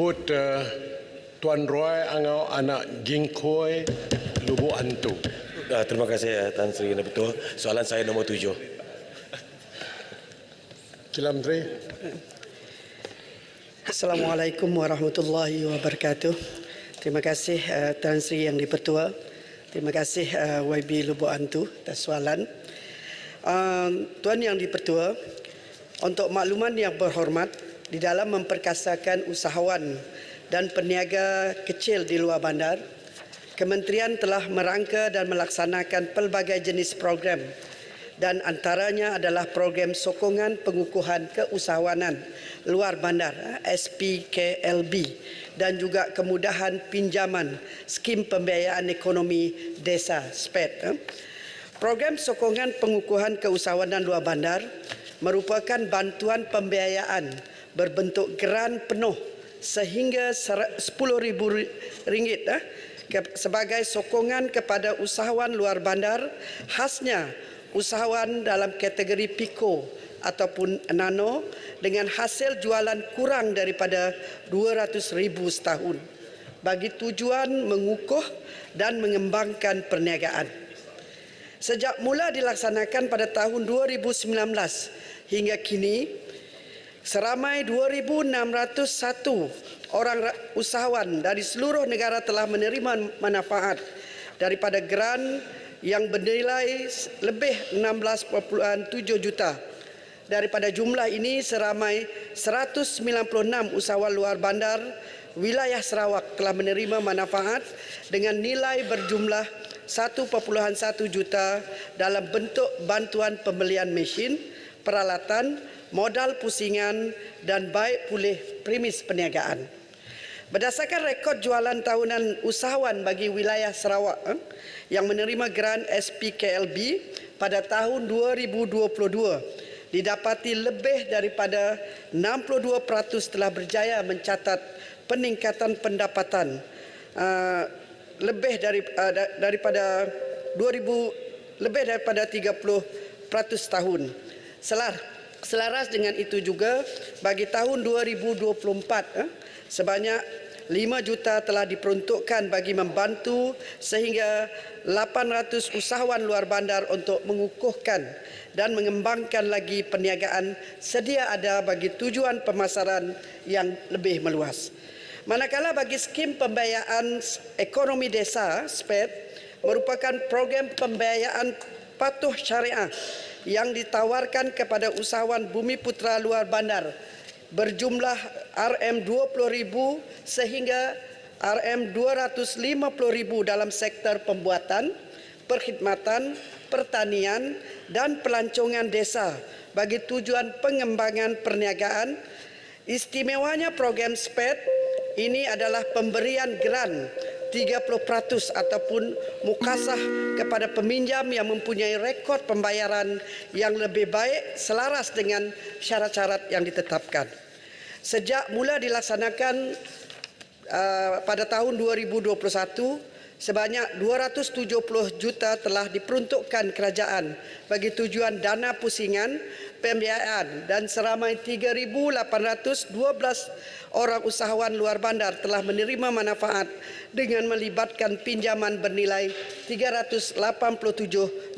Put Tuan Roy angau anak Gingkoi Lubu Antu. Terima kasih Tan Sri Yang Betul. Soalan saya nombor 7. Sila Menteri. Assalamualaikum warahmatullahi wabarakatuh. Terima kasih Tan Sri Yang Dipertua. Terima kasih YB Lubu Antu atas soalan. Tuan Yang Dipertua, untuk makluman yang berhormat, di dalam memperkasakan usahawan dan peniaga kecil di luar bandar, Kementerian telah merangka dan melaksanakan pelbagai jenis program dan antaranya adalah program sokongan pengukuhan keusahawanan luar bandar SPKLB dan juga kemudahan pinjaman skim pembiayaan ekonomi desa SPED. Program sokongan pengukuhan keusahawanan luar bandar merupakan bantuan pembiayaan berbentuk geran penuh sehingga RM10,000 sebagai sokongan kepada usahawan luar bandar, khasnya usahawan dalam kategori PIKO ataupun nano dengan hasil jualan kurang daripada RM200,000 setahun bagi tujuan mengukuh dan mengembangkan perniagaan. Sejak mula dilaksanakan pada tahun 2019 hingga kini, seramai 2,601 orang usahawan dari seluruh negara telah menerima manfaat daripada geran yang bernilai lebih 16.7 juta. Daripada jumlah ini, seramai 196 usahawan luar bandar wilayah Sarawak telah menerima manfaat dengan nilai berjumlah 1.1 juta dalam bentuk bantuan pembelian mesin, peralatan, modal pusingan dan baik pulih premis perniagaan. Berdasarkan rekod jualan tahunan usahawan bagi wilayah Sarawak yang menerima geran SPKLB pada tahun 2022, didapati lebih daripada 62% telah berjaya mencatat peningkatan pendapatan lebih daripada 30% tahun. Selaras dengan itu juga, bagi tahun 2024, sebanyak 5 juta telah diperuntukkan bagi membantu sehingga 800 usahawan luar bandar untuk mengukuhkan dan mengembangkan lagi perniagaan sedia ada bagi tujuan pemasaran yang lebih meluas. Manakala bagi skim pembiayaan ekonomi desa SPED merupakan program pembiayaan patuh syariah yang ditawarkan kepada usahawan bumi putra luar bandar berjumlah RM20,000 sehingga RM250,000 dalam sektor pembuatan, perkhidmatan, pertanian dan pelancongan desa bagi tujuan pengembangan perniagaan. Istimewanya program SPED ini adalah pemberian geran 30% ataupun mukasah kepada peminjam yang mempunyai rekod pembayaran yang lebih baik selaras dengan syarat-syarat yang ditetapkan. Sejak mula dilaksanakan pada tahun 2021, sebanyak 270 juta telah diperuntukkan kerajaan bagi tujuan dana pusingan, pembiayaan dan seramai 3,812 orang usahawan luar bandar telah menerima manfaat dengan melibatkan pinjaman bernilai 387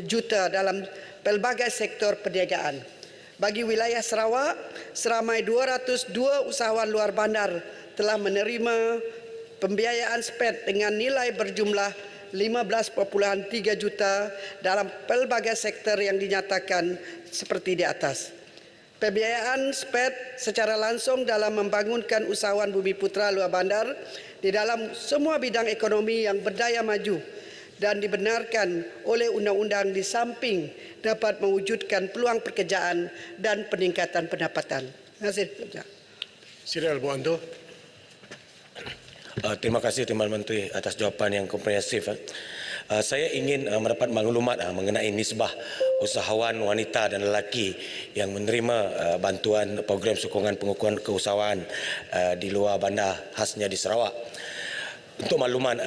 juta dalam pelbagai sektor perniagaan. Bagi wilayah Sarawak, seramai 202 usahawan luar bandar telah menerima pembiayaan SPED dengan nilai berjumlah 15.3 juta dalam pelbagai sektor yang dinyatakan seperti di atas. Pembiayaan SPED secara langsung dalam membangunkan usahawan bumi putra luar bandar di dalam semua bidang ekonomi yang berdaya maju dan dibenarkan oleh undang-undang di samping dapat mewujudkan peluang pekerjaan dan peningkatan pendapatan. Terima kasih. Sila Lubu Antu. Terima kasih Tuan Menteri atas jawapan yang komprehensif. Saya ingin mendapat maklumat mengenai nisbah usahawan wanita dan lelaki yang menerima bantuan program sokongan pengukuhan keusahawan di luar bandar khasnya di Sarawak. Untuk makluman,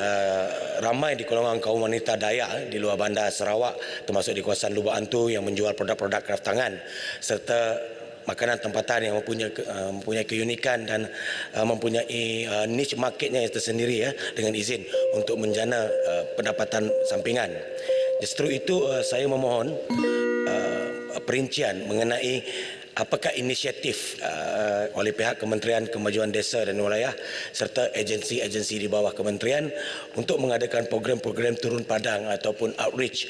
ramai di golongan kaum wanita Dayak di luar bandar Sarawak termasuk di kawasan Lubu Antu yang menjual produk-produk kraftangan serta makanan tempatan yang mempunyai keunikan dan mempunyai niche marketnya tersendiri ya, dengan izin untuk menjana pendapatan sampingan. Justru itu saya memohon perincian mengenai apakah inisiatif oleh pihak Kementerian Kemajuan Desa dan Wilayah serta agensi-agensi di bawah kementerian untuk mengadakan program-program turun padang ataupun outreach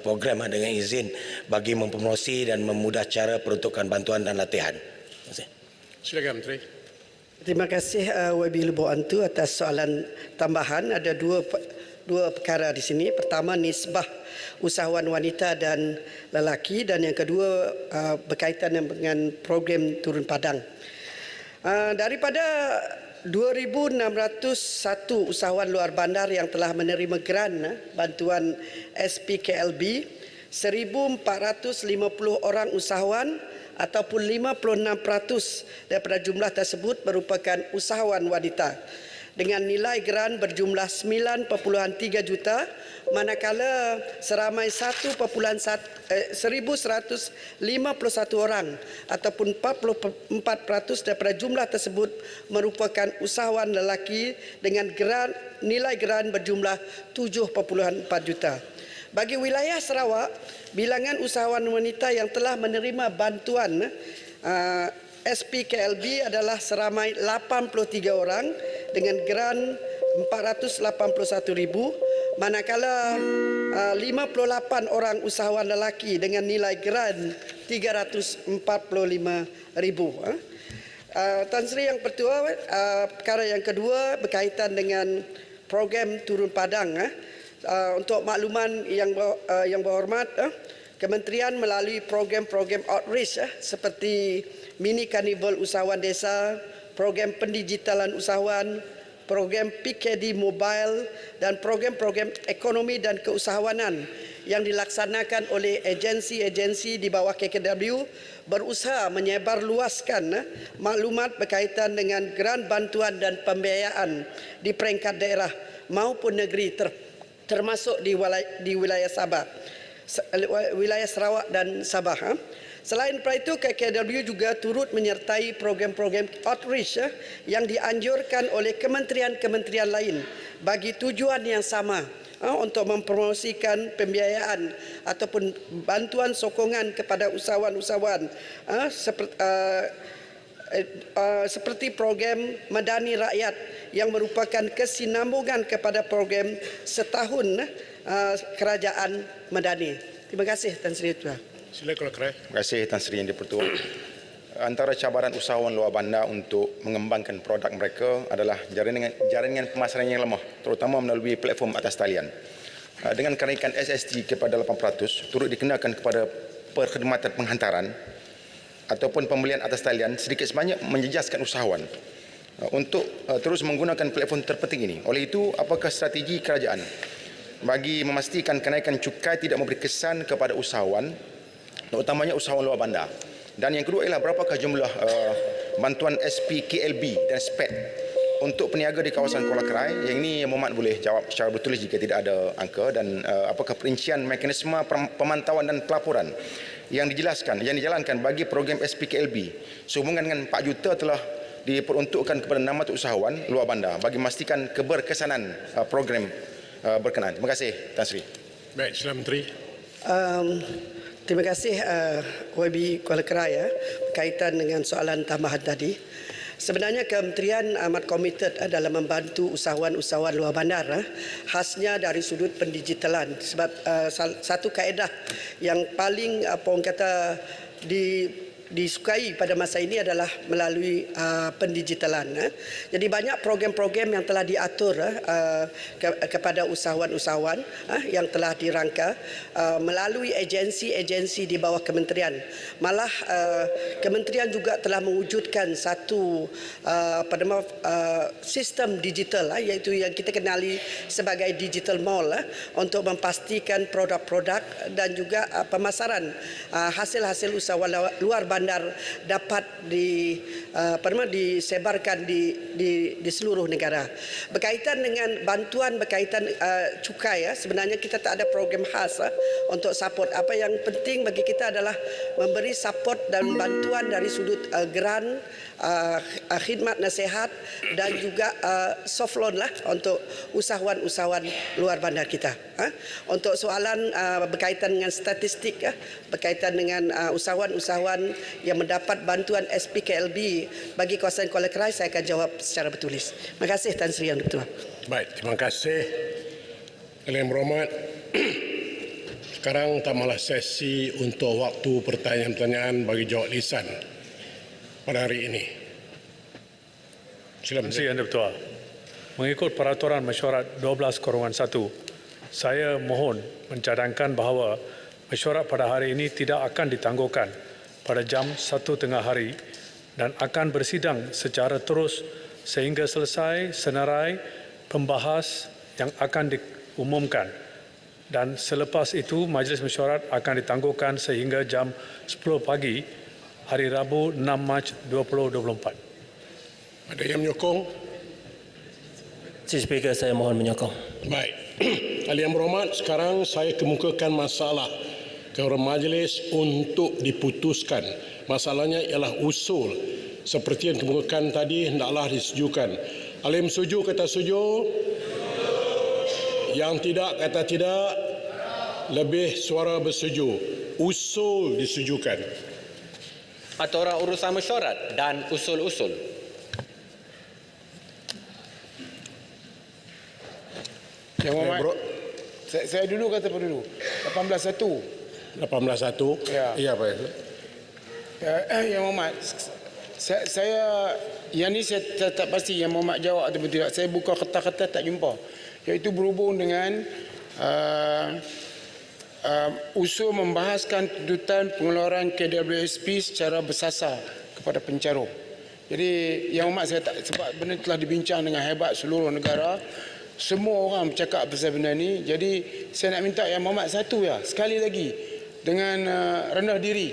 program dengan izin bagi mempromosi dan memudah cara peruntukan bantuan dan latihan. Terima kasih. Silakan Menteri. Terima kasih YB Lubuk Antu atas soalan tambahan. Ada dua perkara di sini. Pertama, nisbah usahawan wanita dan lelaki, dan yang kedua berkaitan dengan program turun padang. Daripada 2,601 usahawan luar bandar yang telah menerima grant bantuan SPKLB, 1,450 orang usahawan ataupun 56% daripada jumlah tersebut merupakan usahawan wanita dengan nilai grant berjumlah 9.3 juta, manakala seramai 1,151 orang ataupun 44% daripada jumlah tersebut merupakan usahawan lelaki dengan nilai grant berjumlah 7.4 juta. Bagi wilayah Sarawak, bilangan usahawan wanita yang telah menerima bantuan SPKLB adalah seramai 83 orang dengan grant 481,000, manakala 58 orang usahawan lelaki dengan nilai grant 345,000. Tan Sri Yang Pertua, perkara yang kedua berkaitan dengan program turun padang. Untuk makluman yang berhormat, Kementerian melalui program-program outreach seperti mini karnival usahawan desa, program pendigitalan usahawan, program PKD mobile dan program-program ekonomi dan keusahawanan yang dilaksanakan oleh agensi-agensi di bawah KKW berusaha menyebarluaskan maklumat berkaitan dengan grant bantuan dan pembiayaan di peringkat daerah maupun negeri termasuk di wilayah Sabah, wilayah Sarawak dan Sabah. Selain daripada itu, KKW juga turut menyertai program-program outreach yang dianjurkan oleh kementerian-kementerian lain bagi tujuan yang sama, untuk mempromosikan pembiayaan ataupun bantuan sokongan kepada usahawan-usahawan seperti program Madani Rakyat yang merupakan kesinambungan kepada program setahun kerajaan Madani. Terima kasih Tan Sri Ketua. Silakan Kerai. Terima kasih Tan Sri Yang di-Pertua. Antara cabaran usahawan luar bandar untuk mengembangkan produk mereka adalah jaringan pemasaran yang lemah, terutama melalui platform atas talian. Dengan kenaikan SST kepada 8%, turut dikenakan kepada perkhidmatan penghantaran ataupun pembelian atas talian sedikit sebanyak menjejaskan usahawan untuk terus menggunakan platform terpenting ini. Oleh itu, apakah strategi kerajaan bagi memastikan kenaikan cukai tidak memberi kesan kepada usahawan, terutamanya usahawan luar bandar? Dan yang kedua ialah berapakah jumlah bantuan SPKLB dan SPED untuk peniaga di kawasan Kuala Kerai? Yang ini Muhammad boleh jawab secara bertulis jika tidak ada angka. Dan apakah perincian mekanisme pemantauan dan pelaporan yang dijalankan bagi program SPKLB sehubungan dengan 4 juta telah diperuntukkan kepada 600 usahawan luar bandar bagi memastikan keberkesanan program berkenaan? Terima kasih Tan Sri. Baik, sila Menteri. Terima kasih YB Kuala Kerai berkaitan dengan soalan tambahan tadi. Sebenarnya Kementerian amat komited dalam membantu usahawan-usahawan luar bandar, khasnya dari sudut pendigitalan. Sebab satu kaedah yang paling disukai pada masa ini adalah melalui pendigitalan. Jadi banyak program-program yang telah diatur kepada usahawan-usahawan yang telah dirangka melalui agensi-agensi di bawah kementerian. Malah kementerian juga telah mewujudkan satu sistem digital, iaitu yang kita kenali sebagai digital mall, untuk memastikan produk-produk dan juga pemasaran hasil-hasil usahawan luar bandar bandar dapat disebarkan di seluruh negara. Berkaitan dengan bantuan berkaitan cukai, sebenarnya kita tak ada program khas untuk support. Apa yang penting bagi kita adalah memberi support dan bantuan dari sudut grant, khidmat nasihat dan juga soft loan untuk usahawan-usahawan luar bandar kita. Untuk soalan berkaitan dengan statistik, berkaitan dengan usahawan-usahawan yang mendapat bantuan SPKLB bagi kawasan Kuala Krai, saya akan jawab secara bertulis. Terima kasih Tan Sri Yang Ketua. Baik, terima kasih. Yang berhormat, sekarang tambahlah sesi untuk waktu pertanyaan-pertanyaan bagi jawab lisan pada hari ini. Silakan. Terima kasih Yang Ketua. Mengikut peraturan mesyuarat 12/1, saya mohon mencadangkan bahawa mesyuarat pada hari ini tidak akan ditangguhkan pada jam 1 tengah hari dan akan bersidang secara terus sehingga selesai senarai pembahas yang akan diumumkan, dan selepas itu majlis mesyuarat akan ditangguhkan sehingga jam 10 pagi hari Rabu 6 Mac 2024. Ada yang menyokong? Mr. Speaker, saya mohon menyokong. Baik. Ahli yang berhormat, sekarang saya kemukakan masalah ke majlis untuk diputuskan. Masalahnya ialah usul. Seperti yang kemukakan tadi, hendaklah disetujukan. Ahli yang setuju kata setuju. Yang tidak kata tidak. Lebih suara bersetuju. Usul disetujukan. Aturan urusan mesyuarat dan usul-usul. Yang Muhammad, saya dulu kata apa dulu? 18-1. 18-1. Ya. Ya, Pak. Yang Muhammad, saya yang ni saya tak pasti Yang Muhammad jawab atau tidak. Saya buka kertas-kertas tak jumpa. Iaitu berhubung dengan usul membahaskan tuntutan pengeluaran KWSP secara bersasar kepada pencarum. Jadi Yang Muhammad, saya tak, sebab benda telah dibincang dengan hebat seluruh negara. Semua orang bercakap pasal benda ni. Jadi saya nak minta Yang Muhammad satu sekali lagi dengan rendah diri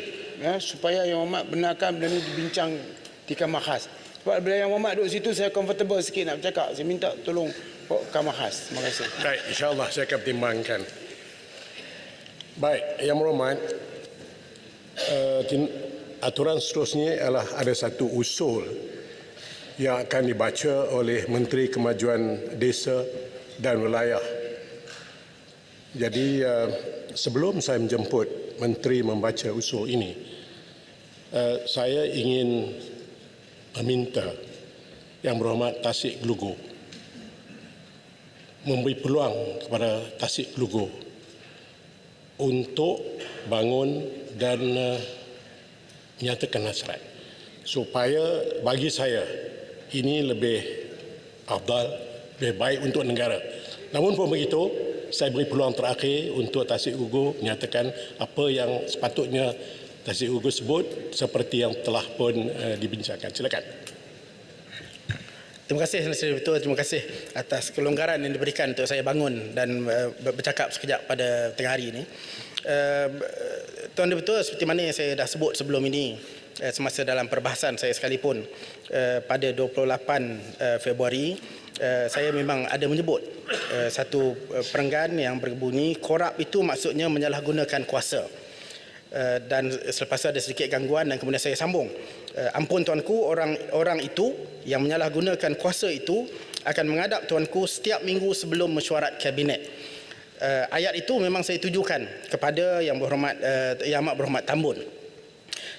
supaya Yang Muhammad benarkan benda ni dibincang di kamar khas. Sebab bila Yang Muhammad duduk situ, saya comfortable sikit nak bercakap. Saya minta tolong kamar khas. Terima kasih. Baik, insyaAllah saya akan pertimbangkan. Baik, Yang berhormat, aturan seterusnya ialah ada satu usul yang akan dibaca oleh Menteri Kemajuan Desa dan Wilayah. Jadi sebelum saya menjemput Menteri membaca usul ini, saya ingin meminta Yang Berhormat Tasik Gelugu memberi peluang kepada Tasik Gelugu untuk bangun dan menyatakan hasrat supaya bagi saya ini lebih afdal, lebih baik untuk negara. Namun pun begitu, saya beri peluang terakhir untuk Tasik Gelugu menyatakan apa yang sepatutnya Tasik Gelugu sebut seperti yang telah pun dibincangkan. Silakan. Terima kasih Nasir Betul, terima kasih atas kelonggaran yang diberikan untuk saya bangun dan bercakap sekejap pada tengah hari ini. Tuan Betul, seperti mana yang saya dah sebut sebelum ini, semasa dalam perbahasan saya sekalipun pada 28 Februari, saya memang ada menyebut satu perenggan yang berbunyi korap itu maksudnya menyalahgunakan kuasa. Dan selepas itu ada sedikit gangguan dan kemudian saya sambung. Ampun tuanku, orang itu yang menyalahgunakan kuasa itu akan menghadap tuanku setiap minggu sebelum mesyuarat kabinet. Ayat itu memang saya tujukan kepada Yang Amat Berhormat Tambun.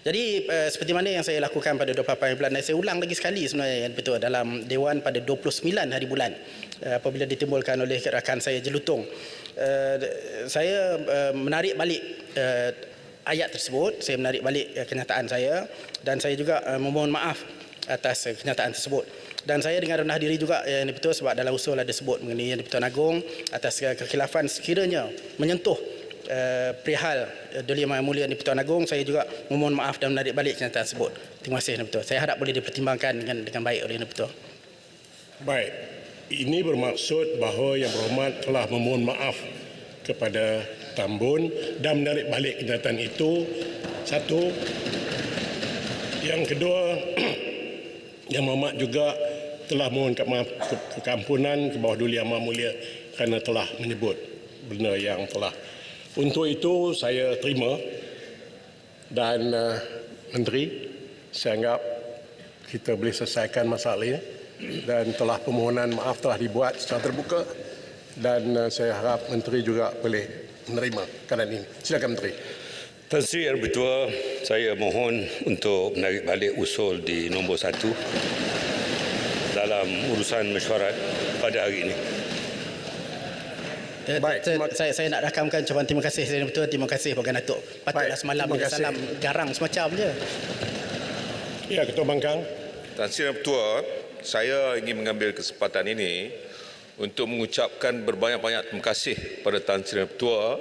Jadi seperti mana yang saya lakukan pada 28 bulan, dan saya ulang lagi sekali sebenarnya Yang Betul dalam Dewan pada 29 hari bulan apabila ditimbulkan oleh rakan saya Jelutung. Saya menarik balik ayat tersebut, saya menarik balik kenyataan saya, dan saya juga memohon maaf atas kenyataan tersebut. Dan saya dengan rendah diri juga Yang Betul, sebab dalam usul ada sebut mengenai Yang Di-Pertuan Agong atas kekhilafan sekiranya menyentuh perihal Duli Yang Mulia Yang Di-Pertuan Agong, saya juga memohon maaf dan menarik balik kenyataan tersebut. Terima kasih Yang Betul. Saya harap boleh dipertimbangkan dengan baik oleh Yang Betul. Baik, ini bermaksud bahawa Yang Berhormat telah memohon maaf kepada Tambun dan menarik balik kenyataan itu. Satu, Yang kedua, Yang Berhormat juga telah mohon keampunan ke bawah Duli Yang Maha Mulia kerana telah menyebut benda yang telah. Untuk itu saya terima dan Menteri, saya anggap kita boleh selesaikan masalah ini dan telah permohonan maaf telah dibuat secara terbuka dan saya harap Menteri juga boleh menerima keadaan ini. Silakan Menteri. Tan Sri Yang Bertuah, saya mohon untuk menarik balik usul di nombor 1 dalam urusan mesyuarat pada hari ini. Baik, saya nak rakamkan ucapan terima kasih Presiden Bertuah. Terima kasih Baginda Datuk. Patutlah semalam dia salam garang semacam je. Ya, Ketua Bangkang. Tan Sri Yang Bertuah, saya ingin mengambil kesempatan ini untuk mengucapkan berbanyak-banyak terima kasih pada Tan Sri Yang Bertuah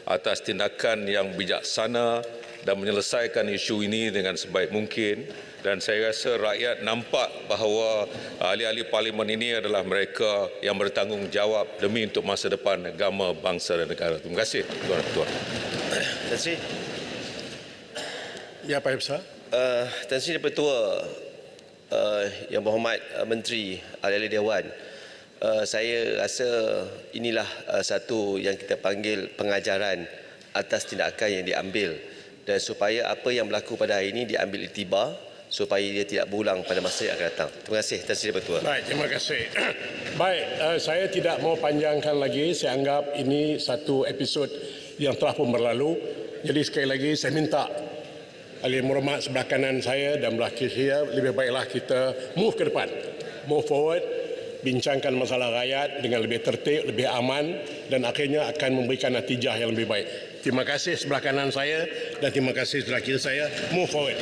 atas tindakan yang bijaksana dan menyelesaikan isu ini dengan sebaik mungkin, dan saya rasa rakyat nampak bahawa ahli-ahli parlimen ini adalah mereka yang bertanggungjawab demi untuk masa depan agama, bangsa dan negara. Terima kasih Tuan Ketua. Tan Sri. Ya, Pak Besar. Tan Sri Yang Bertuah, Yang Berhormat Menteri, ahli-ahli Dewan, saya rasa inilah satu yang kita panggil pengajaran atas tindakan yang diambil, dan supaya apa yang berlaku pada hari ini diambil iktibar supaya dia tidak berulang pada masa yang akan datang. Terima kasih Tan Sri Yang Bertuah. Baik, terima kasih. Baik, saya tidak mau panjangkan lagi. Saya anggap ini satu episod yang telah pun berlalu. Jadi sekali lagi saya minta ahli berhormat sebelah kanan saya dan belah kiri saya, lebih baiklah kita move ke depan, move forward, bincangkan masalah rakyat dengan lebih tertib, lebih aman dan akhirnya akan memberikan natijah yang lebih baik. Terima kasih sebelah kanan saya dan terima kasih sebelah kiri saya. Move forward.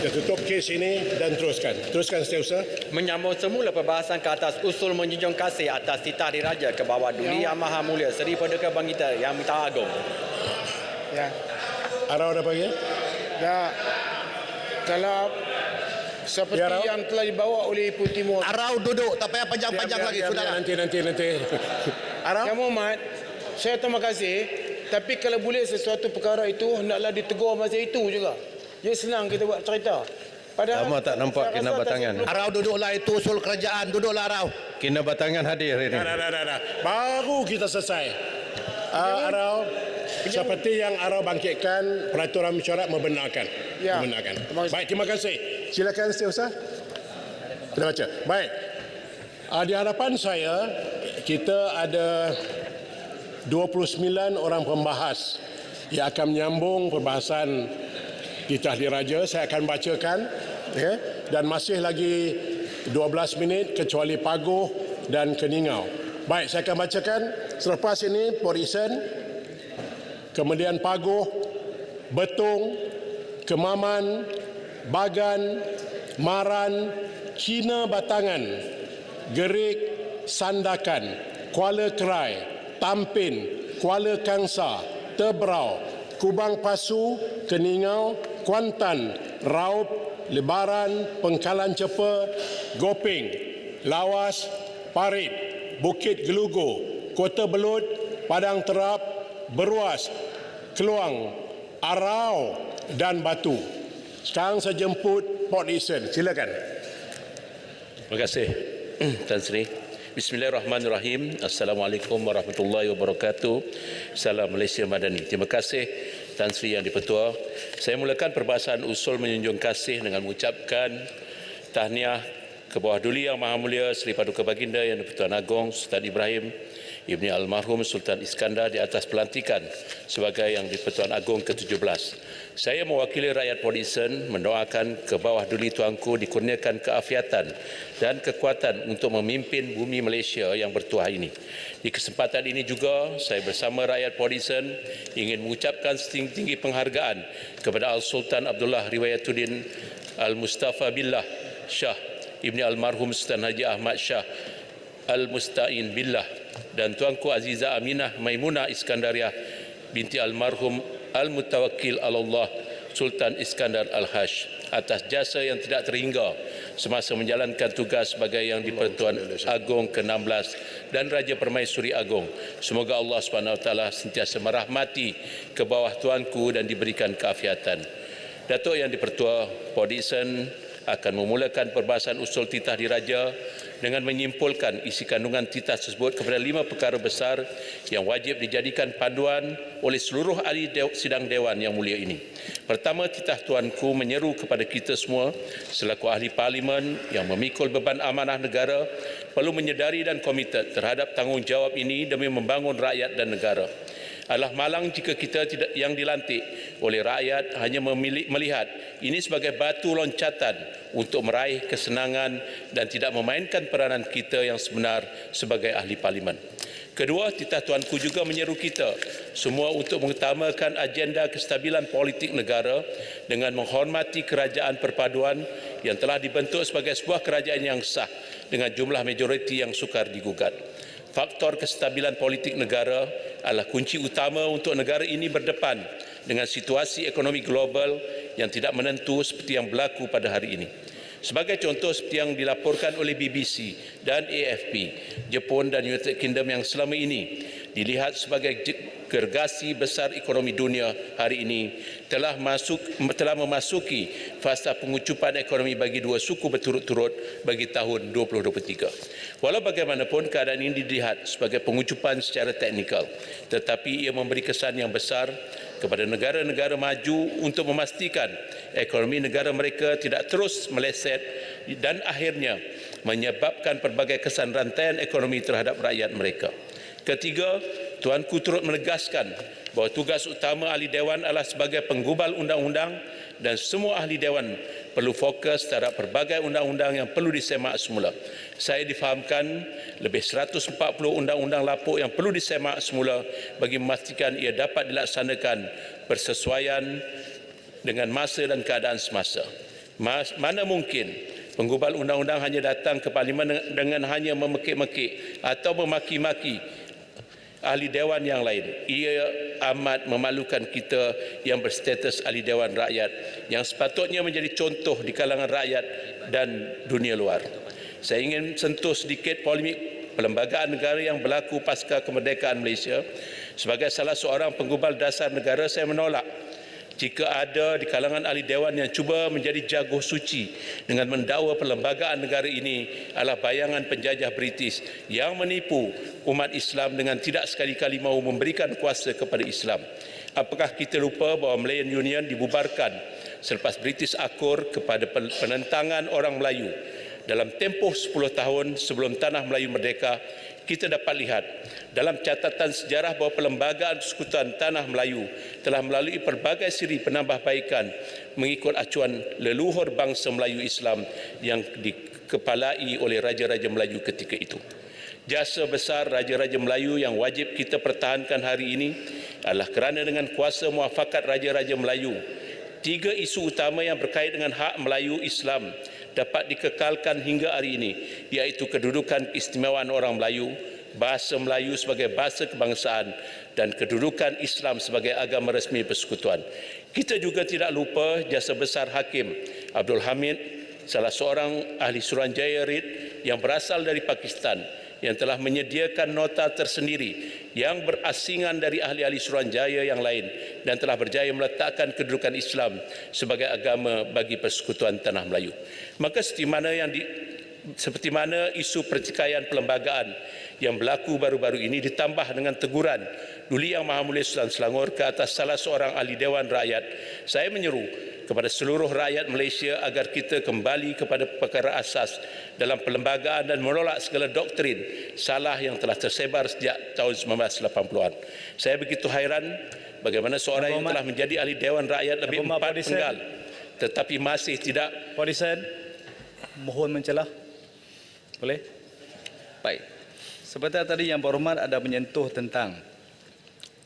Kita tutup kes ini dan teruskan. Teruskan Setiausaha. Menyambung semula perbahasan ke atas usul menjunjung kasih atas titah diraja ke bawah Duli Yang Maha Mulia Seri Paduka Bangita Yang Minta Agung. Ya. Arau ada bagi? Ya. Kalau seperti yang telah dibawa oleh Ibu Timur. Arau duduk, tak payah panjang-panjang lagi. Sudahlah. Nanti. Arau? Yang Berhormat, saya terima kasih. Tapi kalau boleh sesuatu perkara itu hendaklah ditegur masa itu juga. Jadi senang kita buat cerita. Padahal Lama tak nampak kena batangan. Arau duduklah, itu usul kerajaan. Duduklah Arau. Kena batangan hadir ini. Dah. Baru kita selesai. Arau, seperti yang Arau bangkitkan, peraturan mesyuarat membenarkan. Ya. Membenarkan. Baik, terima kasih. Silakan Setiausaha. Kita baca. Baik. Di hadapan saya, kita ada 29 orang pembahas yang akan menyambung perbahasan titah diraja. Saya akan bacakan, ya, dan masih lagi 12 minit kecuali Paguh dan Keningau. Baik, saya akan bacakan. Selepas ini Port Isen, kemudian Paguh, Betung, Kemaman, Bagan, Maran, Cina Batangan, Gerik, Sandakan, Kuala Kerai, Tampin, Kuala Kangsa, Tebrau, Kubang Pasu, Keningau, Kuantan, Raup, Lebaran, Pengkalan Cepa, Gopeng, Lawas, Parit, Bukit Gelugu, Kota Belud, Padang Terap, Beruas, Keluang, Arau dan Batu. Sekarang saya jemput Port Isen. Silakan. Terima kasih Tan Sri. Bismillahirrahmanirrahim. Assalamualaikum warahmatullahi wabarakatuh. Salam Malaysia Madani. Terima kasih Tan Sri Yang Di-Pertua. Saya mulakan perbahasan usul menjunjung kasih dengan mengucapkan tahniah ke bawah Duli Yang Maha Mulia Seri Paduka Baginda Yang di-Pertuan Agong Sultan Ibrahim Ibni Almarhum Sultan Iskandar di atas pelantikan sebagai Yang di-Pertuan Agong ke-17. Saya mewakili rakyat Port Isen mendoakan ke bawah Duli Tuanku dikurniakan keafiatan dan kekuatan untuk memimpin bumi Malaysia yang bertuah ini. Di kesempatan ini juga saya bersama rakyat Port Isen ingin mengucapkan setinggi-tinggi penghargaan kepada Al-Sultan Abdullah Riwayatuddin Al-Mustafa Billah Shah Ibni Almarhum Sultan Haji Ahmad Shah Al-Musta'in Billah dan Tuanku Aziza Aminah Maimunah Iskandariah binti Almarhum Al-Mutawakkil Allah Sultan Iskandar Al-Hash atas jasa yang tidak terhingga semasa menjalankan tugas sebagai Yang di-Pertuan Agong ke-16 dan Raja Permaisuri Agong. Semoga Allah SWT sentiasa merahmati ke bawah tuanku dan diberikan keafiatan. Datuk Yang di-Pertua Port Dickson akan memulakan perbahasan usul titah diraja dengan menyimpulkan isi kandungan titah tersebut kepada 5 perkara besar yang wajib dijadikan panduan oleh seluruh ahli sidang Dewan Yang Mulia ini. Pertama, titah Tuanku menyeru kepada kita semua selaku ahli parlimen yang memikul beban amanah negara perlu menyedari dan komited terhadap tanggungjawab ini demi membangun rakyat dan negara. Adalah malang jika kita yang dilantik oleh rakyat hanya melihat ini sebagai batu loncatan untuk meraih kesenangan dan tidak memainkan peranan kita yang sebenar sebagai ahli parlimen. Kedua, titah Tuanku juga menyeru kita semua untuk mengutamakan agenda kestabilan politik negara dengan menghormati kerajaan perpaduan yang telah dibentuk sebagai sebuah kerajaan yang sah dengan jumlah majoriti yang sukar digugat. Faktor kestabilan politik negara adalah kunci utama untuk negara ini berdepan dengan situasi ekonomi global yang tidak menentu seperti yang berlaku pada hari ini. Sebagai contoh seperti yang dilaporkan oleh BBC dan AFP, Jepun dan United Kingdom yang selama ini dilihat sebagai gergasi besar ekonomi dunia hari ini telah memasuki fasa pengucupan ekonomi bagi 2 suku berturut-turut bagi tahun 2023. Walau bagaimanapun keadaan ini dilihat sebagai pengucupan secara teknikal, tetapi ia memberi kesan yang besar kepada negara-negara maju untuk memastikan ekonomi negara mereka tidak terus meleset dan akhirnya menyebabkan pelbagai kesan rantaian ekonomi terhadap rakyat mereka. Ketiga, Tuanku turut menegaskan bahawa tugas utama ahli Dewan adalah sebagai penggubal undang-undang dan semua ahli Dewan perlu fokus terhadap pelbagai undang-undang yang perlu disemak semula. Saya difahamkan lebih 140 undang-undang lapuk yang perlu disemak semula bagi memastikan ia dapat dilaksanakan bersesuaian dengan masa dan keadaan semasa. Mana mungkin penggubal undang-undang hanya datang ke Parlimen dengan hanya memekik-mekik atau memaki-maki ahli Dewan yang lain. Ia amat memalukan kita yang berstatus ahli Dewan Rakyat yang sepatutnya menjadi contoh di kalangan rakyat dan dunia luar. Saya ingin sentuh sedikit polemik perlembagaan negara yang berlaku pasca kemerdekaan Malaysia. Sebagai salah seorang penggubal dasar negara, saya menolak jika ada di kalangan ahli Dewan yang cuba menjadi jago suci dengan mendakwa perlembagaan negara ini adalah bayangan penjajah British yang menipu umat Islam dengan tidak sekali-kali mahu memberikan kuasa kepada Islam. Apakah kita lupa bahawa Malayan Union dibubarkan selepas British akur kepada penentangan orang Melayu? Dalam tempoh 10 tahun sebelum tanah Melayu merdeka, kita dapat lihat dalam catatan sejarah bahawa Perlembagaan Persekutuan Tanah Melayu telah melalui pelbagai siri penambahbaikan mengikut acuan leluhur bangsa Melayu Islam yang dikepalai oleh Raja-Raja Melayu ketika itu. Jasa besar Raja-Raja Melayu yang wajib kita pertahankan hari ini adalah kerana dengan kuasa muafakat Raja-Raja Melayu, 3 isu utama yang berkait dengan hak Melayu Islam dapat dikekalkan hingga hari ini, iaitu kedudukan keistimewaan orang Melayu, bahasa Melayu sebagai bahasa kebangsaan dan kedudukan Islam sebagai agama resmi persekutuan. Kita juga tidak lupa jasa besar Hakim Abdul Hamid, salah seorang ahli Suruhanjaya RIT yang berasal dari Pakistan, yang telah menyediakan nota tersendiri yang berasingan dari ahli-ahli Suruhanjaya yang lain dan telah berjaya meletakkan kedudukan Islam sebagai agama bagi persekutuan Tanah Melayu. Maka seperti mana isu pertikaian perlembagaan yang berlaku baru-baru ini ditambah dengan teguran Duli Yang Maha Mulia Sultan Selangor ke atas salah seorang ahli Dewan Rakyat, saya menyeru kepada seluruh rakyat Malaysia agar kita kembali kepada perkara asas dalam perlembagaan dan menolak segala doktrin salah yang telah tersebar sejak tahun 1980-an. Saya begitu hairan bagaimana seorang yang telah menjadi ahli Dewan Rakyat lebih 4 penggal tetapi masih tidak. Mohon mencelah. Boleh? Baik. Seperti tadi Yang Berhormat ada menyentuh tentang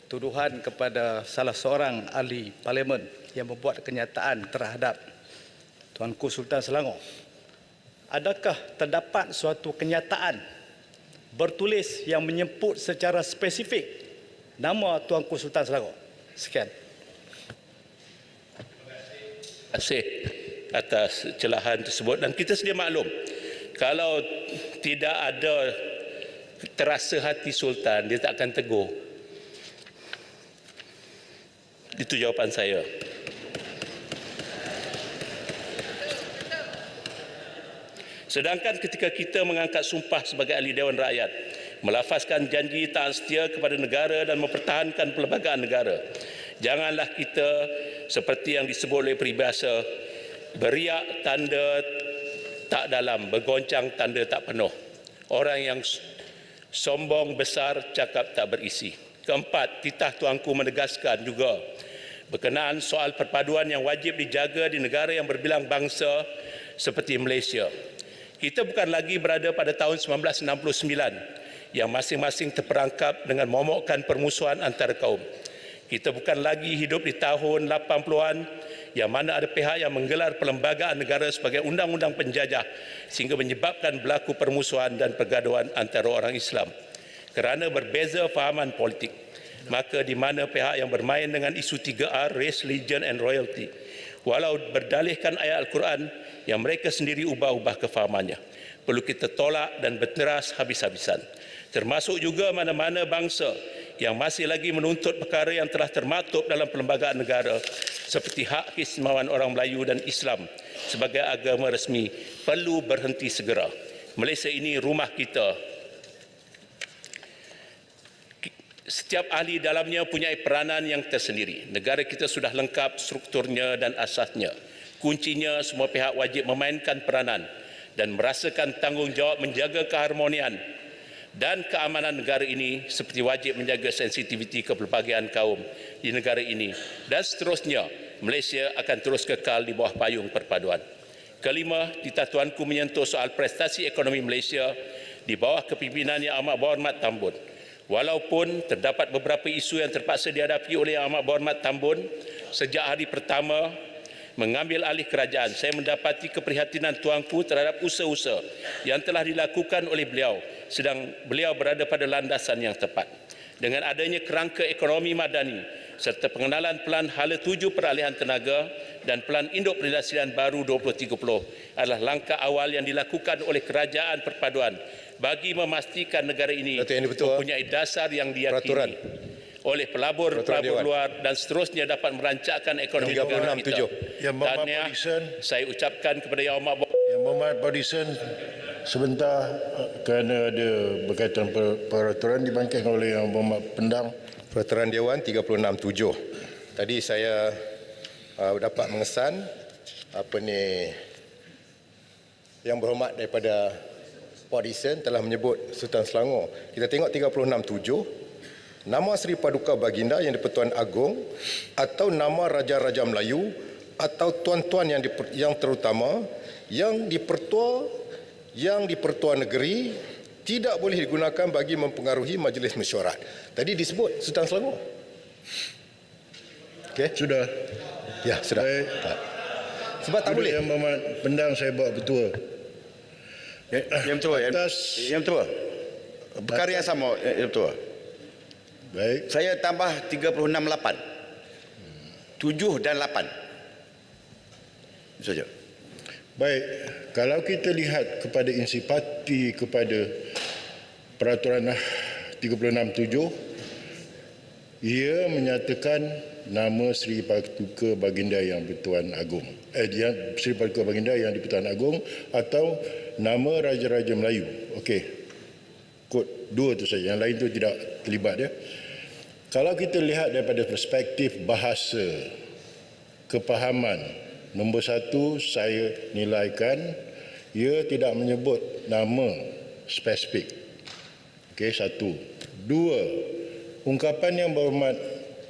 tuduhan kepada salah seorang ahli parlimen yang membuat kenyataan terhadap Tuanku Sultan Selangor. Adakah terdapat suatu kenyataan bertulis yang menyebut secara spesifik nama Tuanku Sultan Selangor? Sekian. Terima kasih atas celahan tersebut dan kita sedia maklum kalau tidak ada terasa hati Sultan, dia tak akan tegur. Itu jawapan saya. Sedangkan ketika kita mengangkat sumpah sebagai ahli Dewan Rakyat, melafazkan janji taat setia kepada negara dan mempertahankan perlembagaan negara, janganlah kita seperti yang disebut oleh peribahasa, beriak tanda tak dalam, bergoncang tanda tak penuh. Orang yang sombong besar cakap tak berisi. Keempat, titah tuanku menegaskan juga berkenaan soal perpaduan yang wajib dijaga di negara yang berbilang bangsa seperti Malaysia. Kita bukan lagi berada pada tahun 1969 yang masing-masing terperangkap dengan momokkan permusuhan antara kaum. Kita bukan lagi hidup di tahun 80-an yang mana ada pihak yang menggelar perlembagaan negara sebagai undang-undang penjajah sehingga menyebabkan berlaku permusuhan dan pergaduhan antara orang Islam. Kerana berbeza fahaman politik, maka di mana pihak yang bermain dengan isu 3R, race, religion and royalty, walau berdalihkan ayat Al-Quran yang mereka sendiri ubah-ubah kefahamannya, perlu kita tolak dan berteras habis-habisan. Termasuk juga mana-mana bangsa yang masih lagi menuntut perkara yang telah termaktub dalam perlembagaan negara seperti hak keistimewaan orang Melayu dan Islam sebagai agama resmi perlu berhenti segera. Malaysia ini rumah kita. Setiap ahli dalamnya punya peranan yang tersendiri. Negara kita sudah lengkap strukturnya dan asasnya. Kuncinya semua pihak wajib memainkan peranan dan merasakan tanggungjawab menjaga keharmonian dan keamanan negara ini seperti wajib menjaga sensitiviti kepelbagaian kaum di negara ini. Dan seterusnya, Malaysia akan terus kekal di bawah payung perpaduan. Kelima, titah tuanku menyentuh soal prestasi ekonomi Malaysia di bawah kepimpinan Yang Amat Berhormat Tambun. Walaupun terdapat beberapa isu yang terpaksa dihadapi oleh Yang Amat Berhormat Tambun sejak hari pertama mengambil alih kerajaan, saya mendapati keprihatinan tuanku terhadap usaha-usaha yang telah dilakukan oleh beliau sedang beliau berada pada landasan yang tepat. Dengan adanya kerangka ekonomi madani serta pengenalan pelan hala 7 peralihan tenaga dan pelan induk perindustrian baru 2030 adalah langkah awal yang dilakukan oleh kerajaan perpaduan bagi memastikan negara ini mempunyai dasar yang diyakini oleh pelabur-pelabur luar dan seterusnya dapat merancangkan ekonomi negara kita. Tahniah saya ucapkan kepada Yang Amat Bodison sebentar kerana ada berkaitan peraturan dibangkitkan oleh Yang Berhormat Pendang. Peraturan Dewan 367. Tadi saya dapat mengesan Yang Berhormat daripada Port Dickson telah menyebut Sultan Selangor. Kita tengok 367, nama Seri Paduka Baginda Yang di-Pertuan Agong atau nama Raja-Raja Melayu atau tuan-tuan yang terutama yang di-Pertua negeri tidak boleh digunakan bagi mempengaruhi majlis mesyuarat. Tadi disebut Sultan Selangor. Okey, sudah. Ya, sudah. Sebab tak boleh. Yang Berhormat Pendang saya bawa ketua. Yang Ketua, Yang Ketua. Perkara yang sama, Yang Ketua. Baik. Saya tambah 36.8. 7 dan 8. Itu saja. Baik, kalau kita lihat kepada insipati kepada peraturan 367, ia menyatakan nama Seri Paduka Baginda Yang di-Pertuan Agong. Seri Paduka Baginda Yang di-Pertuan Agong atau nama Raja-Raja Melayu. Okey. Kod 2 itu saja, yang lain itu tidak terlibat dia. Kalau kita lihat daripada perspektif bahasa, kepahaman, nombor 1 saya nilaikan ia tidak menyebut nama spesifik. Okey, 1. 2, ungkapan Yang Berhormat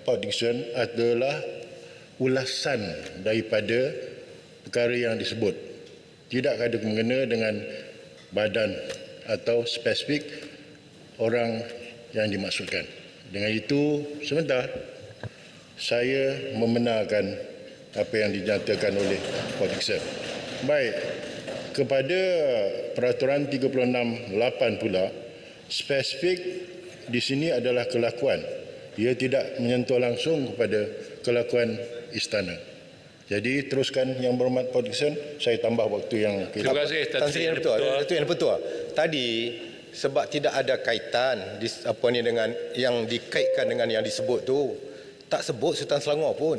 Port Dickson adalah ulasan daripada perkara yang disebut. Tidak ada mengena dengan badan atau spesifik orang yang dimaksudkan. Dengan itu, sebentar saya membenarkan apa yang dinyatakan oleh Port Dickson. Baik, kepada peraturan 368 pula, spesifik di sini adalah kelakuan. Ia tidak menyentuh langsung kepada kelakuan istana. Jadi teruskan Yang Berhormat Port Dickson, saya tambah waktu yang Terima kasih Tan Sri Yang Bertua. Tadi sebab tidak ada kaitan dengan yang dikaitkan dengan yang disebut tu, tak sebut Sultan Selangor pun.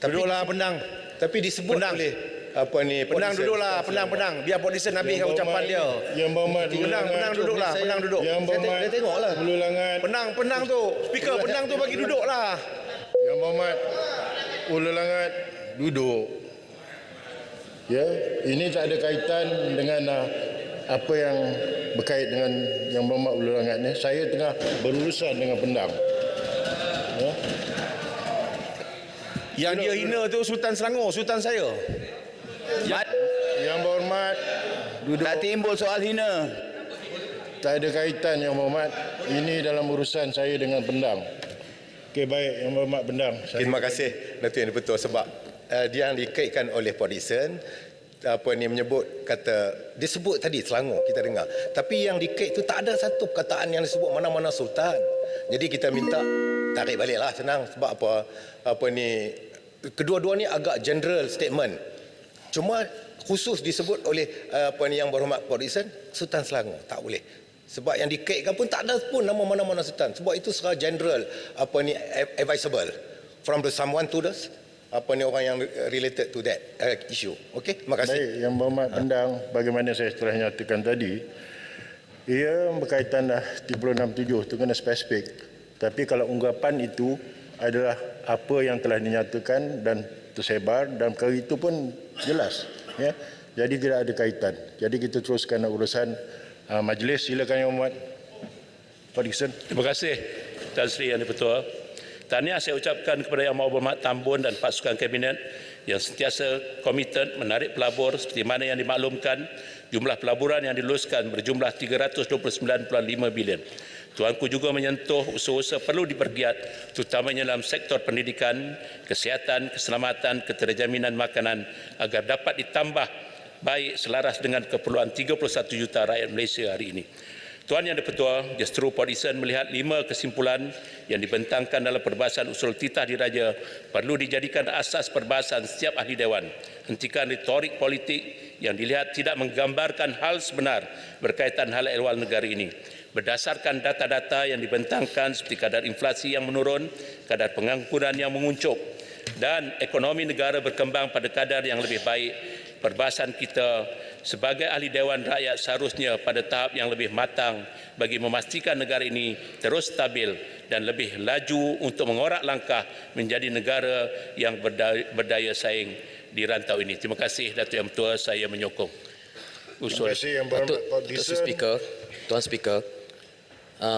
Duduklah Pendang. Tapi disebut oleh Penang duduklah, penang. Biar politician habiskan ucapan dia. Yang Berhormat Penang duduklah, penang duduk. Yang Berhormat Ulu Langat. Penang tu. Speaker penang tu bagi duduklah. Yang Berhormat Ulu Langat duduk. Ya, ini tak ada kaitan dengan apa yang berkait dengan Yang Berhormat Ulu Langat ni. Saya tengah berurusan dengan Penang. Ya. Yang dia hina tu Sultan Selangor, Sultan saya. Yang Berhormat duduk. Tak timbul soal hina. Tak ada kaitan Yang Berhormat. Ini dalam urusan saya dengan Pendang. Okey, baik Yang Berhormat Pendang. Terima kasih Datuk Yang Dipertua sebab dia yang dikaitkan oleh Podison menyebut kata dia sebut tadi Selangor kita dengar. Tapi yang dikait tu tak ada satu perkataan yang disebut mana-mana sultan. Jadi kita minta tarik baliklah senang sebab kedua-dua ni agak general statement. Cuma khusus disebut oleh Yang Berhormat Podison Sultan Selangor tak boleh. Sebab yang dikaitkan pun tak ada pun nama mana-mana sultan. Sebab itu secara general advisable from the someone to the orang yang related to that issue. Okey, terima kasih. Baik, Yang Berhormat Pendang, bagaimana saya telah nyatakan tadi, ia berkaitan 367 itu kena spesifik. Tapi kalau ungkapan itu adalah apa yang telah dinyatakan dan tersebar dan perkara itu pun jelas, ya. Jadi tidak ada kaitan. Jadi kita teruskan urusan majlis. Silakan Yang Berhormat Podison. Terima kasih Tan Sri Yang Dipertua. Tahniah saya ucapkan kepada Yang Berhormat Tambun dan pasukan Kabinet yang sentiasa komited menarik pelabur seperti mana yang dimaklumkan jumlah pelaburan yang diluluskan berjumlah 329.5 bilion. Tuanku juga menyentuh usaha-usaha perlu dipergiat terutamanya dalam sektor pendidikan, kesihatan, keselamatan, keterjaminan makanan agar dapat ditambah baik selaras dengan keperluan 31 juta rakyat Malaysia hari ini. Tuan Yang Dipertua, Justice Podison melihat 5 kesimpulan yang dibentangkan dalam perbahasan usul titah diraja perlu dijadikan asas perbahasan setiap ahli Dewan. Hentikan retorik politik yang dilihat tidak menggambarkan hal sebenar berkaitan hal ehwal negara ini. Berdasarkan data-data yang dibentangkan seperti kadar inflasi yang menurun, kadar pengangguran yang menguncuk dan ekonomi negara berkembang pada kadar yang lebih baik, perbahasan kita sebagai ahli Dewan Rakyat seharusnya pada tahap yang lebih matang bagi memastikan negara ini terus stabil dan lebih laju untuk mengorak langkah menjadi negara yang berdaya saing di rantau ini. Terima kasih Datuk Yang Bertua, saya menyokong usul. Terima kasih Yang Berhormat Podison. Tuan Speaker,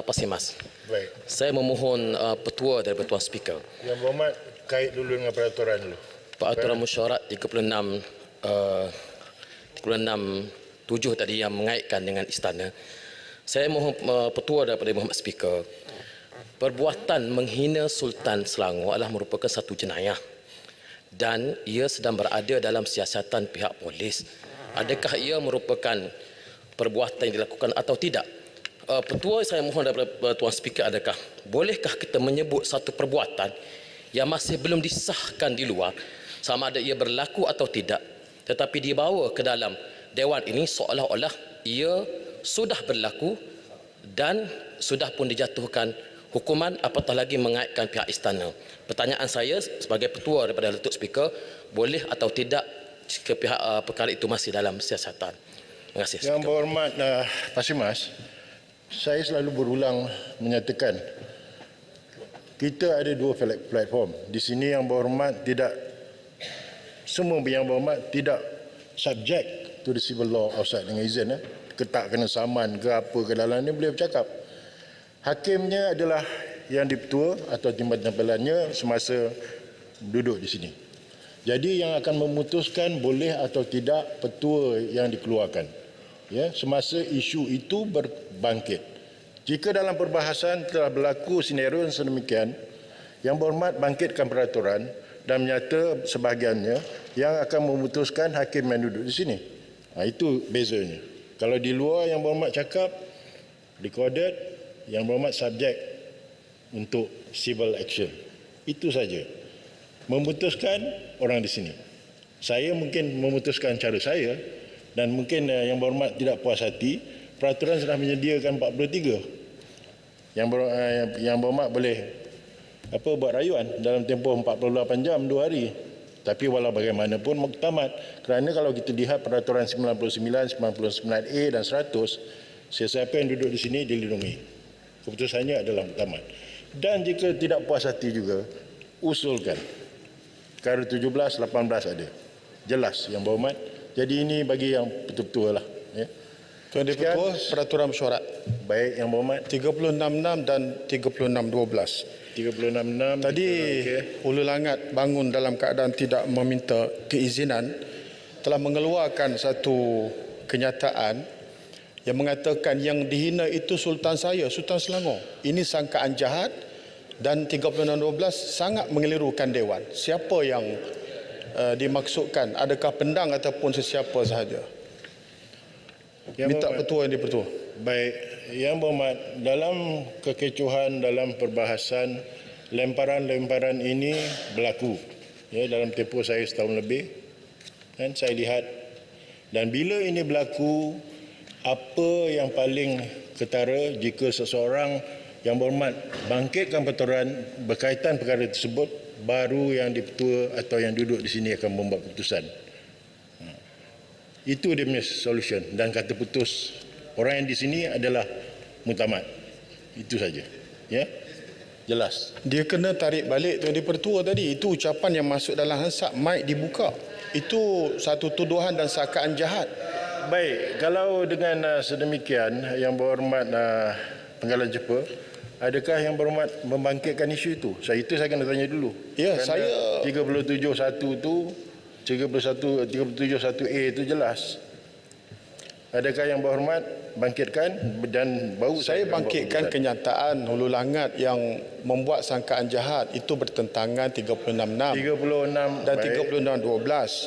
Pasimas. Baik. Saya memohon petua daripada Tuan Speaker. Yang Berhormat kait dulu dengan peraturan dulu. Peraturan mesyuarat 36.7 tadi yang mengaitkan dengan istana. Saya mohon petua daripada Berhormat Speaker. Perbuatan menghina Sultan Selangor adalah merupakan satu jenayah dan ia sedang berada dalam siasatan pihak polis. Adakah ia merupakan perbuatan yang dilakukan atau tidak? Petua saya mohon daripada Tuan Speaker, adakah bolehkah kita menyebut satu perbuatan yang masih belum disahkan di luar sama ada ia berlaku atau tidak, tetapi dibawa ke dalam Dewan ini seolah-olah ia sudah berlaku dan sudah pun dijatuhkan hukuman, apatah lagi mengaitkan pihak istana. Pertanyaan saya sebagai petua daripada Datuk Speaker, boleh atau tidak jika pihak perkara itu masih dalam siasatan? Terima kasih. Yang Berhormat Pasimas, saya selalu berulang menyatakan kita ada dua platform. Di sini Yang Berhormat tidak, semua Yang Berhormat tidak subject to the civil law outside dengan izin. Ketak kena saman ke apa ke dalam ni boleh bercakap. Hakimnya adalah Yang Dipertua atau timbalan-timbalannya semasa duduk di sini. Jadi yang akan memutuskan boleh atau tidak petua yang dikeluarkan, ya, semasa isu itu berbangkit. Jika dalam perbahasan telah berlaku senario yang sedemikian, Yang Berhormat bangkitkan peraturan dan menyata sebahagiannya yang akan memutuskan hakim yang duduk di sini. Itu bezanya. Kalau di luar Yang Berhormat cakap recorded, Yang Berhormat subject untuk civil action. Itu saja. Memutuskan orang di sini. Saya mungkin memutuskan cara saya dan mungkin Yang Berhormat tidak puas hati. Peraturan sudah menyediakan 43. Yang Berhormat boleh buat rayuan dalam tempoh 48 jam 2 hari. Tapi walau bagaimanapun muktamad, kerana kalau kita lihat peraturan 99, 99A dan 100, sesiapa yang duduk di sini dilindungi. Keputusannya adalah muktamad. Dan jika tidak puas hati juga, usulkan. Perkara 17, 18 ada. Jelas Yang Berhormat. Jadi ini bagi yang betul-betul lah. Ya. Tuan Di-Pertua, peraturan mesyuarat. Baik Yang Berhormat. 36.6 dan 36.12. 36.6. Tadi Hulu Langat bangun dalam keadaan tidak meminta keizinan telah mengeluarkan satu kenyataan yang mengatakan yang dihina itu Sultan saya, Sultan Selangor. Ini sangkaan jahat dan 36.12 sangat mengelirukan Dewan. Siapa yang dimaksudkan? Adakah pendang ataupun sesiapa sahaja? Minta Ketua yang Di-Pertua. Baik, Yang Berhormat, dalam kekecohan dalam perbahasan, lemparan-lemparan ini berlaku ya, dalam tempoh saya setahun lebih, dan saya lihat, dan bila ini berlaku, apa yang paling ketara jika seseorang Yang Berhormat bangkitkan peraturan berkaitan perkara tersebut, baru yang Di-Pertua atau yang duduk di sini akan membuat keputusan. Itu dia punya solution, dan kata putus orang yang di sini adalah muktamad. Itu saja. Ya. Jelas. Dia kena tarik balik Tuan Di-Pertua tadi. Itu ucapan yang masuk dalam Hansard, mic dibuka. Itu satu tuduhan dan sangkaan jahat. Baik, kalau dengan sedemikian Yang Berhormat Penggalan Cepa, adakah Yang Berhormat membangkitkan isu itu? Itu saya kena tanya dulu. Ya, kerana saya 37.1 tu 37.1A itu jelas. Adakah Yang Berhormat bangkitkan dan baru saya bangkitkan kenyataan Hulu Langat yang membuat sangkaan jahat itu bertentangan 36.6 dan 36.12.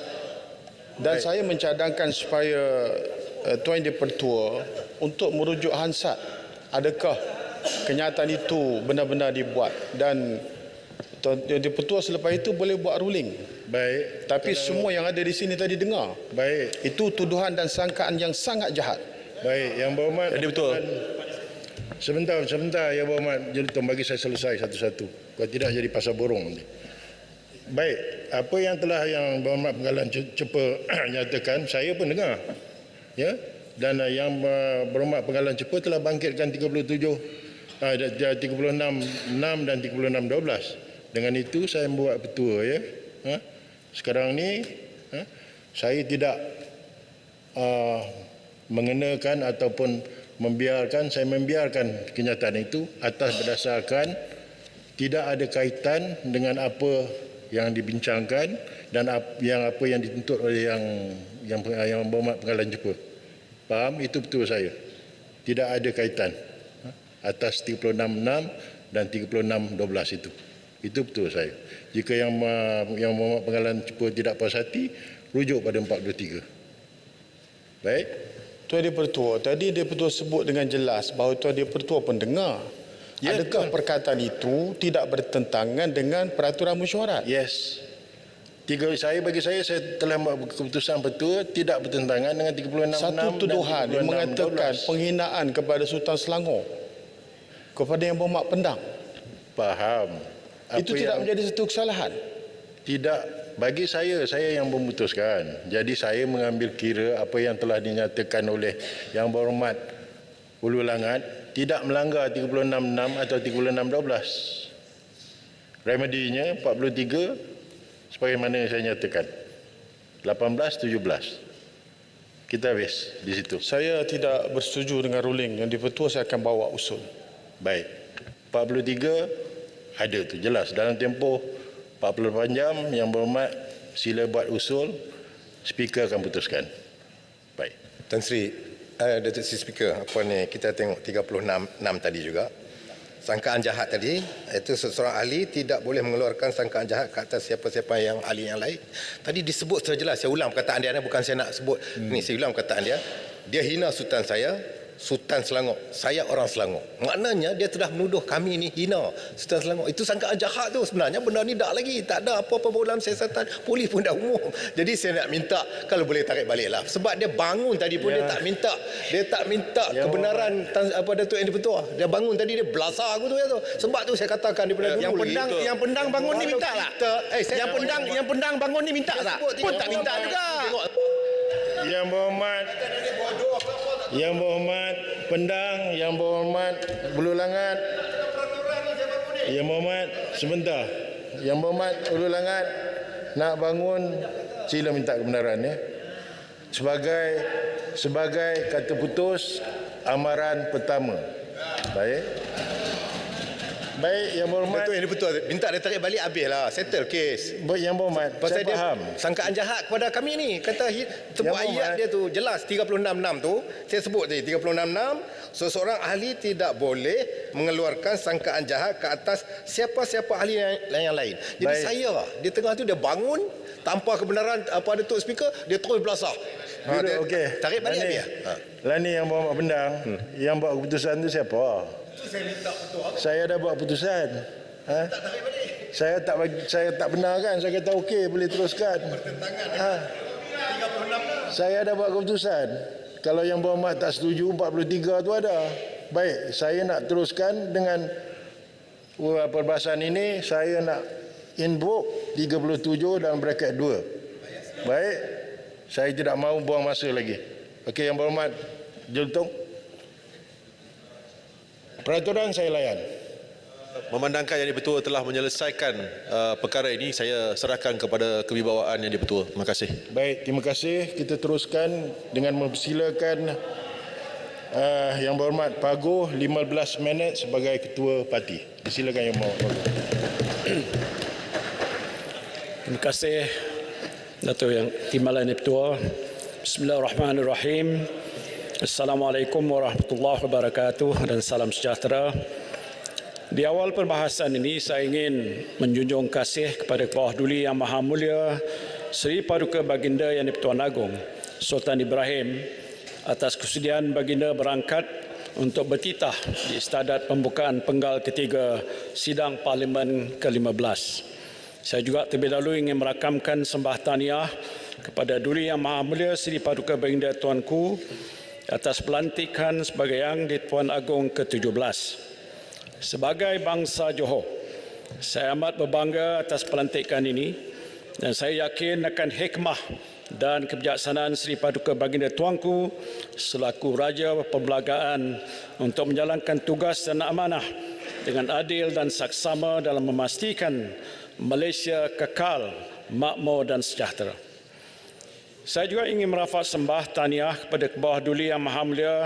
Dan baik, saya mencadangkan supaya Tuan Di-Pertua untuk merujuk Hansard. Adakah kenyataan itu benar-benar dibuat, dan Tuan Di-Pertua selepas itu boleh buat ruling. Baik. Tapi semua yang ada di sini tadi dengar. Baik. Itu tuduhan dan sangkaan yang sangat jahat. Baik, Yang Berhormat. Jadi betul. Sebentar Yang Berhormat, jadi bagi saya selesai satu-satu. Kalau tidak jadi pasal borong nanti. Baik, apa yang telah Yang Berhormat Penggalan Cepa nyatakan, saya pun dengar. Ya. Dan Yang Berhormat Penggalan Cepa telah bangkitkan 36.6 dan 36.12. Dengan itu saya membuat petua ya. Sekarang ni saya tidak mengenakan ataupun saya membiarkan kenyataan itu atas berdasarkan tidak ada kaitan dengan apa yang dibincangkan dan apa yang dituntut oleh yang Berhormat Penggalan Cepa. Faham? Itu betul saya. Tidak ada kaitan atas 36.6 dan 36.12 itu. Itu betul saya. Jika yang Berhormat Penggalan Cepa tidak puas hati, rujuk pada 43. Baik. Tuan Di-Pertua, tadi Di-Pertua sebut dengan jelas bahawa Tuan Di-Pertua pun dengar. Ya, adakah betul, perkataan itu tidak bertentangan dengan peraturan mesyuarat? Yes. Bagi saya telah membuat keputusan betul, tidak bertentangan dengan 36.6. Satu tuduhan yang mengatakan penghinaan kepada Sultan Selangor, kepada Yang Berhormat Pendang. Faham. Itu tidak menjadi satu kesalahan? Tidak. Bagi saya yang memutuskan. Jadi saya mengambil kira apa yang telah dinyatakan oleh Yang Berhormat Hulu Langat tidak melanggar 36.6 atau 36.12. Remedinya 43 sebagaimana yang saya nyatakan. 18-17. Kita habis di situ. Saya tidak bersetuju dengan ruling yang Di-Pertua. Saya akan bawa usul. Baik. 43 ada tu jelas dalam tempoh 48 jam. Yang Berhormat sila buat usul, speaker akan putuskan. Baik. Tan Sri, Datuk Seri Speaker, kita tengok 36.6 tadi juga. Sangkaan jahat tadi, itu seseorang ahli tidak boleh mengeluarkan sangkaan jahat ke atas siapa-siapa yang ahli yang lain. Tadi disebut secara jelas, saya ulang perkataan dia, bukan saya nak sebut. Ni saya ulang perkataan dia. Dia hina Sultan saya, Sultan Selangor. Saya orang Selangor. Maknanya dia telah menuduh kami ni hina Sultan Selangor. Itu sangkaan jahat tu. Sebenarnya benda ni tak lagi. Tak ada apa-apa dalam siasatan. Polis pun dah umum. Jadi saya nak minta kalau boleh tarik balik lah. Sebab dia bangun tadi pun dia tak minta. Dia tak minta kebenaran Datuk Yang di-Pertua. Dia bangun tadi dia belasah aku tu. Sebab tu saya katakan daripada dulu. Yang pendang bangun ni minta tak? Yang pendang bangun ni minta tak? Pun tak minta juga. Yang berhormat Pendang, Yang berhormat Bulu Langat, Yang berhormat sebentar, Yang berhormat Bulu Langat nak bangun, sila minta kebenaran ya. Sebagai kata putus amaran pertama. Baik, Yang berhormat. Betul, Yang betul. Minta dia tarik balik habislah. Settle case. Yang berhormat, pasal saya faham. Sangkaan jahat kepada kami ni. Kata sebuah ayat dia tu jelas 36.6 tu. Saya sebut tadi 36.6. Seseorang ahli tidak boleh mengeluarkan sangkaan jahat ke atas siapa-siapa ahli yang lain. Jadi baik. Saya di tengah tu dia bangun tanpa kebenaran Datuk Speaker, dia terus belasah. Okey. Tarik balik habis. Lani Yang berhormat Pendang, yang buat keputusan tu siapa? Saya dah buat keputusan. Saya tak benarkan. Saya kata okey, boleh teruskan. Saya dah buat keputusan. Kalau Yang berhormat tak setuju, 43 tu ada. Baik, saya nak teruskan dengan perbahasan ini. Saya nak invoke 37 dalam bracket 2. Baik, saya tidak mahu buang masa lagi. Okey, Yang berhormat Jelutong. Peraturan saya layan. Memandangkan Yang di-Pertua telah menyelesaikan perkara ini, saya serahkan kepada kewibawaan Yang di-Pertua. Terima kasih. Baik, terima kasih. Kita teruskan dengan mempersilakan Yang berhormat Paguh 15 minit sebagai ketua parti. Disilakan Yang berhormat. Terima kasih Datuk Yang Timbalan Yang-Pertua. Bismillahirrahmanirrahim. Assalamualaikum warahmatullahi wabarakatuh dan salam sejahtera. Di awal perbahasan ini saya ingin menjunjung kasih kepada Bawah Duli Yang Maha Mulia Seri Paduka Baginda Yang di-Pertuan Agong Sultan Ibrahim atas kesudian baginda berangkat untuk bertitah di istadat pembukaan penggal ketiga sidang Parlimen ke-15. Saya juga terlebih dahulu ingin merakamkan sembah tahniah kepada Duli Yang Maha Mulia Seri Paduka Baginda Tuanku atas pelantikan sebagai Yang di-Pertuan Agong ke-17. Sebagai bangsa Johor, saya amat berbangga atas pelantikan ini dan saya yakin akan hikmah dan kebijaksanaan Seri Paduka Baginda Tuanku selaku Raja Perbelangaan untuk menjalankan tugas dan amanah dengan adil dan saksama dalam memastikan Malaysia kekal, makmur dan sejahtera. Saya juga ingin merafak sembah tahniah kepada Bawah Duli Yang Maha Mulia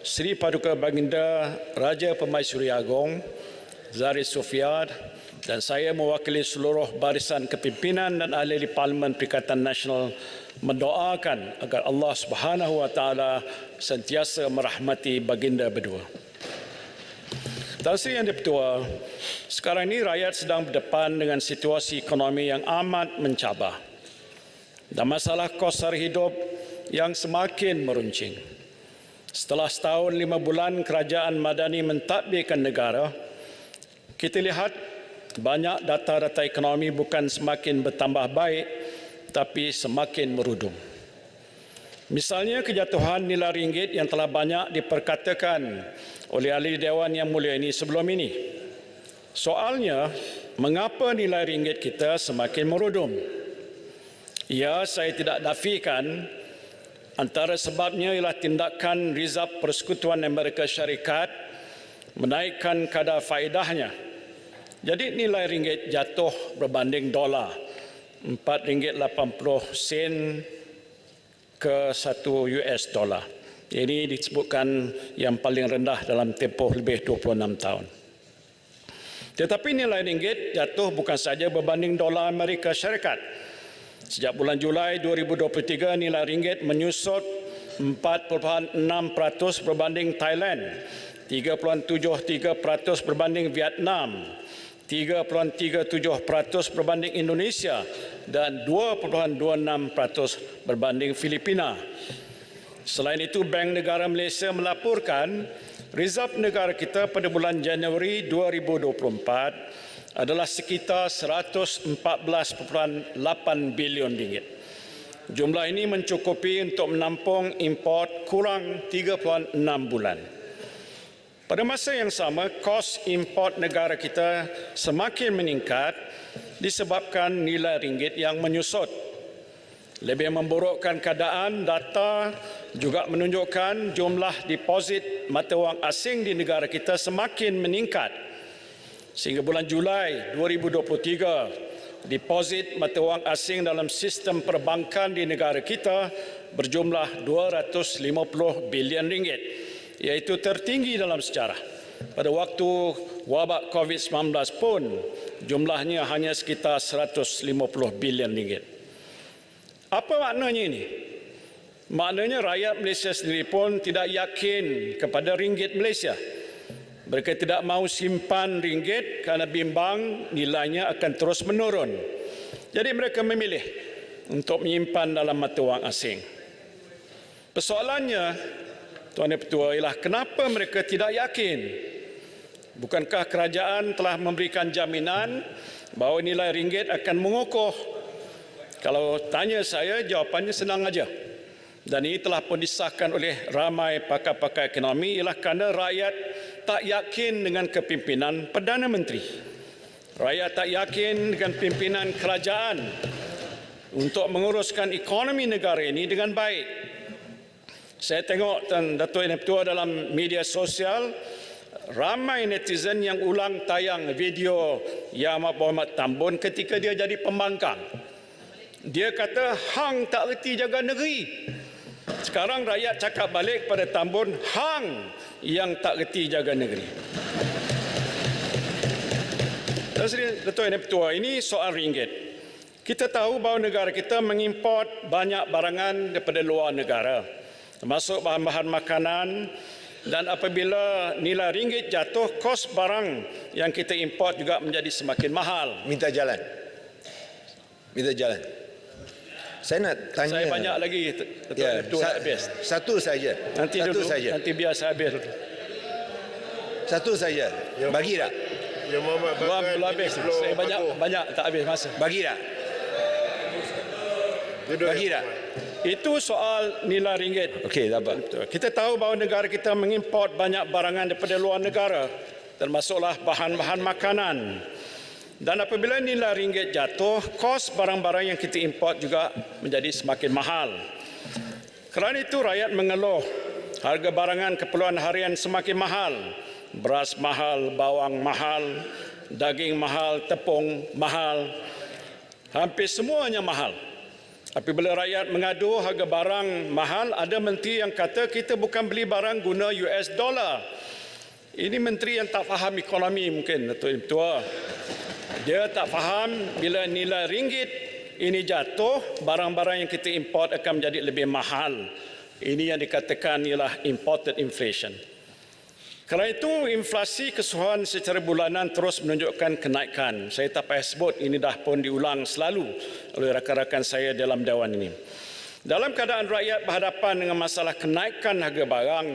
Seri Paduka Baginda Raja Permaisuri Agong Zahri Sofiad dan saya mewakili seluruh barisan kepimpinan dan ahli Parlimen Perikatan Nasional mendoakan agar Allah Subhanahu Wa Taala sentiasa merahmati baginda berdua. Tuan Sri Yang di-Pertua, sekarang ini rakyat sedang berdepan dengan situasi ekonomi yang amat mencabar dan masalah kos sara hidup yang semakin meruncing. Setelah setahun 5 bulan kerajaan Madani mentadbirkan negara, kita lihat banyak data-data ekonomi bukan semakin bertambah baik tapi semakin merudum. Misalnya kejatuhan nilai ringgit yang telah banyak diperkatakan oleh ahli Dewan Yang Mulia ini sebelum ini. Soalnya, mengapa nilai ringgit kita semakin merudum? Ya, saya tidak nafikan antara sebabnya ialah tindakan Rizab Persekutuan Amerika Syarikat menaikkan kadar faedahnya. Jadi nilai ringgit jatuh berbanding dolar RM4.80 ke 1 US dollar. Ini disebutkan yang paling rendah dalam tempoh lebih 26 tahun. Tetapi nilai ringgit jatuh bukan saja berbanding dolar Amerika Syarikat. Sejak bulan Julai 2023, nilai ringgit menyusut 4.6% berbanding Thailand, 3.73% berbanding Vietnam, 3.37% berbanding Indonesia dan 2.26% berbanding Filipina. Selain itu, Bank Negara Malaysia melaporkan reserve negara kita pada bulan Januari 2024 adalah sekitar 114.8 bilion ringgit. Jumlah ini mencukupi untuk menampung import kurang 3.6 bulan. Pada masa yang sama, kos import negara kita semakin meningkat disebabkan nilai ringgit yang menyusut. Lebih memburukkan keadaan, data juga menunjukkan jumlah deposit mata wang asing di negara kita semakin meningkat. Sehingga bulan Julai 2023, deposit mata wang asing dalam sistem perbankan di negara kita berjumlah 250 bilion ringgit, iaitu tertinggi dalam sejarah. Pada waktu wabak COVID-19 pun jumlahnya hanya sekitar 150 bilion ringgit. Apa maknanya ini? Maknanya rakyat Malaysia sendiri pun tidak yakin kepada ringgit Malaysia. Mereka tidak mahu simpan ringgit kerana bimbang nilainya akan terus menurun. Jadi mereka memilih untuk menyimpan dalam mata wang asing. Persoalannya, Tuan Ketua, ialah kenapa mereka tidak yakin? Bukankah kerajaan telah memberikan jaminan bahawa nilai ringgit akan mengukuh? Kalau tanya saya, jawapannya senang saja. Dan ini telah pun disahkan oleh ramai pakar-pakar ekonomi, ialah kerana rakyat tak yakin dengan kepimpinan Perdana Menteri. Rakyat tak yakin dengan pimpinan kerajaan untuk menguruskan ekonomi negara ini dengan baik. Saya tengok Datuk Yang Ketua dalam media sosial, ramai netizen yang ulang tayang video Yang Amat Berhormat Tambun ketika dia jadi pembangkang. Dia kata, hang tak reti jaga negeri. Sekarang rakyat cakap balik kepada Tambun, hang yang tak reti jaga negeri. Dan Datuk Yang Ketua, ini soal ringgit. Kita tahu bahawa negara kita mengimport banyak barangan daripada luar negara, termasuk bahan-bahan makanan, dan apabila nilai ringgit jatuh, kos barang yang kita import juga menjadi semakin mahal. Minta jalan. Saya nak tanya. Saya banyak lagi, Datuk habis. Satu saja. Nanti satu dulu, saja. nanti biar saya habis. Satu saja. Bagi tak? Belum habis. Saya banyak tak habis masa. Bagi tak? Bagi tak? Itu soal nilai ringgit. Okey, dapat. Kita tahu bahawa negara kita mengimport banyak barangan daripada luar negara, termasuklah bahan-bahan makanan. Dan apabila nilai ringgit jatuh, kos barang-barang yang kita import juga menjadi semakin mahal. Kerana itu rakyat mengeluh harga barangan keperluan harian semakin mahal. Beras mahal, bawang mahal, daging mahal, tepung mahal. Hampir semuanya mahal. Apabila rakyat mengadu harga barang mahal, ada menteri yang kata kita bukan beli barang guna US dollar. Ini menteri yang tak faham ekonomi mungkin, Datuk Ketua. Dia tak faham bila nilai ringgit ini jatuh, barang-barang yang kita import akan menjadi lebih mahal. Ini yang dikatakan ialah imported inflation. Kerana itu, inflasi keseluruhan secara bulanan terus menunjukkan kenaikan. Saya tak payah sebut, ini dah pun diulang selalu oleh rakan-rakan saya dalam dewan ini. Dalam keadaan rakyat berhadapan dengan masalah kenaikan harga barang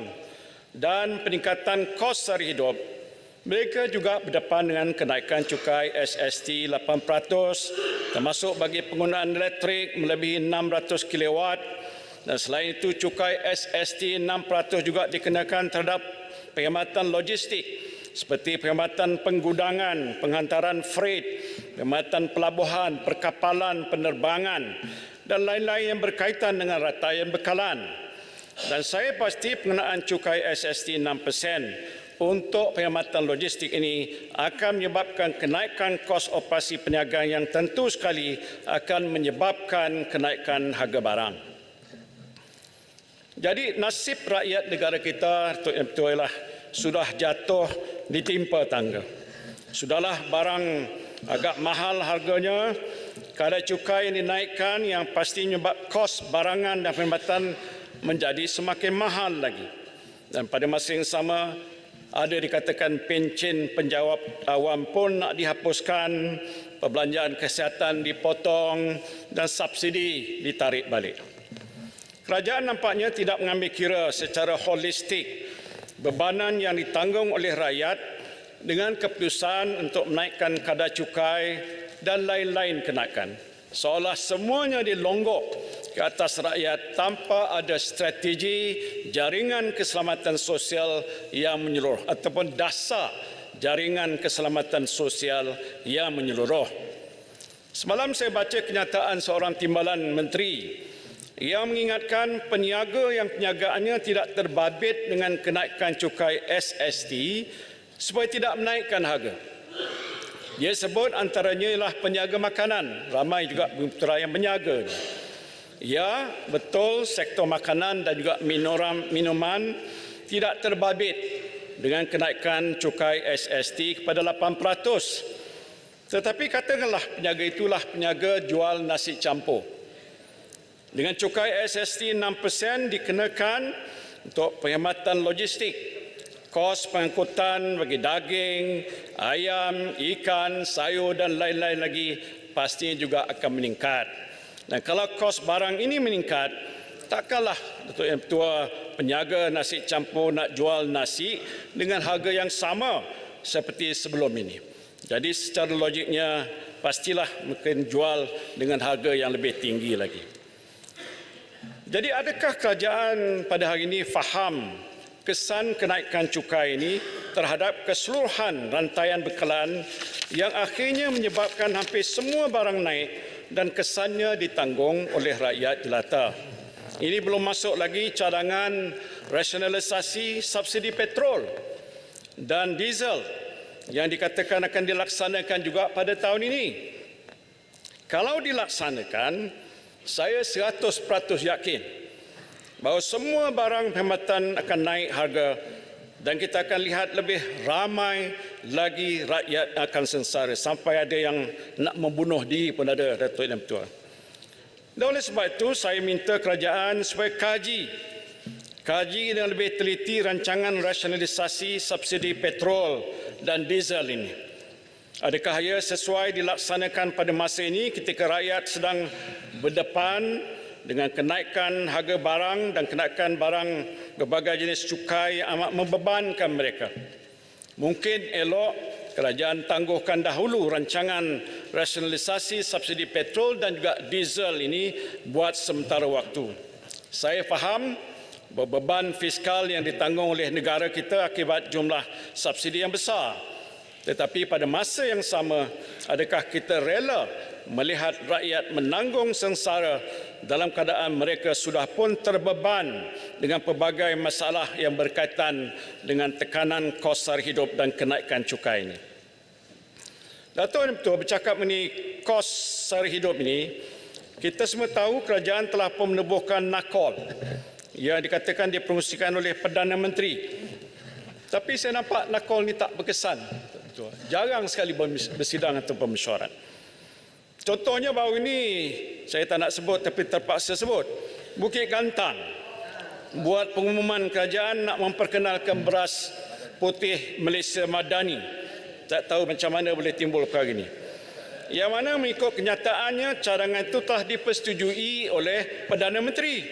dan peningkatan kos sara hidup, mereka juga berdepan dengan kenaikan cukai SST 8%, termasuk bagi penggunaan elektrik melebihi 600 kW. Dan selain itu, cukai SST 6% juga dikenakan terhadap perkhidmatan logistik seperti perkhidmatan penggudangan, penghantaran freight, perkhidmatan pelabuhan, perkapalan, penerbangan dan lain-lain yang berkaitan dengan rataian bekalan. Dan saya pasti pengenaan cukai SST 6% untuk perkhidmatan logistik ini akan menyebabkan kenaikan kos operasi perniagaan yang tentu sekali akan menyebabkan kenaikan harga barang. Jadi nasib rakyat negara kita ialah sudah jatuh ditimpa tangga. Sudahlah barang agak mahal harganya, kadar cukai yang dinaikkan yang pasti menyebabkan kos barangan dan perkhidmatan menjadi semakin mahal lagi. Dan pada masa yang sama, ada dikatakan pencen penjawab awam pun nak dihapuskan, perbelanjaan kesihatan dipotong dan subsidi ditarik balik. kerajaan nampaknya tidak mengambil kira secara holistik bebanan yang ditanggung oleh rakyat dengan keputusan untuk menaikkan kadar cukai dan lain-lain kenaikan. Seolah semuanya dilonggok ke atas rakyat tanpa ada strategi jaringan keselamatan sosial yang menyeluruh ataupun dasar jaringan keselamatan sosial yang menyeluruh. Semalam saya baca kenyataan seorang timbalan menteri yang mengingatkan peniaga yang perniagaannya tidak terbabit dengan kenaikan cukai SST supaya tidak menaikkan harga. Dia sebut antaranya ialah peniaga makanan. Ramai juga bumi putera yang berniaga. Ya, betul sektor makanan dan juga minuman tidak terbabit dengan kenaikan cukai SST kepada 8%. Tetapi katakanlah peniaga itulah peniaga jual nasi campur. Dengan cukai SST 6% dikenakan untuk penghematan logistik, kos pengangkutan bagi daging, ayam, ikan, sayur dan lain-lain lagi pastinya juga akan meningkat. Dan kalau kos barang ini meningkat, takkanlah Datuk Yang Ketua peniaga nasi campur nak jual nasi dengan harga yang sama seperti sebelum ini. Jadi secara logiknya pastilah mungkin jual dengan harga yang lebih tinggi lagi. Jadi adakah kerajaan pada hari ini faham kesan kenaikan cukai ini terhadap keseluruhan rantaian bekalan yang akhirnya menyebabkan hampir semua barang naik dan kesannya ditanggung oleh rakyat jelata? Ini belum masuk lagi cadangan rasionalisasi subsidi petrol dan diesel yang dikatakan akan dilaksanakan juga pada tahun ini. Kalau dilaksanakan, saya 100% yakin bahawa semua barang perkhidmatan akan naik harga dan kita akan lihat lebih ramai lagi rakyat akan sengsara sampai ada yang nak membunuh diri pun ada, Datuk Yang Ketua. Dan oleh sebab itu saya minta kerajaan supaya kaji dengan lebih teliti rancangan rasionalisasi subsidi petrol dan diesel ini. Adakah ia sesuai dilaksanakan pada masa ini ketika rakyat sedang berdepan dengan kenaikan harga barang dan kenaikan barang berbagai jenis cukai yang amat membebankan mereka? Mungkin elok kerajaan tangguhkan dahulu rancangan rasionalisasi subsidi petrol dan juga diesel ini buat sementara waktu. Saya faham beban fiskal yang ditanggung oleh negara kita akibat jumlah subsidi yang besar. Tetapi pada masa yang sama, adakah kita rela melihat rakyat menanggung sengsara dalam keadaan mereka sudah pun terbeban dengan pelbagai masalah yang berkaitan dengan tekanan kos sara hidup dan kenaikan cukai ini? Datuk Yang Ketua bercakap mengenai kos sara hidup ini, kita semua tahu kerajaan telah pun menubuhkan NAKOL yang dikatakan dipromosikan oleh Perdana Menteri. Tapi saya nampak NAKOL ini tak berkesan. Jarang sekali bersidang atau bermesyuarat. Contohnya baru ini, saya tak nak sebut tapi terpaksa sebut, Bukit Gantang buat pengumuman kerajaan nak memperkenalkan beras putih Malaysia Madani. Tak tahu macam mana boleh timbul perkara ini. Yang mana mengikut kenyataannya cadangan itu telah dipersetujui oleh Perdana Menteri.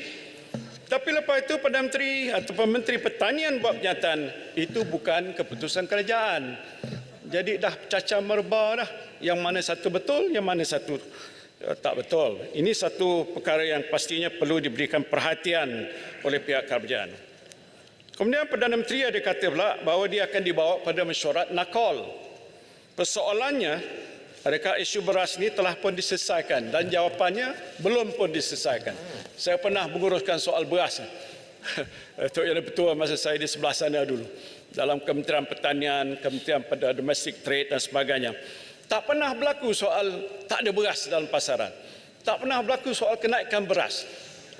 Tapi lepas itu Perdana Menteri ataupun Menteri Pertanian buat pernyataan itu bukan keputusan kerajaan. Jadi dah cacah merebah dah. Yang mana satu betul, yang mana satu tak betul. Ini satu perkara yang pastinya perlu diberikan perhatian oleh pihak kerajaan. Kemudian Perdana Menteri ada kata pula bahawa dia akan dibawa pada mesyuarat NAKOL. Persoalannya, adakah isu beras ini telah pun diselesaikan? Dan jawapannya belum pun diselesaikan. Saya pernah menguruskan soal beras. Datuk Yang Ketua masa saya di sebelah sana dulu. Dalam Kementerian Pertanian, Kementerian Domestic Trade dan sebagainya. Tak pernah berlaku soal tak ada beras dalam pasaran. Tak pernah berlaku soal kenaikan beras.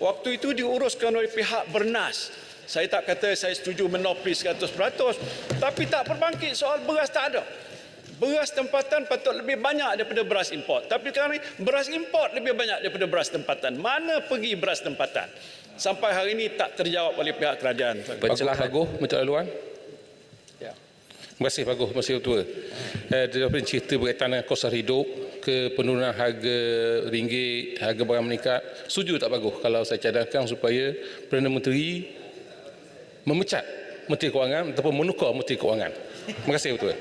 Waktu itu diuruskan oleh pihak Bernas. Saya tak kata saya setuju monopoli 100%. Tapi tak berbangkit soal beras tak ada. Beras tempatan patut lebih banyak daripada beras import. Tapi sekarang beras import lebih banyak daripada beras tempatan. Mana pergi beras tempatan? Sampai hari ini tak terjawab oleh pihak kerajaan. Pencelah Aguh, Menteri Laluan. Terima kasih Pak Guh, Menteri Ketua. Daripada cerita berkaitan dengan kos sara hidup, ke penurunan harga ringgit, harga barang meningkat, setuju tak bagus kalau saya cadangkan supaya Perdana Menteri memecat Menteri Kewangan ataupun menukar Menteri Kewangan. Terima kasih betul.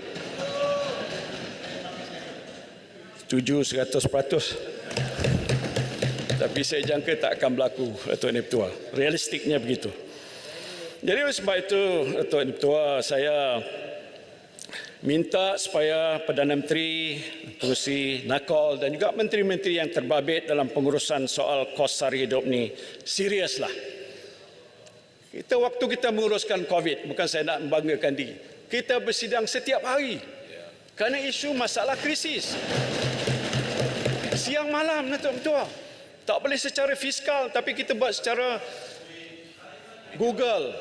Setuju 100%. Tapi saya jangka tak akan berlaku, Datuk Yang Dipertua. Realistiknya begitu. Jadi oleh sebab itu, Datuk Yang Dipertua, saya minta supaya Perdana Menteri, Pengerusi Nakol dan juga menteri-menteri yang terbabit dalam pengurusan soal kos sara hidup ni seriuslah. Waktu kita menguruskan COVID, bukan saya nak membanggakan diri, kita bersidang setiap hari kerana isu masalah krisis. Siang malam, Datuk Ketua. Tak boleh secara fiskal, tapi kita buat secara Google,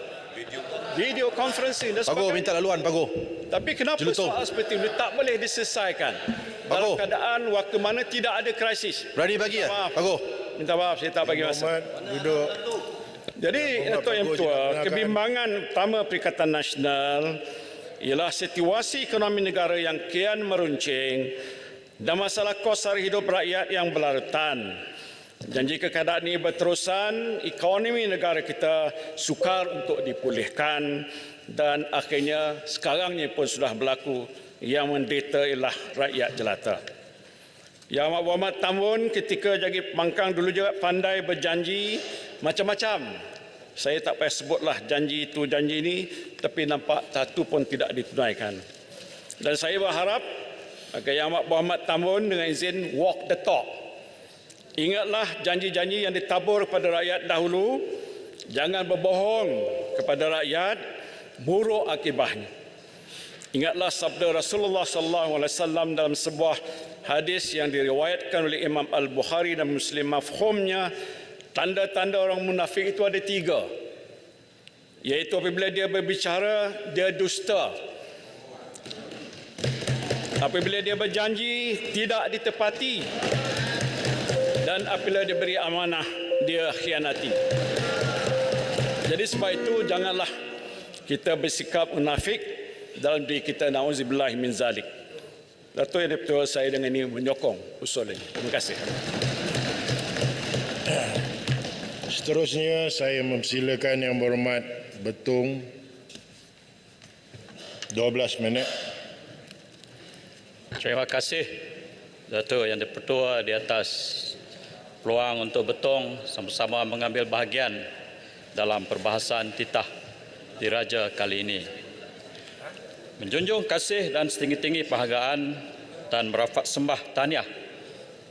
video conferencing dan sebagainya. Pago minta laluan, Pago. Tapi kenapa soal seperti ini tak boleh diselesaikan dalam keadaan waktu mana tidak ada krisis? Berani bagi ya, Pago? Minta maaf, saya tak bagi masa. Duduk. Jadi, Datuk Yang Ketua, kebimbangan utama Perikatan Nasional ialah situasi ekonomi negara yang kian meruncing dan masalah kos sara hidup rakyat yang berlarutan. Dan jika keadaan ini berterusan, ekonomi negara kita sukar untuk dipulihkan dan akhirnya sekarangnya pun sudah berlaku yang menderita ialah rakyat jelata. Yang Amat Berhormat Tan Mun ketika jadi pembangkang dulu juga pandai berjanji macam-macam. Saya tak payah sebutlah janji itu janji ini, tapi nampak satu pun tidak ditunaikan. Dan saya berharap agar Yang Amat Berhormat Tan Mun dengan izin walk the talk. Ingatlah janji-janji yang ditabur kepada rakyat dahulu, jangan berbohong kepada rakyat, buruk akibatnya. Ingatlah sabda Rasulullah SAW dalam sebuah hadis yang diriwayatkan oleh Imam Al-Bukhari dan Muslim, mafhumnya tanda-tanda orang munafik itu ada 3, iaitu apabila dia berbicara dia dusta, apabila dia berjanji tidak ditepati, dan apabila diberi amanah dia khianati. Jadi sebab itu janganlah kita bersikap munafik dalam diri kita, na'udzubillah min zalik. Datuk Yang Dipertua, saya dengan ini menyokong usul ini. Terima kasih. Seterusnya saya mempersilakan Yang Berhormat Betung 12 minit. Terima kasih Datuk Yang Dipertua di atas peluang untuk Betung sama-sama mengambil bahagian dalam perbahasan titah diraja kali ini. Menjunjung kasih dan setinggi-tinggi penghargaan dan merafak sembah tahniah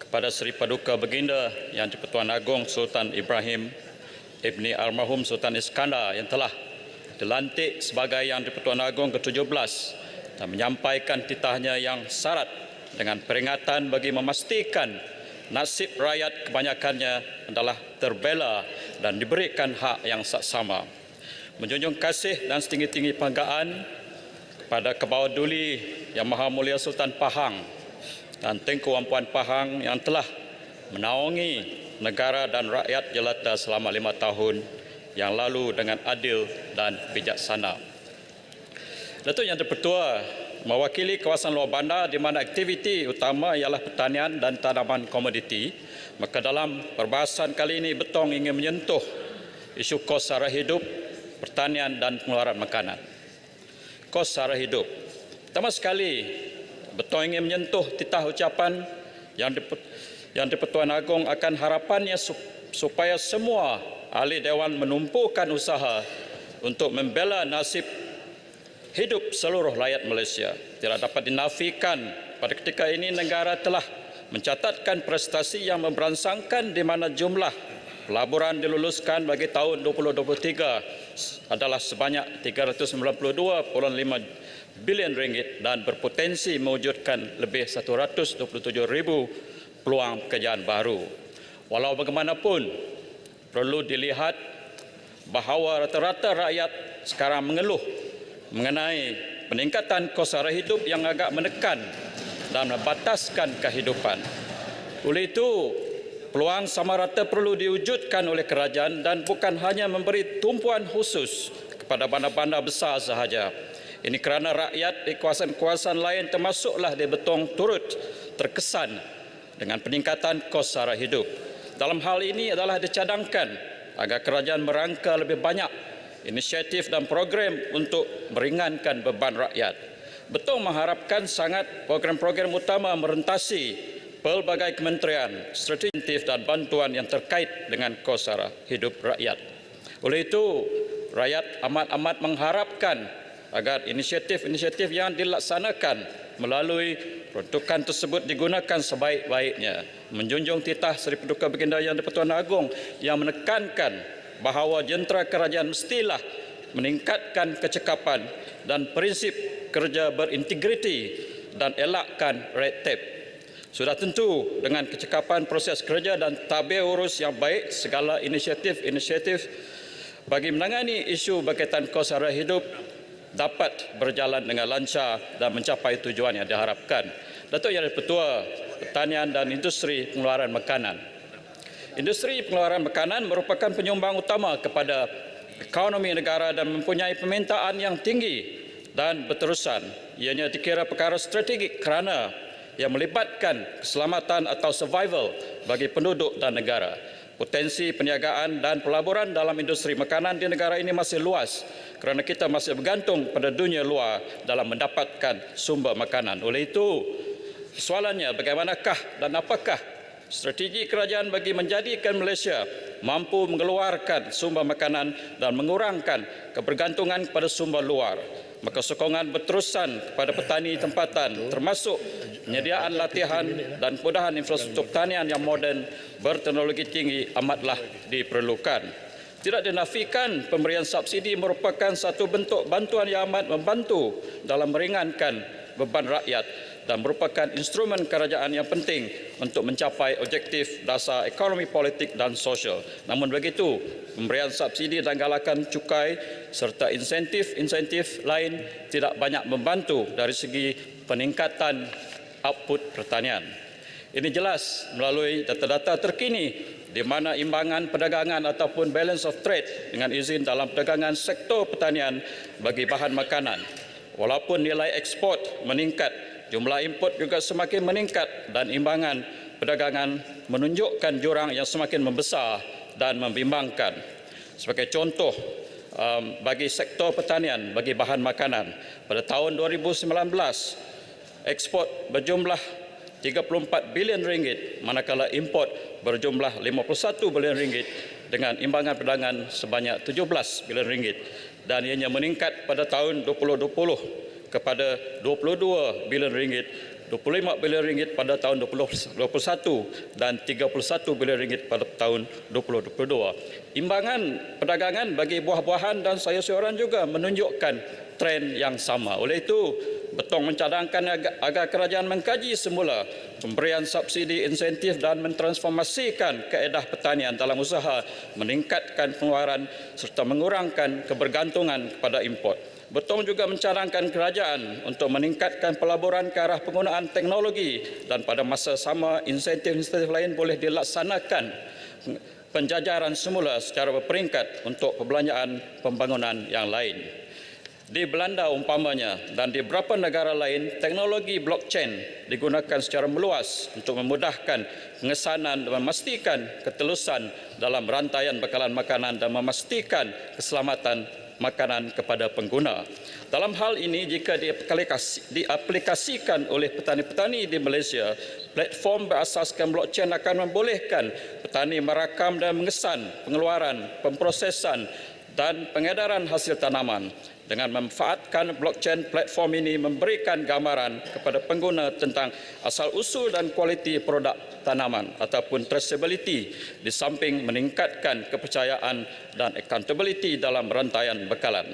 kepada Seri Paduka Baginda Yang di-Pertuan Agong Sultan Ibrahim Ibni Almarhum Sultan Iskandar yang telah dilantik sebagai Yang di-Pertuan Agong ke-17 dan menyampaikan titahnya yang syarat dengan peringatan bagi memastikan nasib rakyat kebanyakannya adalah terbela dan diberikan hak yang saksama. Menjunjung kasih dan setinggi-tinggi penghargaan kepada Kebawah Duli Yang Maha Mulia Sultan Pahang dan Tengku Wampuan Pahang yang telah menaungi negara dan rakyat jelata selama 5 tahun yang lalu dengan adil dan bijaksana. Datuk Yang Dipertua mewakili kawasan luar bandar di mana aktiviti utama ialah pertanian dan tanaman komoditi, maka dalam perbahasan kali ini Betung ingin menyentuh isu kos sara hidup, pertanian dan pengeluaran makanan. Kos sara hidup. Pertama sekali, Betung ingin menyentuh titah ucapan Yang di-Pertuan Agong akan harapannya supaya semua ahli Dewan menumpukan usaha untuk membela nasib hidup seluruh rakyat Malaysia. Tidak dapat dinafikan pada ketika ini negara telah mencatatkan prestasi yang memberansangkan di mana jumlah pelaburan diluluskan bagi tahun 2023 adalah sebanyak 392.5 bilion ringgit dan berpotensi mewujudkan lebih 127,000 peluang pekerjaan baru. Walau bagaimanapun, perlu dilihat bahawa rata-rata rakyat sekarang mengeluh mengenai peningkatan kos sara hidup yang agak menekan dan membataskan kehidupan. Oleh itu, peluang sama rata perlu diwujudkan oleh kerajaan dan bukan hanya memberi tumpuan khusus kepada bandar-bandar besar sahaja. Ini kerana rakyat di kawasan-kawasan lain termasuklah di Betung turut terkesan dengan peningkatan kos sara hidup. Dalam hal ini adalah dicadangkan agar kerajaan merangka lebih banyak inisiatif dan program untuk meringankan beban rakyat. Betul mengharapkan sangat program-program utama merentasi pelbagai kementerian, strategi dan bantuan yang terkait dengan kos sara hidup rakyat. Oleh itu, rakyat amat-amat mengharapkan agar inisiatif-inisiatif yang dilaksanakan melalui peruntukan tersebut digunakan sebaik-baiknya. Menjunjung titah Seri Paduka Baginda Yang di-Pertuan Agong yang menekankan bahawa jentera kerajaan mestilah meningkatkan kecekapan dan prinsip kerja berintegriti dan elakkan red tape. Sudah tentu dengan kecekapan proses kerja dan tabir urus yang baik, segala inisiatif-inisiatif bagi menangani isu berkaitan kos sara hidup dapat berjalan dengan lancar dan mencapai tujuan yang diharapkan. Datuk Yang di-Pertua Pertanian dan Industri Pengeluaran Makanan. Industri pengeluaran makanan merupakan penyumbang utama kepada ekonomi negara dan mempunyai permintaan yang tinggi dan berterusan. Ianya dikira perkara strategik kerana yang melibatkan keselamatan atau survival bagi penduduk dan negara. Potensi perniagaan dan pelaburan dalam industri makanan di negara ini masih luas kerana kita masih bergantung pada dunia luar dalam mendapatkan sumber makanan. Oleh itu, soalannya bagaimanakah dan apakah strategi kerajaan bagi menjadikan Malaysia mampu mengeluarkan sumber makanan dan mengurangkan kebergantungan kepada sumber luar. Maka sokongan berterusan kepada petani tempatan termasuk penyediaan latihan dan kemudahan infrastruktur pertanian yang moden berteknologi tinggi amatlah diperlukan. Tidak dinafikan pemberian subsidi merupakan satu bentuk bantuan yang amat membantu dalam meringankan beban rakyat dan merupakan instrumen kerajaan yang penting untuk mencapai objektif dasar ekonomi politik dan sosial. Namun begitu, pemberian subsidi dan galakan cukai serta insentif-insentif lain tidak banyak membantu dari segi peningkatan output pertanian. Ini jelas melalui data-data terkini di mana imbangan perdagangan ataupun balance of trade dengan izin dalam perdagangan sektor pertanian bagi bahan makanan. Walaupun nilai ekspor meningkat, jumlah import juga semakin meningkat dan imbangan perdagangan menunjukkan jurang yang semakin membesar dan membimbangkan. Sebagai contoh, bagi sektor pertanian bagi bahan makanan, pada tahun 2019, ekspor berjumlah 34 bilion ringgit, manakala import berjumlah 51 bilion ringgit dengan imbangan perdagangan sebanyak 17 bilion ringgit. Dan ianya meningkat pada tahun 2020 kepada 22 bilion ringgit, 25 bilion ringgit pada tahun 2021 dan 31 bilion ringgit pada tahun 2022. Imbangan perdagangan bagi buah-buahan dan sayur-sayuran juga menunjukkan tren yang sama. Oleh itu, betul mencadangkan agar kerajaan mengkaji semula pemberian subsidi insentif dan mentransformasikan kaedah pertanian dalam usaha meningkatkan pengeluaran serta mengurangkan kebergantungan kepada import. Betul juga mencadangkan kerajaan untuk meningkatkan pelaburan ke arah penggunaan teknologi dan pada masa sama insentif-insentif lain boleh dilaksanakan penjajaran semula secara berperingkat untuk perbelanjaan pembangunan yang lain. Di Belanda umpamanya dan di beberapa negara lain, teknologi blockchain digunakan secara meluas untuk memudahkan pengesanan dan memastikan ketelusan dalam rantaian bekalan makanan dan memastikan keselamatan makanan kepada pengguna. Dalam hal ini, jika diaplikasikan oleh petani-petani di Malaysia, platform berasaskan blockchain akan membolehkan petani merakam dan mengesan pengeluaran, pemprosesan dan pengedaran hasil tanaman. Dengan memanfaatkan blockchain, platform ini memberikan gambaran kepada pengguna tentang asal-usul dan kualiti produk tanaman ataupun traceability, di samping meningkatkan kepercayaan dan accountability dalam rantaian bekalan.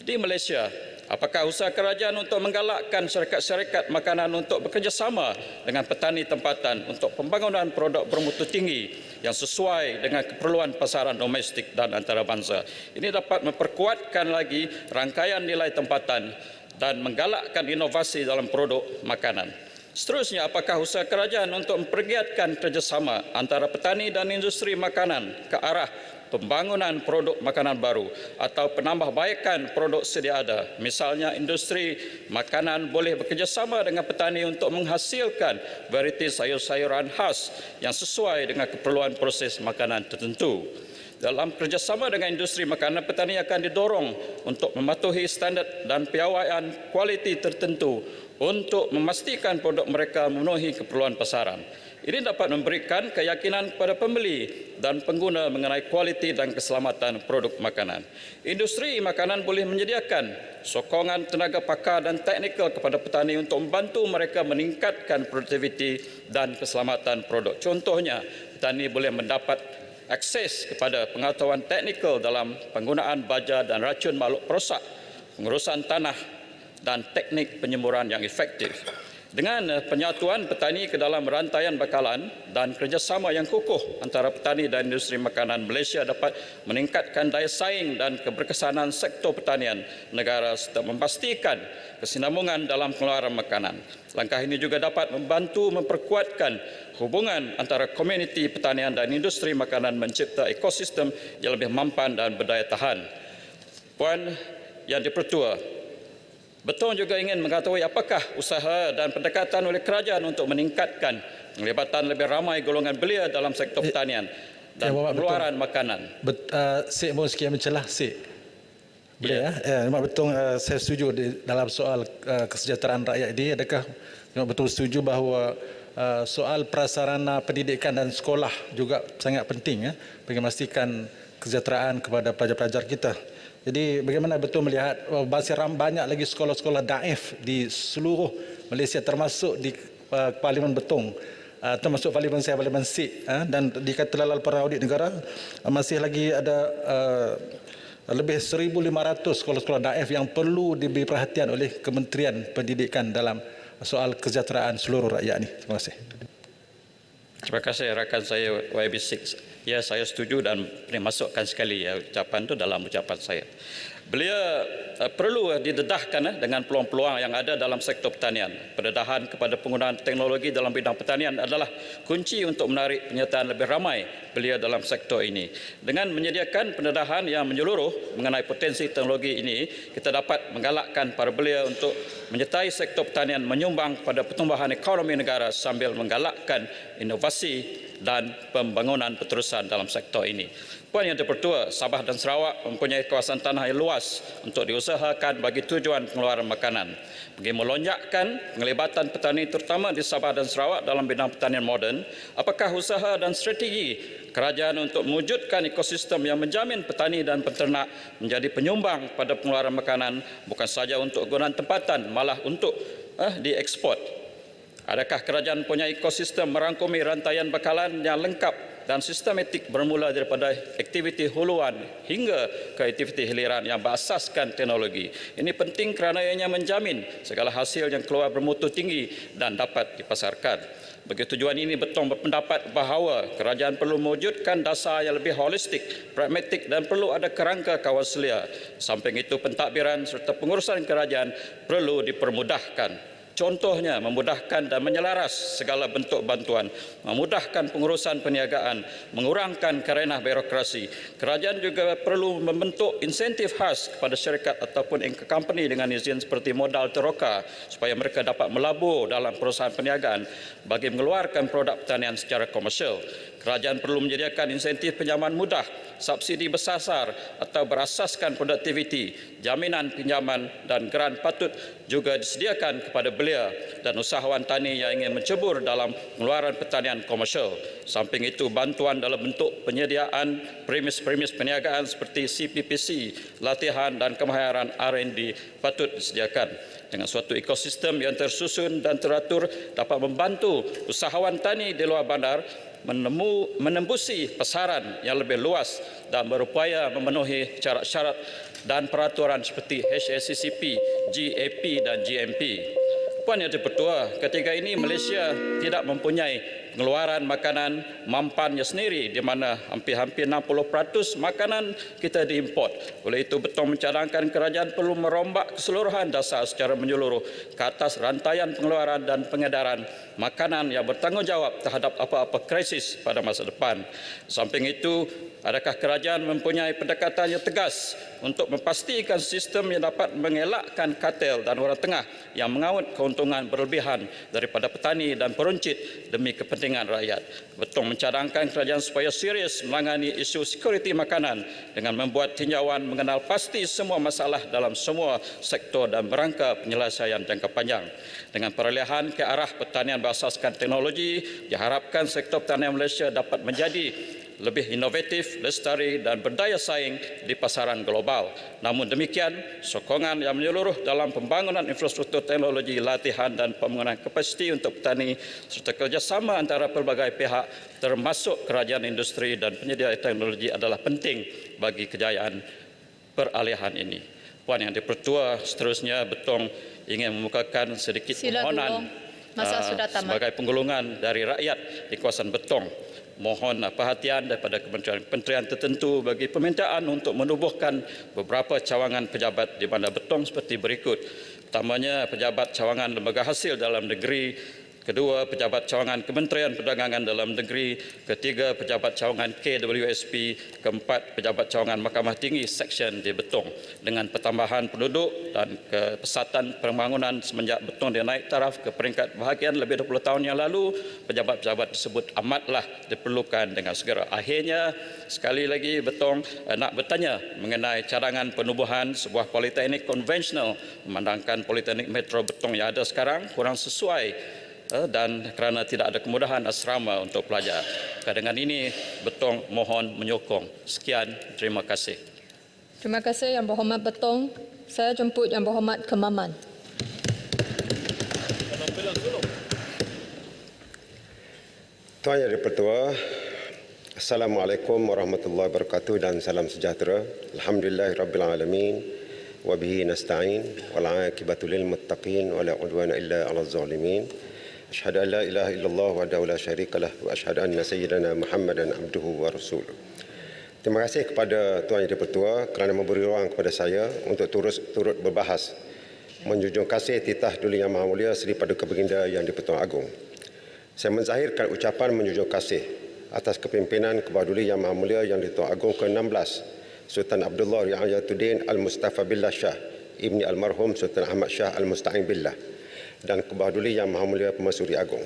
Di Malaysia, apakah usaha kerajaan untuk menggalakkan syarikat-syarikat makanan untuk bekerjasama dengan petani tempatan untuk pembangunan produk bermutu tinggi yang sesuai dengan keperluan pasaran domestik dan antarabangsa? Ini dapat memperkuatkan lagi rangkaian nilai tempatan dan menggalakkan inovasi dalam produk makanan. Seterusnya, apakah usaha kerajaan untuk mempergiatkan kerjasama antara petani dan industri makanan ke arah pembangunan produk makanan baru atau penambahbaikan produk sedia ada. Misalnya, industri makanan boleh bekerjasama dengan petani untuk menghasilkan varieti sayur-sayuran khas yang sesuai dengan keperluan proses makanan tertentu. Dalam kerjasama dengan industri makanan, petani akan didorong untuk mematuhi standard dan piawaian kualiti tertentu untuk memastikan produk mereka memenuhi keperluan pasaran. Ini dapat memberikan keyakinan kepada pembeli dan pengguna mengenai kualiti dan keselamatan produk makanan. Industri makanan boleh menyediakan sokongan tenaga pakar dan teknikal kepada petani untuk membantu mereka meningkatkan produktiviti dan keselamatan produk. Contohnya, petani boleh mendapat akses kepada pengetahuan teknikal dalam penggunaan baja dan racun makhluk perosak, pengurusan tanah dan teknik penyemburan yang efektif. Dengan penyatuan petani ke dalam rantaian bekalan dan kerjasama yang kukuh antara petani dan industri makanan, Malaysia dapat meningkatkan daya saing dan keberkesanan sektor pertanian negara serta memastikan kesinambungan dalam pengeluaran makanan. Langkah ini juga dapat membantu memperkuatkan hubungan antara komuniti pertanian dan industri makanan, mencipta ekosistem yang lebih mampan dan berdaya tahan. Puan Yang Dipertua, betul juga ingin mengetahui apakah usaha dan pendekatan oleh kerajaan untuk meningkatkan penglibatan lebih ramai golongan belia dalam sektor pertanian dan pengeluaran makanan. Sik mohon sekian mencelah, Sik. Boleh memang betul, saya setuju dalam soal kesejahteraan rakyat ini. Adakah memang betul setuju bahawa soal prasarana pendidikan dan sekolah juga sangat penting bagi memastikan kesejahteraan kepada pelajar-pelajar kita. Jadi bagaimana betul melihat masih banyak lagi sekolah-sekolah daif di seluruh Malaysia, termasuk di Parlimen Betong, termasuk Parlimen saya, Parlimen Sik, dan di Ketelal para audit negara masih lagi ada lebih 1,500 sekolah-sekolah daif yang perlu diberi perhatian oleh Kementerian Pendidikan dalam soal kesejahteraan seluruh rakyat ini. Terima kasih. Terima kasih rakan saya YB6. Ya, saya setuju dan masukkan sekali ucapan itu dalam ucapan saya. Beliau perlu didedahkan dengan peluang-peluang yang ada dalam sektor pertanian. Pendedahan kepada penggunaan teknologi dalam bidang pertanian adalah kunci untuk menarik penyertaan lebih ramai belia dalam sektor ini. Dengan menyediakan pendedahan yang menyeluruh mengenai potensi teknologi ini, kita dapat menggalakkan para belia untuk menyertai sektor pertanian menyumbang pada pertumbuhan ekonomi negara sambil menggalakkan inovasi dan pembangunan berterusan dalam sektor ini. Puan Yang Dipertua, Sabah dan Sarawak mempunyai kawasan tanah yang luas untuk diusahakan bagi tujuan pengeluaran makanan. Bagi melonjakkan penglibatan petani terutama di Sabah dan Sarawak dalam bidang pertanian moden, apakah usaha dan strategi kerajaan untuk mewujudkan ekosistem yang menjamin petani dan peternak menjadi penyumbang pada pengeluaran makanan bukan sahaja untuk kegunaan tempatan, malah untuk diekspor? Adakah kerajaan punya ekosistem merangkumi rantaian bekalan yang lengkap dan sistematik bermula daripada aktiviti huluan hingga ke aktiviti hiliran yang berasaskan teknologi? Ini penting kerana ianya menjamin segala hasil yang keluar bermutu tinggi dan dapat dipasarkan. Bagi tujuan ini, Betong berpendapat bahawa kerajaan perlu mewujudkan dasar yang lebih holistik, pragmatik dan perlu ada kerangka kawal selia. Samping itu, pentadbiran serta pengurusan kerajaan perlu dipermudahkan. Contohnya, memudahkan dan menyelaras segala bentuk bantuan, memudahkan pengurusan perniagaan, mengurangkan kerenah birokrasi. Kerajaan juga perlu membentuk insentif khas kepada syarikat ataupun company dengan izin seperti modal teroka supaya mereka dapat melabur dalam perusahaan perniagaan bagi mengeluarkan produk pertanian secara komersial. Kerajaan perlu menyediakan insentif pinjaman mudah, subsidi bersasar atau berasaskan produktiviti, jaminan pinjaman dan geran patut juga disediakan kepada belia dan usahawan tani yang ingin mencebur dalam pengeluaran pertanian komersial. Samping itu, bantuan dalam bentuk penyediaan premis-premis perniagaan seperti CPPC, latihan dan kemahiran R&D patut disediakan. Dengan suatu ekosistem yang tersusun dan teratur dapat membantu usahawan tani di luar bandar menembusi pasaran yang lebih luas dan berupaya memenuhi syarat-syarat dan peraturan seperti HACCP, GAP dan GMP. Puan Yang Dipertua, ketika ini Malaysia tidak mempunyai pengeluaran makanan mampannya sendiri, di mana hampir-hampir 60% makanan kita diimport. Oleh itu, betul mencadangkan kerajaan perlu merombak keseluruhan dasar secara menyeluruh ke atas rantaian pengeluaran dan pengedaran makanan yang bertanggungjawab terhadap apa-apa krisis pada masa depan. Samping itu, adakah kerajaan mempunyai pendekatan yang tegas untuk memastikan sistem yang dapat mengelakkan kartel dan orang tengah yang mengaut keuntungan berlebihan daripada petani dan peruncit demi kepentingan rakyat? Betul mencadangkan kerajaan supaya serius menangani isu sekuriti makanan dengan membuat tinjauan mengenal pasti semua masalah dalam semua sektor dan berangka penyelesaian jangka panjang. Dengan peralihan ke arah pertanian berasaskan teknologi, diharapkan sektor pertanian Malaysia dapat menjadi lebih inovatif, lestari dan berdaya saing di pasaran global. Namun demikian, sokongan yang menyeluruh dalam pembangunan infrastruktur teknologi, latihan dan pembangunan kapasiti untuk petani serta kerjasama antara pelbagai pihak termasuk kerajaan industri dan penyedia teknologi adalah penting bagi kejayaan peralihan ini. Puan Yang Dipertua, seterusnya Betong ingin memukakan sedikit permohonan sebagai penggolongan dari rakyat di kawasan Betong. Mohon perhatian daripada kementerian tertentu bagi permintaan untuk menubuhkan beberapa cawangan pejabat di Bandar Betong seperti berikut. Pertamanya, pejabat cawangan lembaga hasil dalam negeri. Kedua, pejabat cawangan Kementerian Perdagangan Dalam Negeri. Ketiga, pejabat cawangan KWSP. Keempat, pejabat cawangan Mahkamah Tinggi Seksyen di Betong. Dengan pertambahan penduduk dan kepesatan pembangunan semenjak Betong dia naik taraf ke peringkat bahagian lebih 20 tahun yang lalu, pejabat-pejabat tersebut amatlah diperlukan dengan segera. Akhirnya, sekali lagi Betong nak bertanya mengenai cadangan penubuhan sebuah politeknik konvensional, memandangkan politeknik Metro Betong yang ada sekarang kurang sesuai dan kerana tidak ada kemudahan asrama untuk pelajar. Dengan ini, Betong mohon menyokong. Sekian, terima kasih. Terima kasih Yang Berhormat Betong. Saya jemput Yang Berhormat Kemaman. Tuan Yang Dipertua, Assalamualaikum warahmatullahi wabarakatuh dan salam sejahtera. Alhamdulillahirrabbilalamin. Wabihi nasta'in. Wal'aqibatu lil muttaqin. Wala udwana illa ala zalimin. Asyhadu an la ilaha illallah wahdahu la syarika lah wa asyhadu anna sayyidana Muhammadan abduhu wa rasuluh. Terima kasih kepada Tuan Yang Dipertua kerana memberi ruang kepada saya untuk turut berbahas menjunjung kasih titah Duli Yang Maha Mulia Seri Paduka Baginda Yang Di-Pertuan Agong. Saya menzahirkan ucapan menjunjung kasih atas kepimpinan Kebawah Duli Yang Maha Mulia Yang Di-Pertuan Agong ke-16 Sultan Abdullah Riayatuddin Al-Mustafa Billah Shah Ibni Almarhum Sultan Ahmad Shah Al-Musta'in Billah dan Kebawah Duli Yang Maha Mulia Permaisuri Agong.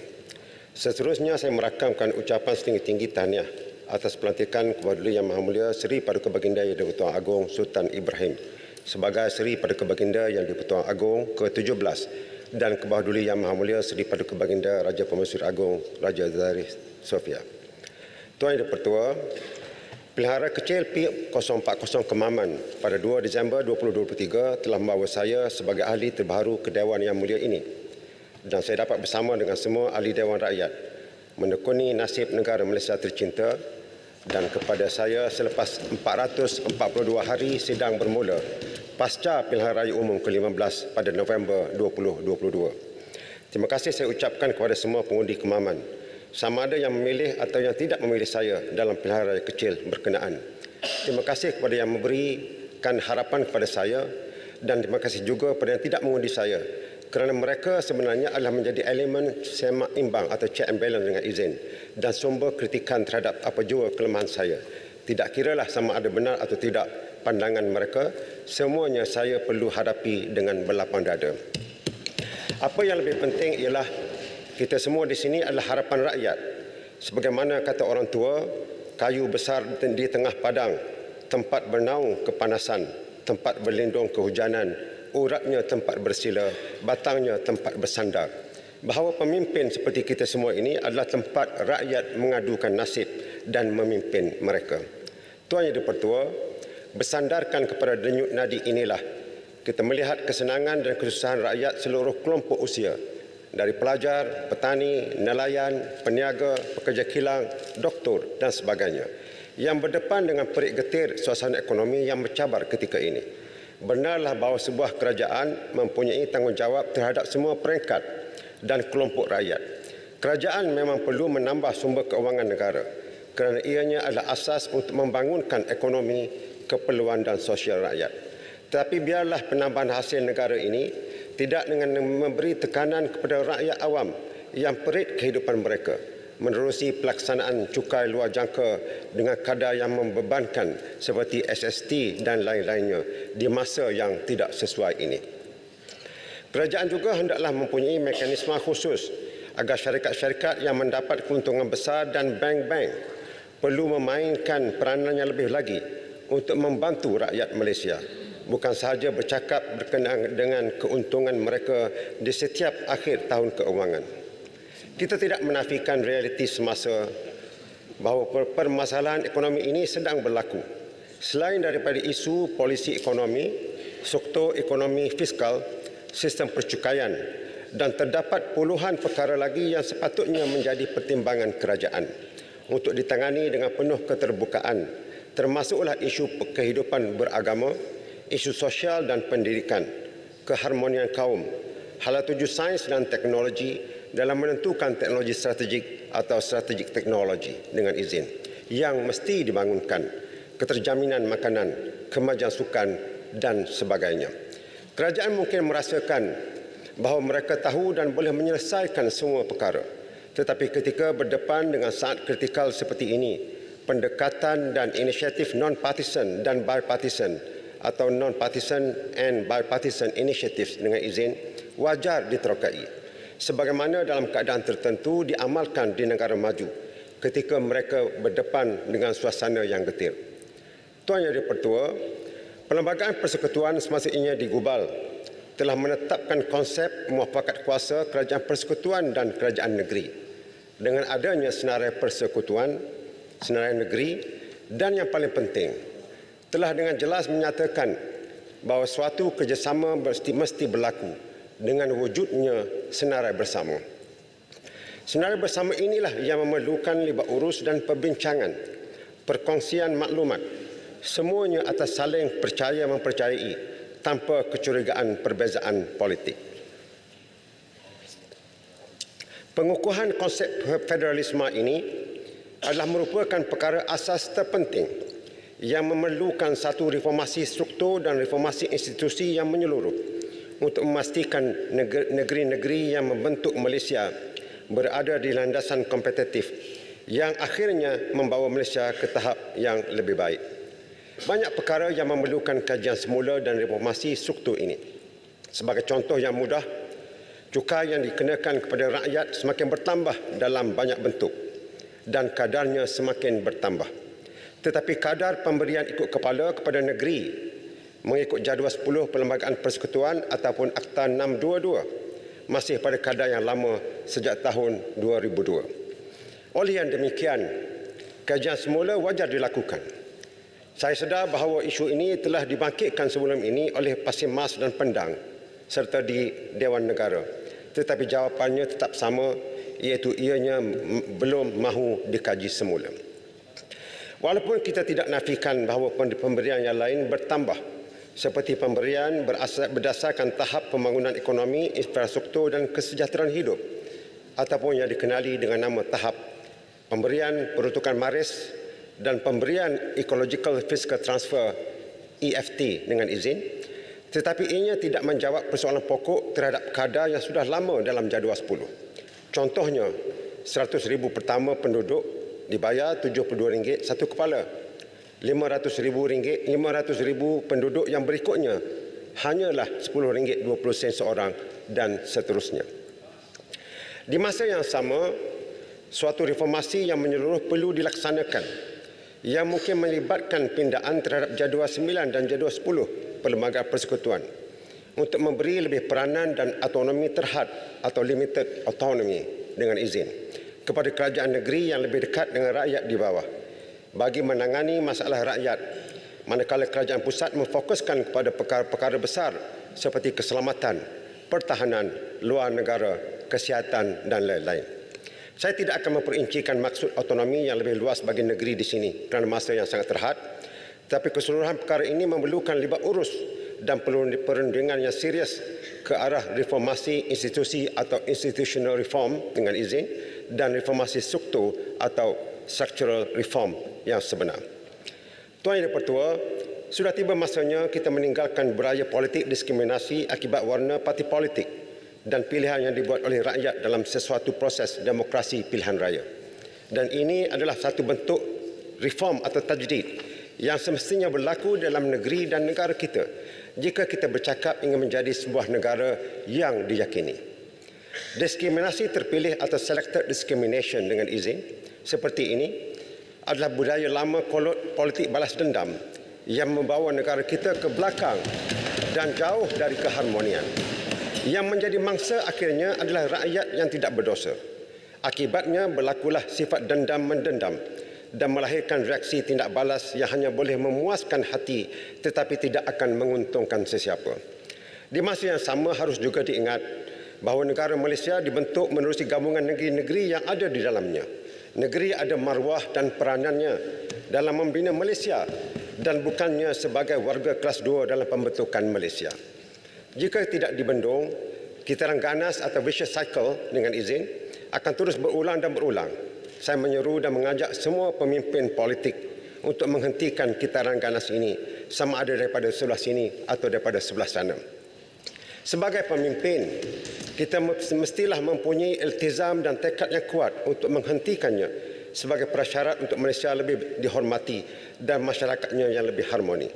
Seterusnya saya merakamkan ucapan setinggi-tinggi tahniah atas pelantikan Kebawah Duli Yang Maha Mulia Seri Paduka Baginda Yang Di-Pertuan Agong Sultan Ibrahim sebagai Seri Paduka Baginda Yang Di-Pertuan Agong ke-17 dan Kebawah Duli Yang Maha Mulia Seri Paduka Baginda Raja Permaisuri Agong Raja Zahri Sofia. Tuan Yang Dipertua, Pelihara Kecil P040 Kemaman pada 2 Disember 2023 telah membawa saya sebagai ahli terbaru ke Dewan Yang Mulia ini. Dan saya dapat bersama dengan semua ahli Dewan Rakyat menekuni nasib negara Malaysia tercinta dan kepada saya selepas 442 hari sidang bermula pasca Pilihan Raya Umum ke-15 pada November 2022. Terima kasih saya ucapkan kepada semua pengundi Kemaman, sama ada yang memilih atau yang tidak memilih saya dalam pilihan raya kecil berkenaan. Terima kasih kepada yang memberikan harapan kepada saya dan terima kasih juga kepada yang tidak mengundi saya kerana mereka sebenarnya adalah menjadi elemen semak imbang atau check and balance dengan izin dan sumber kritikan terhadap apa jua kelemahan saya. Tidak kiralah sama ada benar atau tidak pandangan mereka, semuanya saya perlu hadapi dengan berlapang dada. Apa yang lebih penting ialah kita semua di sini adalah harapan rakyat. Sebagaimana kata orang tua, kayu besar di tengah padang, tempat bernaung kepanasan, tempat berlindung kehujanan, uratnya tempat bersila, batangnya tempat bersandar. Bahawa pemimpin seperti kita semua ini adalah tempat rakyat mengadukan nasib dan memimpin mereka. Tuan Yang Dipertua, bersandarkan kepada denyut nadi inilah kita melihat kesenangan dan kesusahan rakyat seluruh kelompok usia, dari pelajar, petani, nelayan, peniaga, pekerja kilang, doktor dan sebagainya, yang berdepan dengan perik getir suasana ekonomi yang bercabar ketika ini. Benarlah bahawa sebuah kerajaan mempunyai tanggungjawab terhadap semua peringkat dan kelompok rakyat. Kerajaan memang perlu menambah sumber keuangan negara kerana ianya adalah asas untuk membangunkan ekonomi, keperluan dan sosial rakyat. Tetapi biarlah penambahan hasil negara ini tidak dengan memberi tekanan kepada rakyat awam yang perit kehidupan mereka, menerusi pelaksanaan cukai luar jangka dengan kadar yang membebankan seperti SST dan lain-lainnya di masa yang tidak sesuai ini. Kerajaan juga hendaklah mempunyai mekanisme khusus agar syarikat-syarikat yang mendapat keuntungan besar dan bank-bank perlu memainkan peranannya lebih lagi untuk membantu rakyat Malaysia. Bukan sahaja bercakap berkenaan dengan keuntungan mereka di setiap akhir tahun keuangan. Kita tidak menafikan realiti semasa bahawa permasalahan ekonomi ini sedang berlaku. Selain daripada isu polisi ekonomi, struktur ekonomi fiskal, sistem percukaian dan terdapat puluhan perkara lagi yang sepatutnya menjadi pertimbangan kerajaan untuk ditangani dengan penuh keterbukaan, termasuklah isu kehidupan beragama, isu sosial dan pendidikan, keharmonian kaum, hala tuju sains dan teknologi dalam menentukan teknologi strategik atau strategik teknologi dengan izin yang mesti dibangunkan, keterjaminan makanan, kemajuan sukan dan sebagainya. Kerajaan mungkin merasakan bahawa mereka tahu dan boleh menyelesaikan semua perkara. Tetapi ketika berdepan dengan saat kritikal seperti ini, pendekatan dan inisiatif non-partisan dan bipartisan atau non-partisan and bipartisan initiatives dengan izin wajar diterokai sebagaimana dalam keadaan tertentu diamalkan di negara maju ketika mereka berdepan dengan suasana yang getir. Tuan Yang di-Pertua, Perlembagaan Persekutuan semasa ini digubal telah menetapkan konsep muafakat kuasa kerajaan persekutuan dan kerajaan negeri dengan adanya senarai persekutuan, senarai negeri dan yang paling penting telah dengan jelas menyatakan bahawa suatu kerjasama mesti berlaku dengan wujudnya senarai bersama. Senarai bersama inilah yang memerlukan libat urus dan perbincangan, perkongsian maklumat, semuanya atas saling percaya mempercayai tanpa kecurigaan perbezaan politik. Pengukuhan konsep federalisme ini adalah merupakan perkara asas terpenting yang memerlukan satu reformasi struktur dan reformasi institusi yang menyeluruh untuk memastikan negeri-negeri yang membentuk Malaysia berada di landasan kompetitif yang akhirnya membawa Malaysia ke tahap yang lebih baik. Banyak perkara yang memerlukan kajian semula dan reformasi struktur ini. Sebagai contoh yang mudah, cukai yang dikenakan kepada rakyat semakin bertambah dalam banyak bentuk dan kadarnya semakin bertambah. Tetapi kadar pemberian ikut kepala kepada negeri mengikut jadual 10 Perlembagaan Persekutuan ataupun Akta 622 masih pada kadar yang lama sejak tahun 2002. Oleh yang demikian, kajian semula wajar dilakukan. Saya sedar bahawa isu ini telah dibangkitkan sebelum ini oleh Pasir Mas dan Pendang serta di Dewan Negara. Tetapi jawapannya tetap sama, iaitu ianya belum mahu dikaji semula. Walaupun kita tidak nafikan bahawa pemberian yang lain bertambah seperti pemberian berdasarkan tahap pembangunan ekonomi, infrastruktur dan kesejahteraan hidup ataupun yang dikenali dengan nama tahap pemberian peruntukan maris dan pemberian Ecological Fiscal Transfer EFT dengan izin, tetapi ianya tidak menjawab persoalan pokok terhadap kadar yang sudah lama dalam jadual 10. Contohnya, 100,000 pertama penduduk dibayar RM72 satu kepala. RM500,000 penduduk yang berikutnya hanyalah RM10.20 seorang dan seterusnya. Di masa yang sama, suatu reformasi yang menyeluruh perlu dilaksanakan yang mungkin melibatkan pindaan terhadap jadual 9 dan jadual 10 Perlembagaan Persekutuan untuk memberi lebih peranan dan autonomi terhad atau limited autonomy dengan izin kepada kerajaan negeri yang lebih dekat dengan rakyat di bawah bagi menangani masalah rakyat, manakala kerajaan pusat memfokuskan kepada perkara-perkara besar seperti keselamatan, pertahanan, luar negara, kesihatan dan lain-lain. Saya tidak akan memperincikan maksud autonomi yang lebih luas bagi negeri di sini kerana masa yang sangat terhad, tapi keseluruhan perkara ini memerlukan libat urus dan perundingan yang serius ke arah reformasi institusi atau institutional reform dengan izin dan reformasi struktur atau structural reform yang sebenar. Tuan Yang Dipertua, sudah tiba masanya kita meninggalkan budaya politik diskriminasi akibat warna parti politik dan pilihan yang dibuat oleh rakyat dalam sesuatu proses demokrasi pilihan raya. Dan ini adalah satu bentuk reform atau tajdid yang semestinya berlaku dalam negeri dan negara kita jika kita bercakap ingin menjadi sebuah negara yang diyakini. Diskriminasi terpilih atau selected discrimination dengan izin seperti ini adalah budaya lama kolot politik balas dendam yang membawa negara kita ke belakang dan jauh dari keharmonian. Yang menjadi mangsa akhirnya adalah rakyat yang tidak berdosa. Akibatnya berlakulah sifat dendam-mendendam dan melahirkan reaksi tindak balas yang hanya boleh memuaskan hati tetapi tidak akan menguntungkan sesiapa. Di masa yang sama harus juga diingat bahawa negara Malaysia dibentuk menerusi gabungan negeri-negeri yang ada di dalamnya. Negeri ada maruah dan peranannya dalam membina Malaysia dan bukannya sebagai warga kelas 2 dalam pembentukan Malaysia. Jika tidak dibendung, kitaran ganas atau vicious cycle dengan izin akan terus berulang dan berulang. Saya menyeru dan mengajak semua pemimpin politik untuk menghentikan kitaran ganas ini sama ada daripada sebelah sini atau daripada sebelah sana. Sebagai pemimpin, kita mestilah mempunyai iltizam dan tekad yang kuat untuk menghentikannya sebagai prasyarat untuk Malaysia lebih dihormati dan masyarakatnya yang lebih harmoni.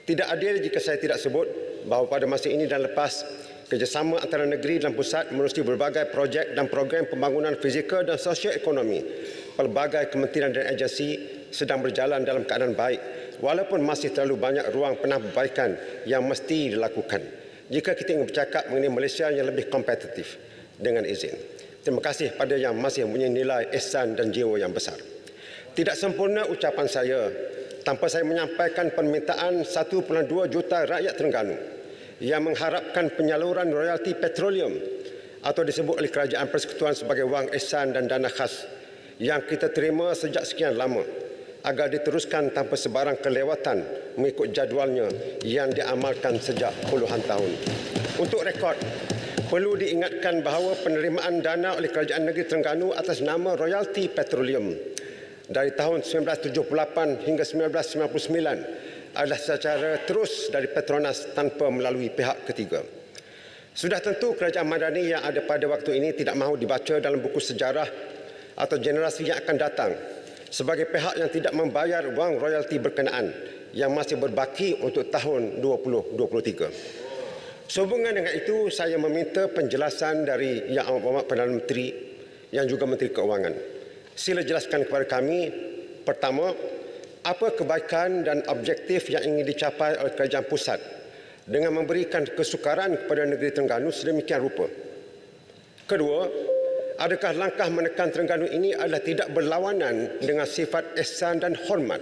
Tidak adil jika saya tidak sebut bahawa pada masa ini dan lepas, kerjasama antara negeri dan pusat menerusi berbagai projek dan program pembangunan fizikal dan sosio-ekonomi. Pelbagai kementerian dan agensi sedang berjalan dalam keadaan baik walaupun masih terlalu banyak ruang penambahbaikan yang mesti dilakukan jika kita ingin bercakap mengenai Malaysia yang lebih kompetitif dengan izin. Terima kasih pada yang masih mempunyai nilai ihsan dan jiwa yang besar. Tidak sempurna ucapan saya tanpa saya menyampaikan permintaan 1.2 juta rakyat Terengganu yang mengharapkan penyaluran royalti petroleum atau disebut oleh Kerajaan Persekutuan sebagai wang ihsan dan dana khas yang kita terima sejak sekian lama agar diteruskan tanpa sebarang kelewatan mengikut jadualnya yang diamalkan sejak puluhan tahun. Untuk rekod, perlu diingatkan bahawa penerimaan dana oleh Kerajaan Negeri Terengganu atas nama royalti petroleum dari tahun 1978 hingga 1999 adalah secara terus dari Petronas tanpa melalui pihak ketiga. Sudah tentu kerajaan Madani yang ada pada waktu ini tidak mahu dibaca dalam buku sejarah atau generasi yang akan datang sebagai pihak yang tidak membayar wang royalti berkenaan yang masih berbaki untuk tahun 2023. Sehubungan dengan itu, saya meminta penjelasan dari Yang Amat Perdana Menteri yang juga Menteri Keuangan. Sila jelaskan kepada kami, pertama, apa kebaikan dan objektif yang ingin dicapai oleh kerajaan pusat dengan memberikan kesukaran kepada negeri Terengganu sedemikian rupa. Kedua, adakah langkah menekan Terengganu ini adalah tidak berlawanan dengan sifat ihsan dan hormat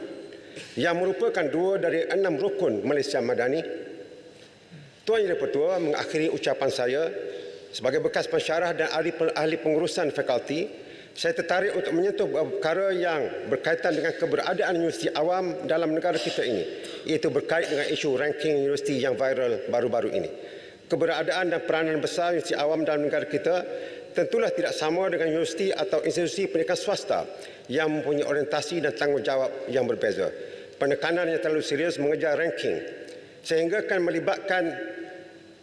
yang merupakan 2 dari 6 rukun Malaysia Madani? Tuan Yang Dipertua, mengakhiri ucapan saya sebagai bekas pensyarah dan ahli pengurusan fakulti, saya tertarik untuk menyentuh perkara yang berkaitan dengan keberadaan universiti awam dalam negara kita ini, iaitu berkait dengan isu ranking universiti yang viral baru-baru ini. Keberadaan dan peranan besar universiti awam dalam negara kita tentulah tidak sama dengan universiti atau institusi pendidikan swasta yang mempunyai orientasi dan tanggungjawab yang berbeza. Penekanan yang terlalu serius mengejar ranking sehingga akan melibatkan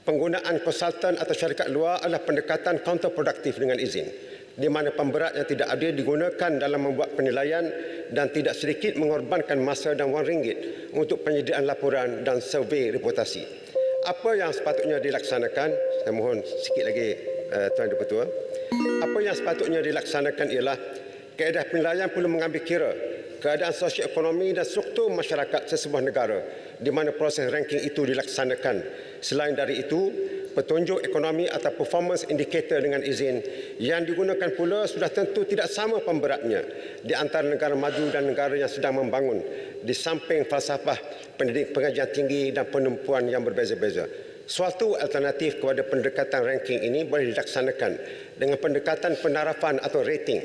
penggunaan konsultan atau syarikat luar adalah pendekatan counterproduktif dengan izin, di mana pemberat yang tidak adil digunakan dalam membuat penilaian dan tidak sedikit mengorbankan masa dan wang ringgit untuk penyediaan laporan dan survei reputasi. Apa yang sepatutnya dilaksanakan, saya mohon sikit lagi Tuan Dipertua, apa yang sepatutnya dilaksanakan ialah kaedah penilaian perlu mengambil kira keadaan sosio-ekonomi dan struktur masyarakat sesebuah negara di mana proses ranking itu dilaksanakan. Selain dari itu, petunjuk ekonomi atau performance indicator dengan izin yang digunakan pula sudah tentu tidak sama pemberatnya di antara negara maju dan negara yang sedang membangun, di samping falsafah pendidik pengajian tinggi dan penumpuan yang berbeza-beza. Suatu alternatif kepada pendekatan ranking ini boleh dilaksanakan dengan pendekatan penarafan atau rating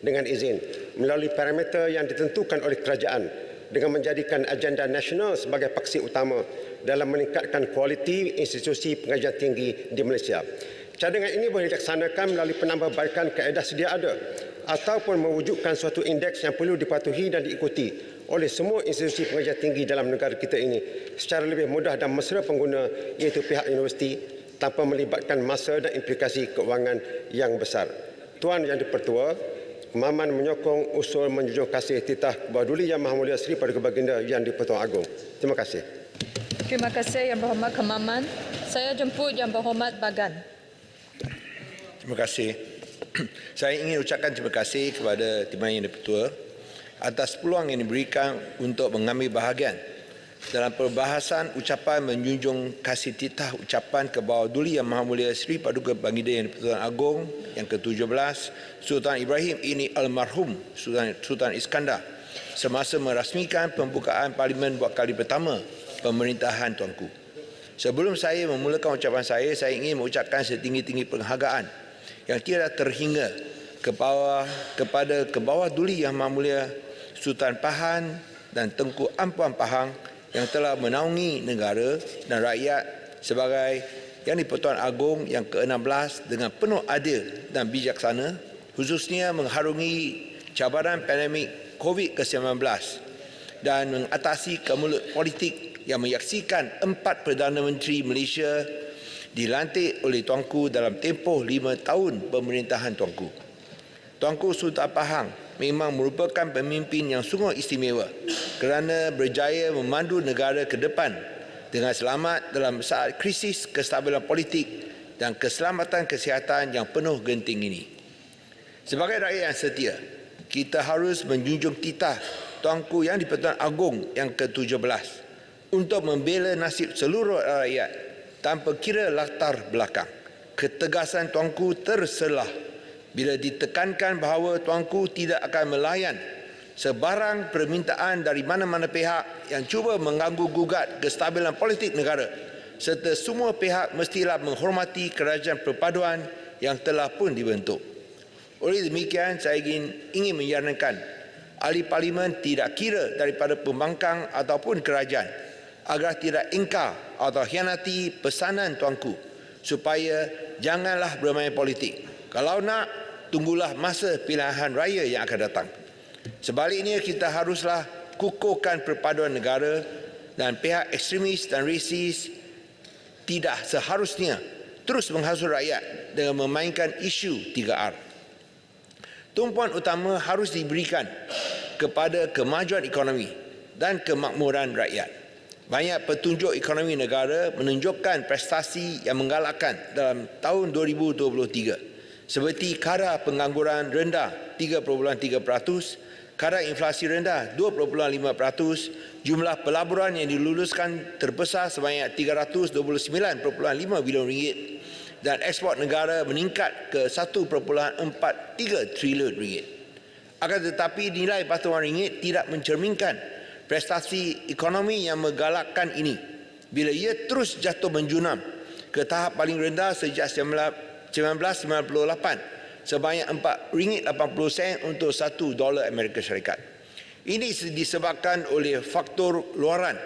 dengan izin melalui parameter yang ditentukan oleh kerajaan dengan menjadikan agenda nasional sebagai paksi utama dalam meningkatkan kualiti institusi pengajian tinggi di Malaysia. Cadangan ini boleh dilaksanakan melalui penambahbaikan kaedah sedia ada ataupun mewujudkan suatu indeks yang perlu dipatuhi dan diikuti oleh semua institusi pengajian tinggi dalam negara kita ini secara lebih mudah dan mesra pengguna, iaitu pihak universiti, tanpa melibatkan masa dan implikasi keuangan yang besar. Tuan Yang di-Pertua, Kemaman menyokong usul menjunjung kasih titah Kebawa Duli Yang Maha Mulia Seri Paduka Baginda Yang di-Pertuan Agong. Terima kasih. Terima kasih Yang Berhormat Kemaman. Saya jemput Yang Berhormat Bagan. Terima kasih. Saya ingin ucapkan terima kasih kepada Timbalan Yang di-Pertua atas peluang yang diberikan untuk mengambil bahagian dalam perbahasan ucapan menjunjung kasih titah ucapan Kebawa Duli Yang Maha Mulia Seri Paduka Baginda Yang di-Pertuan Agong yang ke-17 Sultan Ibrahim ini almarhum Sultan Iskandar semasa merasmikan pembukaan parlimen buat kali pertama pemerintahan Tuanku. Sebelum saya memulakan ucapan saya ingin mengucapkan setinggi-tinggi penghargaan yang tiada terhingga kepada Kebawa Duli Yang Maha Mulia Sultan Pahang dan Tengku Ampuan Pahang yang telah menaungi negara dan rakyat sebagai Yang di-Pertuan Agong yang ke-16 dengan penuh adil dan bijaksana, khususnya mengharungi cabaran pandemik COVID-19 dan mengatasi kemelut politik yang menyaksikan 4 Perdana Menteri Malaysia dilantik oleh Tuanku dalam tempoh 5 tahun pemerintahan Tuanku. Tuanku Sultan Pahang memang merupakan pemimpin yang sungguh istimewa kerana berjaya memandu negara ke depan dengan selamat dalam saat krisis kestabilan politik dan keselamatan kesihatan yang penuh genting ini. Sebagai rakyat yang setia, kita harus menjunjung titah Tuanku Yang di-Pertuan Agong yang ke-17 untuk membela nasib seluruh rakyat tanpa kira latar belakang. Ketegasan Tuanku terselah bila ditekankan bahawa Tuanku tidak akan melayan sebarang permintaan dari mana-mana pihak yang cuba mengganggu gugat kestabilan politik negara, serta semua pihak mestilah menghormati kerajaan perpaduan yang telah pun dibentuk. Oleh demikian, saya ingin menyarankan ahli parlimen tidak kira daripada pembangkang ataupun kerajaan agar tidak ingkar atau hianati pesanan Tuanku supaya janganlah bermain politik. Kalau nak, tunggulah masa pilihan raya yang akan datang. Sebaliknya, kita haruslah kukuhkan perpaduan negara dan pihak ekstremis dan resis tidak seharusnya terus menghasut rakyat dengan memainkan isu 3R. Tumpuan utama harus diberikan kepada kemajuan ekonomi dan kemakmuran rakyat. Banyak petunjuk ekonomi negara menunjukkan prestasi yang menggalakkan dalam tahun 2023 seperti kadar pengangguran rendah 3.3%, kadar inflasi rendah 2.5%, jumlah pelaburan yang diluluskan terbesar sebanyak 329.5 bilion ringgit dan ekspor negara meningkat ke 1.43 trilion ringgit. Akan tetapi nilai bantuan ringgit tidak mencerminkan prestasi ekonomi yang menggalakkan ini bila ia terus jatuh menjunam ke tahap paling rendah sejak 1998 sebanyak RM4.80 untuk $1 Amerika Syarikat. Ini disebabkan oleh faktor luaran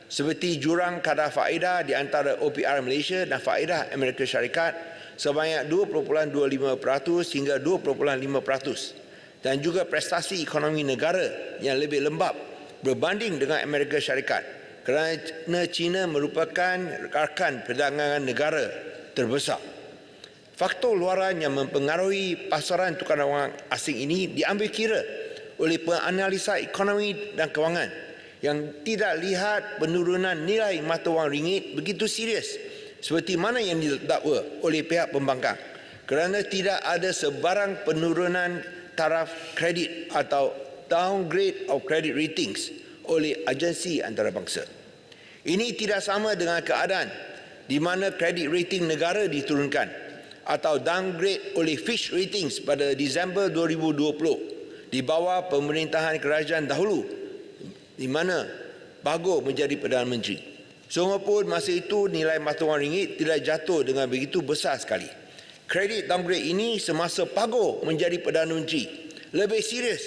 seperti jurang kadar faedah di antara OPR Malaysia dan faedah Amerika Syarikat sebanyak 2.25% hingga 2.5% dan juga prestasi ekonomi negara yang lebih lembap berbanding dengan Amerika Syarikat kerana China merupakan rakan perdagangan negara terbesar. Faktor luaran yang mempengaruhi pasaran tukaran wang asing ini diambil kira oleh penganalisa ekonomi dan kewangan yang tidak lihat penurunan nilai mata wang ringgit begitu serius seperti mana yang didakwa oleh pihak pembangkang kerana tidak ada sebarang penurunan taraf kredit atau downgrade of credit ratings oleh agensi antarabangsa. Ini tidak sama dengan keadaan di mana kredit rating negara diturunkan atau downgrade oleh Fitch Ratings pada Disember 2020 di bawah pemerintahan kerajaan dahulu di mana Bagor menjadi Perdana Menteri. Sungguh pun masa itu nilai mata wang ringgit tidak jatuh dengan begitu besar sekali. Kredit downgrade ini semasa Bagor menjadi Perdana Menteri lebih serius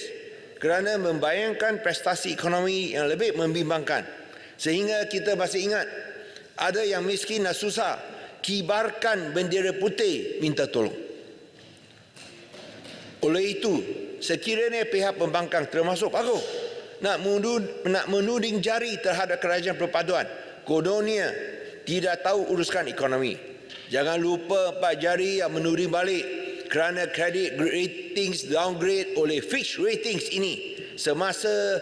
kerana membayangkan prestasi ekonomi yang lebih membimbangkan. Sehingga kita masih ingat Ada yang miskin dan susah, kibarkan bendera putih, minta tolong. Oleh itu, sekiranya pihak pembangkang termasuk Pak Agong nak menuding jari terhadap kerajaan perpaduan, kononnya tidak tahu uruskan ekonomi. Jangan lupa 4 jari yang menuding balik kerana credit ratings downgrade oleh Fitch Ratings ini semasa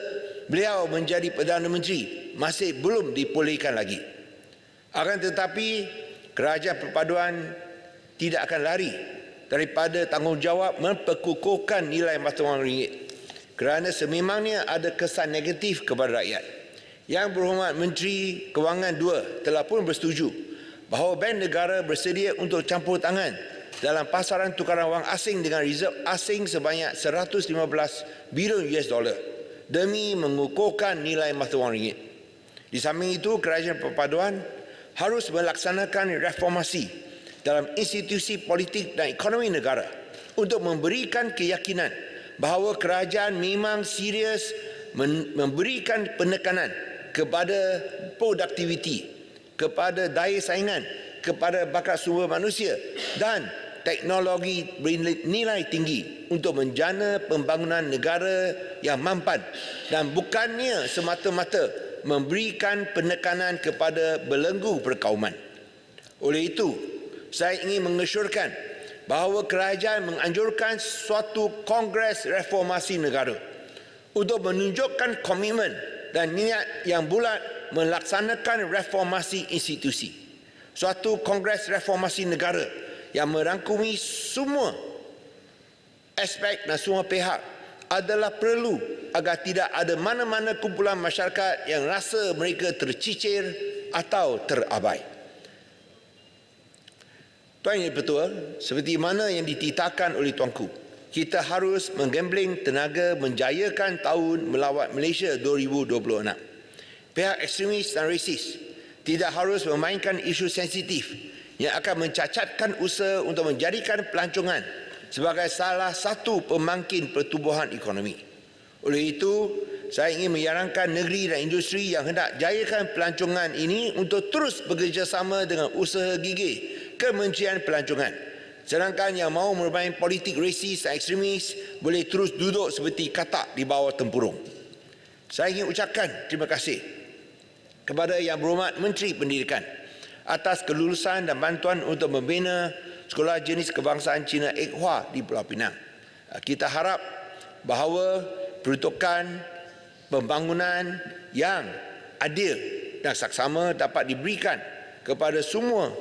beliau menjadi Perdana Menteri masih belum dipulihkan lagi. Akan tetapi, kerajaan perpaduan tidak akan lari daripada tanggungjawab memperkukuhkan nilai mata wang ringgit kerana sememangnya ada kesan negatif kepada rakyat. Yang Berhormat Menteri Kewangan II telah pun bersetuju bahawa Bank Negara bersedia untuk campur tangan dalam pasaran tukaran wang asing dengan reserve asing sebanyak 115 bilion US dollar demi mengukuhkan nilai mata wang ringgit. Di samping itu, kerajaan perpaduan harus melaksanakan reformasi dalam institusi politik dan ekonomi negara untuk memberikan keyakinan bahawa kerajaan memang serius memberikan penekanan kepada produktiviti, kepada daya saingan, kepada bakat sumber manusia dan teknologi bernilai tinggi untuk menjana pembangunan negara yang mampan dan bukannya semata-mata memberikan penekanan kepada belenggu perkauman. Oleh itu, saya ingin mengesyorkan bahawa kerajaan menganjurkan suatu kongres reformasi negara untuk menunjukkan komitmen dan niat yang bulat melaksanakan reformasi institusi. Suatu kongres reformasi negara yang merangkumi semua aspek dan semua pihak adalah perlu agar tidak ada mana-mana kumpulan masyarakat yang rasa mereka tercicir atau terabai. Tuan Yang Dipertua, seperti mana yang dititahkan oleh Tuanku, kita harus menggambling tenaga menjayakan tahun melawat Malaysia 2026. Pihak ekstremis dan rasis tidak harus memainkan isu sensitif yang akan mencacatkan usaha untuk menjadikan pelancongan sebagai salah satu pemangkin pertumbuhan ekonomi. Oleh itu, saya ingin menyarankan negeri dan industri yang hendak jayakan pelancongan ini untuk terus bekerjasama dengan usaha gigih Kementerian Pelancongan. Sedangkan yang mahu bermain politik rasis dan ekstremis boleh terus duduk seperti katak di bawah tempurung. Saya ingin ucapkan terima kasih kepada Yang Berhormat Menteri Pendidikan atas kelulusan dan bantuan untuk membina Sekolah Jenis Kebangsaan Cina Ek Hua di Pulau Pinang. Kita harap bahawa peruntukan pembangunan yang adil dan saksama dapat diberikan kepada semua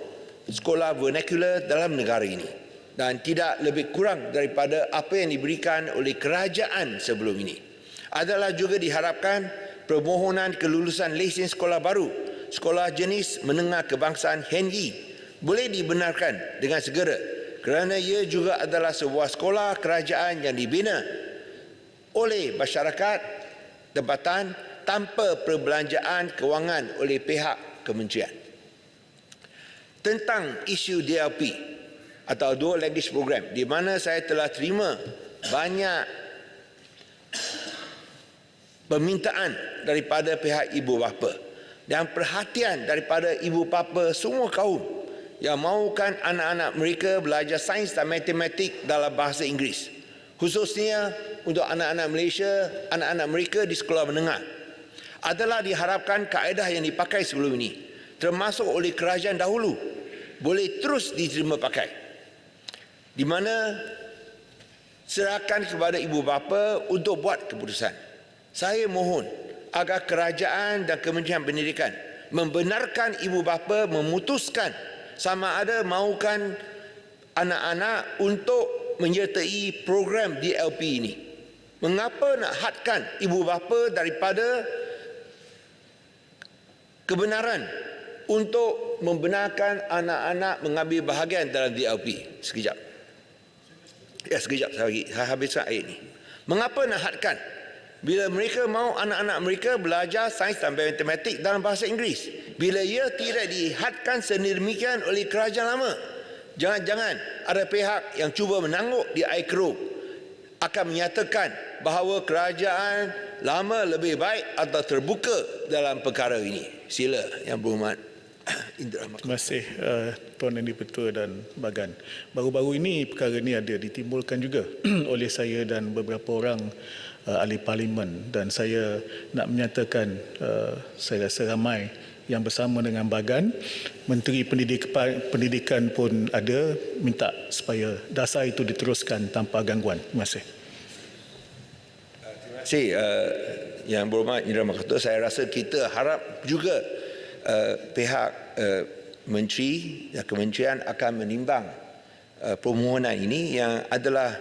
sekolah vernacular dalam negara ini dan tidak lebih kurang daripada apa yang diberikan oleh kerajaan sebelum ini. Adalah juga diharapkan permohonan kelulusan lesen sekolah baru Sekolah Jenis Menengah Kebangsaan HENI boleh dibenarkan dengan segera kerana ia juga adalah sebuah sekolah kerajaan yang dibina oleh masyarakat tempatan tanpa perbelanjaan kewangan oleh pihak kementerian. Tentang isu DLP atau Dual Language Program, di mana saya telah terima banyak permintaan daripada pihak ibu bapa dan perhatian daripada ibu bapa semua kaum yang mahukan anak-anak mereka belajar sains dan matematik dalam bahasa Inggeris, khususnya untuk anak-anak Malaysia, anak-anak mereka di sekolah menengah, adalah diharapkan kaedah yang dipakai sebelum ini, termasuk oleh kerajaan dahulu, boleh terus diterima pakai, di mana serahkan kepada ibu bapa untuk buat keputusan. Saya mohon agar kerajaan dan Kementerian Pendidikan membenarkan ibu bapa memutuskan sama ada mahukan anak-anak untuk menyertai program DLP ini. Mengapa nak hadkan ibu bapa daripada kebenaran untuk membenarkan anak-anak mengambil bahagian dalam DLP? Sekejap. Sekejap saya habiskan ayat ini. Mengapa nak hadkan bila mereka mahu anak-anak mereka belajar sains dan matematik dalam bahasa Inggeris, bila ia tidak dihadkan sedemikian oleh kerajaan lama? Jangan-jangan ada pihak yang cuba menangguk di air keruh akan menyatakan bahawa kerajaan lama lebih baik atau terbuka dalam perkara ini. Sila Yang Berhormat Terima kasih Tuan Yang di-Pertua dan Bagan. Baru-baru ini perkara ini ada ditimbulkan juga oleh saya dan beberapa orang ahli parlimen, dan saya nak menyatakan saya rasa ramai yang bersama dengan Bagan, Menteri Pendidikan pun ada minta supaya dasar itu diteruskan tanpa gangguan. Terima kasih. Terima kasih Yang Berhormat Indra Mahathir. Saya rasa kita harap juga pihak menteri dan kementerian akan menimbang permohonan ini yang adalah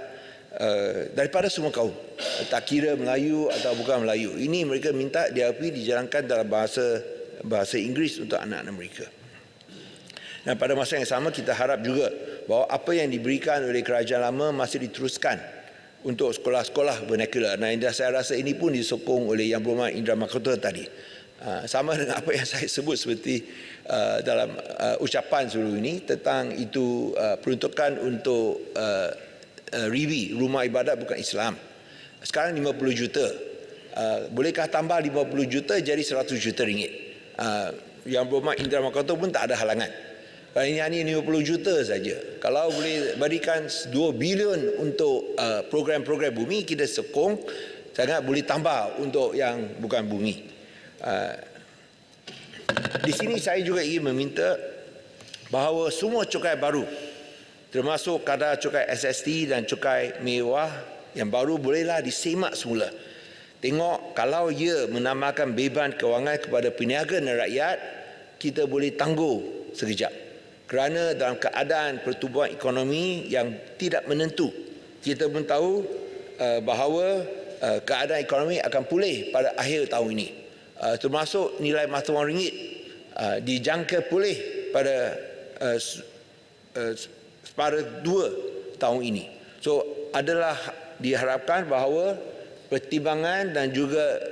daripada semua kaum, tak kira Melayu atau bukan Melayu. Ini mereka minta DAP dijalankan dalam bahasa Inggeris untuk anak-anak mereka. Dan pada masa yang sama kita harap juga bahawa apa yang diberikan oleh kerajaan lama masih diteruskan untuk sekolah-sekolah vernacular. Dan saya rasa ini pun disokong oleh Yang Berhormat Indra Mahathir tadi. Sama dengan apa yang saya sebut seperti dalam ucapan sebelum ini tentang itu peruntukan untuk RIBI, rumah ibadat bukan Islam. Sekarang 50 juta. Bolehkah tambah 50 juta jadi 100 juta ringgit? Yang Berhormat Indra Mahathir pun tak ada halangan. Ini hanya 50 juta saja. Kalau boleh berikan 2 bilion untuk program-program bumi, kita sokong. Sangat boleh tambah untuk yang bukan bumi. Di sini saya juga ingin meminta bahawa semua cukai baru, termasuk kadar cukai SST dan cukai mewah yang baru, bolehlah disemak semula. Tengok kalau ia menambahkan beban kewangan kepada peniaga dan rakyat, kita boleh tangguh sekejap. Kerana dalam keadaan pertumbuhan ekonomi yang tidak menentu, kita pun tahu bahawa keadaan ekonomi akan pulih pada akhir tahun ini. Termasuk nilai mata wang ringgit dijangka pulih pada separuh 2 tahun ini. So adalah diharapkan bahawa pertimbangan dan juga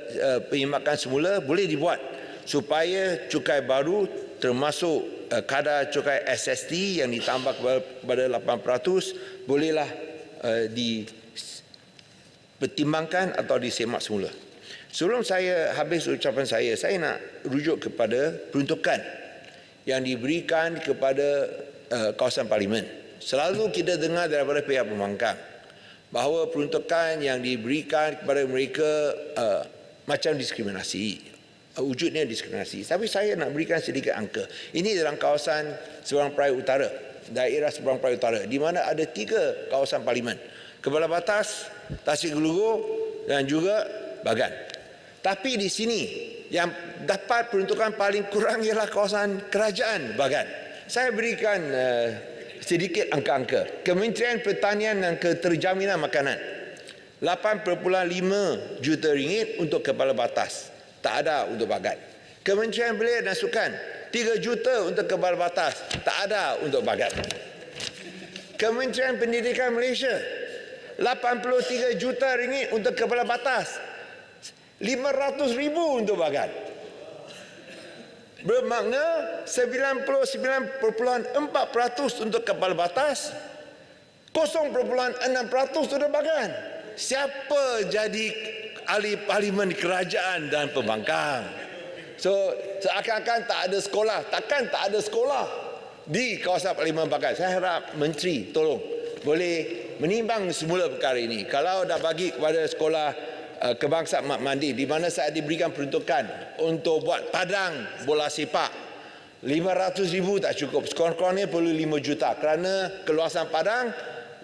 penyemakan semula boleh dibuat supaya cukai baru termasuk kadar cukai SST yang ditambah kepada 8% bolehlah dipertimbangkan atau disemak semula. Sebelum saya habis ucapan saya nak rujuk kepada peruntukan yang diberikan kepada kawasan parlimen. Selalu kita dengar daripada pihak pembangkang bahawa peruntukan yang diberikan kepada mereka macam diskriminasi. Wujudnya diskriminasi. Tapi saya nak berikan sedikit angka. Ini dalam kawasan Seberang Peraya Utara, daerah Seberang Peraya Utara, di mana ada 3 kawasan parlimen. Kepala Batas, Tasik Gelugor dan juga Bagan. Tapi di sini yang dapat peruntukan paling kurang ialah kawasan kerajaan Bagan. Saya berikan sedikit angka-angka. Kementerian Pertanian dan Keterjaminan Makanan, 8.5 juta ringgit untuk Kepala Batas. Tak ada untuk Bagan. Kementerian Belia dan Sukan, 3 juta untuk Kepala Batas. Tak ada untuk Bagan. Kementerian Pendidikan Malaysia, 83 juta ringgit untuk Kepala Batas. 500,000 untuk Bagan. Bermakna 99.4% untuk Kepala Batas, 0.6% untuk Bagan. Siapa jadi ahli parlimen kerajaan dan pembangkang? So seakan-akan tak ada sekolah. Takkan tak ada sekolah di kawasan parlimen Bagan. Saya harap menteri tolong boleh menimbang semula perkara ini. Kalau dah bagi kepada sekolah kebangsaan Mat Mandi, di mana saya diberikan peruntukan untuk buat padang bola sepak, 500,000 tak cukup. Sekurang-kurangnya perlu 5 juta kerana keluasan padang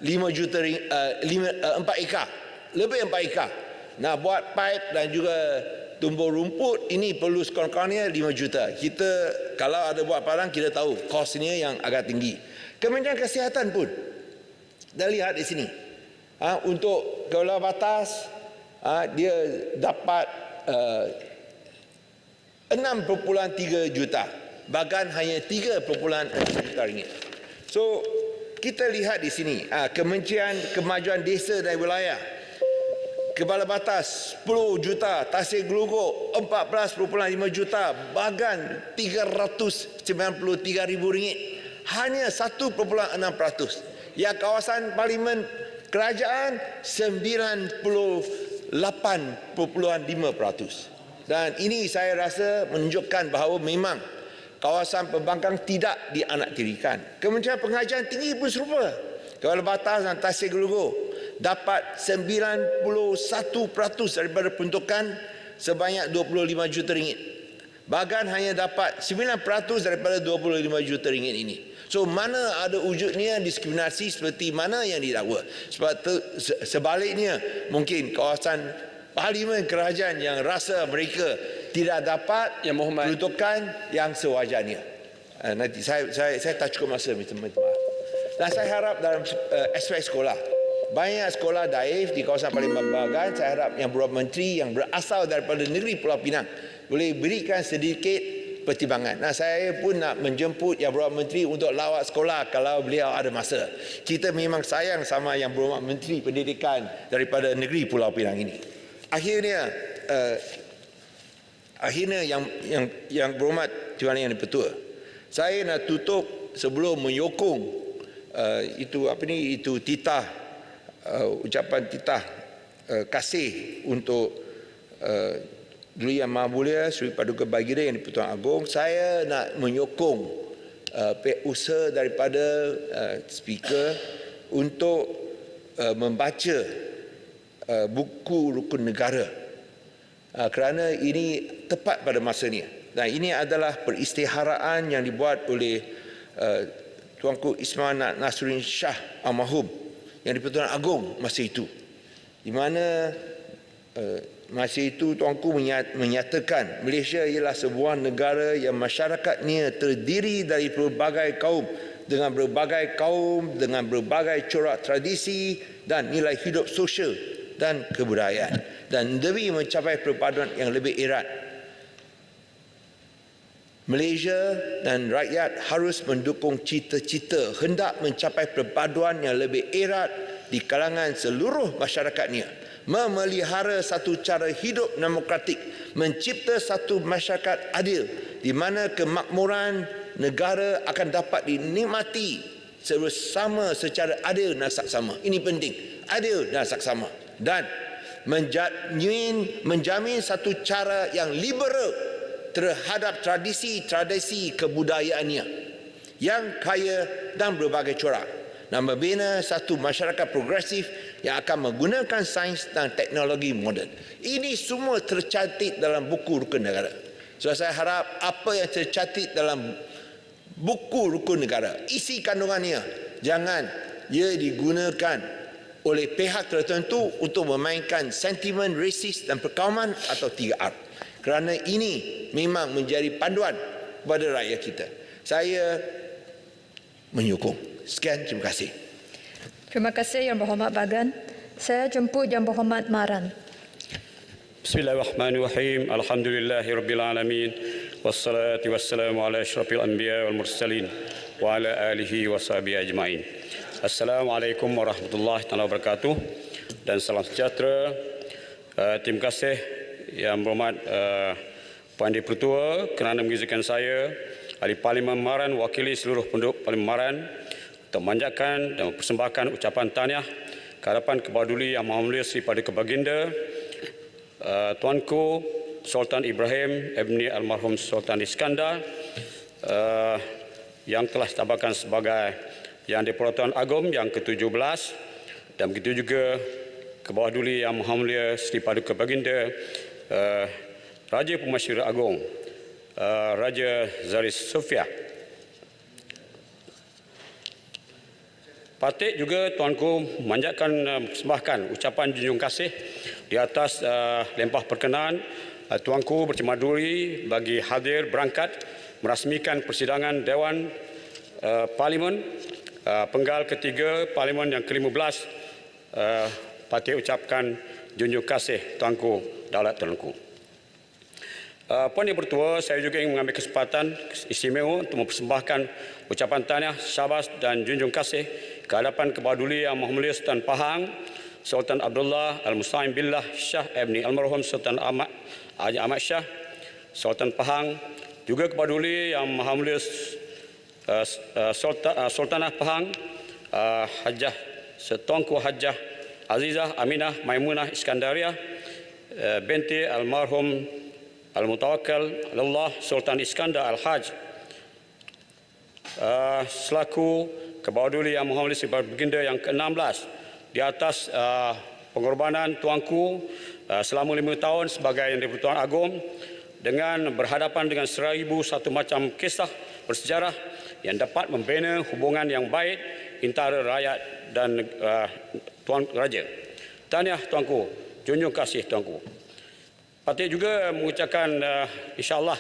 5 juta 4 ekar, lebih 4 ekar. Nak buat pipe dan juga tumbuh rumput, ini perlu sekurang-kurangnya 5 juta. Kita kalau ada buat padang, kita tahu kosnya yang agak tinggi. Kementerian Kesihatan pun dah lihat di sini. Untuk Kepala Batas, dia dapat 6.3 juta. Bagan hanya 3.6 juta ringgit. So kita lihat di sini Kementerian Kemajuan Desa dan Wilayah, Kepala Batas 10 juta, Tasik Gelugor 14.5 juta, Bagan 393,000 ringgit. Hanya 1.6%. Yang kawasan parlimen kerajaan 98.5%. Dan ini saya rasa menunjukkan bahawa memang kawasan pembangkang tidak dianaktirikan. Kementerian Pengajian Tinggi pun serupa. Kepala Batas dan Tasik Gelugur dapat 91% daripada peruntukan sebanyak 25 juta ringgit. Bagan hanya dapat 9% daripada 25 juta ringgit ini. So mana ada wujudnya diskriminasi seperti mana yang didakwa. Sebab sebaliknya mungkin kawasan Parlimen Kerajaan yang rasa mereka tidak dapat peruntukan yang sewajarnya. Nanti saya tak cukup masa, minta maaf. Dan saya harap dalam aspek sekolah, banyak sekolah daif di kawasan Parlimen Bagan, saya harap yang beberapa menteri yang berasal daripada negeri Pulau Pinang boleh berikan sedikit pertimbangan. Nah, saya pun nak menjemput yang beberapa menteri untuk lawat sekolah kalau beliau ada masa. Kita memang sayang sama yang beberapa menteri pendidikan daripada negeri Pulau Pinang ini. Akhirnya yang berhormat Tuan Yang Dipertua, saya nak tutup sebelum menyokong itu titah ucapan titah kasih untuk Duli Yang Maha Mulia Sri Paduka Baginda Yang di-Pertuan Agong. Saya nak menyokong usaha daripada speaker untuk membaca buku rukun negara kerana ini tepat pada masa ini. Dan ini adalah peristiharaan yang dibuat oleh Tuanku Ismail Nasruddin Shah Almarhum yang di-Pertuan Agong masa itu, di mana masa itu Tuanku menyatakan Malaysia ialah sebuah negara yang masyarakatnya terdiri dari berbagai kaum dengan berbagai corak tradisi dan nilai hidup sosial dan kebudayaan, dan demi mencapai perpaduan yang lebih erat, Malaysia dan rakyat harus mendukung cita-cita hendak mencapai perpaduan yang lebih erat di kalangan seluruh masyarakatnya, memelihara satu cara hidup demokratik, mencipta satu masyarakat adil di mana kemakmuran negara akan dapat dinikmati bersama secara adil dan saksama. Ini penting, adil dan saksama, dan menjamin satu cara yang liberal terhadap tradisi kebudayaannya yang kaya dan berbagai corak, dan membina satu masyarakat progresif yang akan menggunakan sains dan teknologi moden. Ini semua tercantik dalam buku rukun negara. So saya harap apa yang tercantik dalam buku rukun negara, isi kandungannya jangan ia digunakan oleh pihak tertentu untuk memainkan sentimen rasis dan perkauman atau 3R. Kerana ini memang menjadi panduan kepada rakyat kita. Saya menyokong. Sekian, terima kasih. Terima kasih Yang Berhormat Bagan. Saya jemput Yang Berhormat Maran. Bismillahirrahmanirrahim. Alhamdulillahirrabbilalamin. Wassalatu wassalamu ala asyrafil anbiya wal mursalin wa ala alihi wa sahbihi ajma'in. Assalamualaikum warahmatullahi wabarakatuh dan salam sejahtera. Terima kasih Yang Berhormat Puan Dipertua kerana mengizinkan saya, Ahli Parlimen Maran, wakili seluruh penduduk Parlimen Maran, untuk memanjatkan dan mempersembahkan ucapan tahniah ke hadapan Kebahaduli Yang Maha Mulia Sri Paduka Baginda Tuanku Sultan Ibrahim Ebni Almarhum Sultan Iskandar yang telah ditabarkan sebagai Yang di-Pertuan Agong yang ke-17, dan begitu juga Kebahaduli Yang Maha Mulia Sri Paduka Baginda Raja Pemasyur Agong Raja Zaris Sofia. Patut juga Tuanku memanjatkan persembahkan ucapan junjung kasih di atas lempah perkenaan Tuanku berterima duri bagi hadir berangkat merasmikan persidangan Dewan Parlimen Penggal ketiga Parlimen yang ke-15. Patut ucapkan junjung kasih Tuanku Daulat Tuanku. Puan Yang Bertua, saya juga ingin mengambil kesempatan istimewa untuk mempersembahkan ucapan tahniah, syabas dan junjung kasih ke hadapan Kebahaduli Yang Maha Mulia Sultan Pahang Sultan Abdullah Al-Musta'in Billah Shah Ebni Almarhum Sultan Haji Ahmad Shah Sultan Pahang, juga Kebahaduli Yang Maha Mulia Sultanah Pahang Hajjah Tuanku Hajjah Azizah Aminah Maimunah Iskandariah binti Almarhum Al-Mutawakkal Allah Sultan Iskandar Al-Haj selaku Kebawah Duli Yang Muhammad Ali Baginda yang ke-16 di atas pengorbanan tuanku selama 5 tahun sebagai Yang di-Pertuan Agong dengan berhadapan dengan 1001 macam kisah bersejarah yang dapat membina hubungan yang baik antara rakyat dan Tuan Raja. Tahniah tuanku, junjung kasih tuanku. Patut juga mengucapkan insya-Allah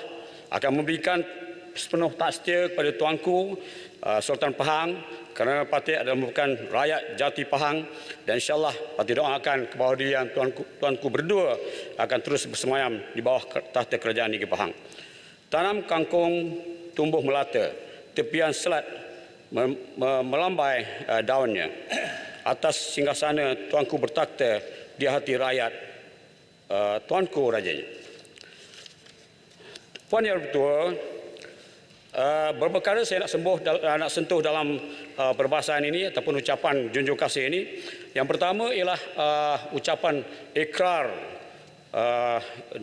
akan memberikan sepenuh tak setia kepada tuanku Sultan Pahang kerana Patut adalah merupakan rakyat jati Pahang dan insya-Allah Patut doakan ke bawah dia yang tuanku berdua akan terus bersemayam di bawah tahta kerajaan negeri Pahang. Tanam kangkung tumbuh melata, tepian selat melambai daunnya. Atas singgasana tuanku bertakhta di hati rakyat tuanku rajanya. Puan Yang Bertuah, beberapa perkara saya nak sentuh dalam perbahasan ini ataupun ucapan junjung kasih ini. Yang pertama ialah ucapan ikrar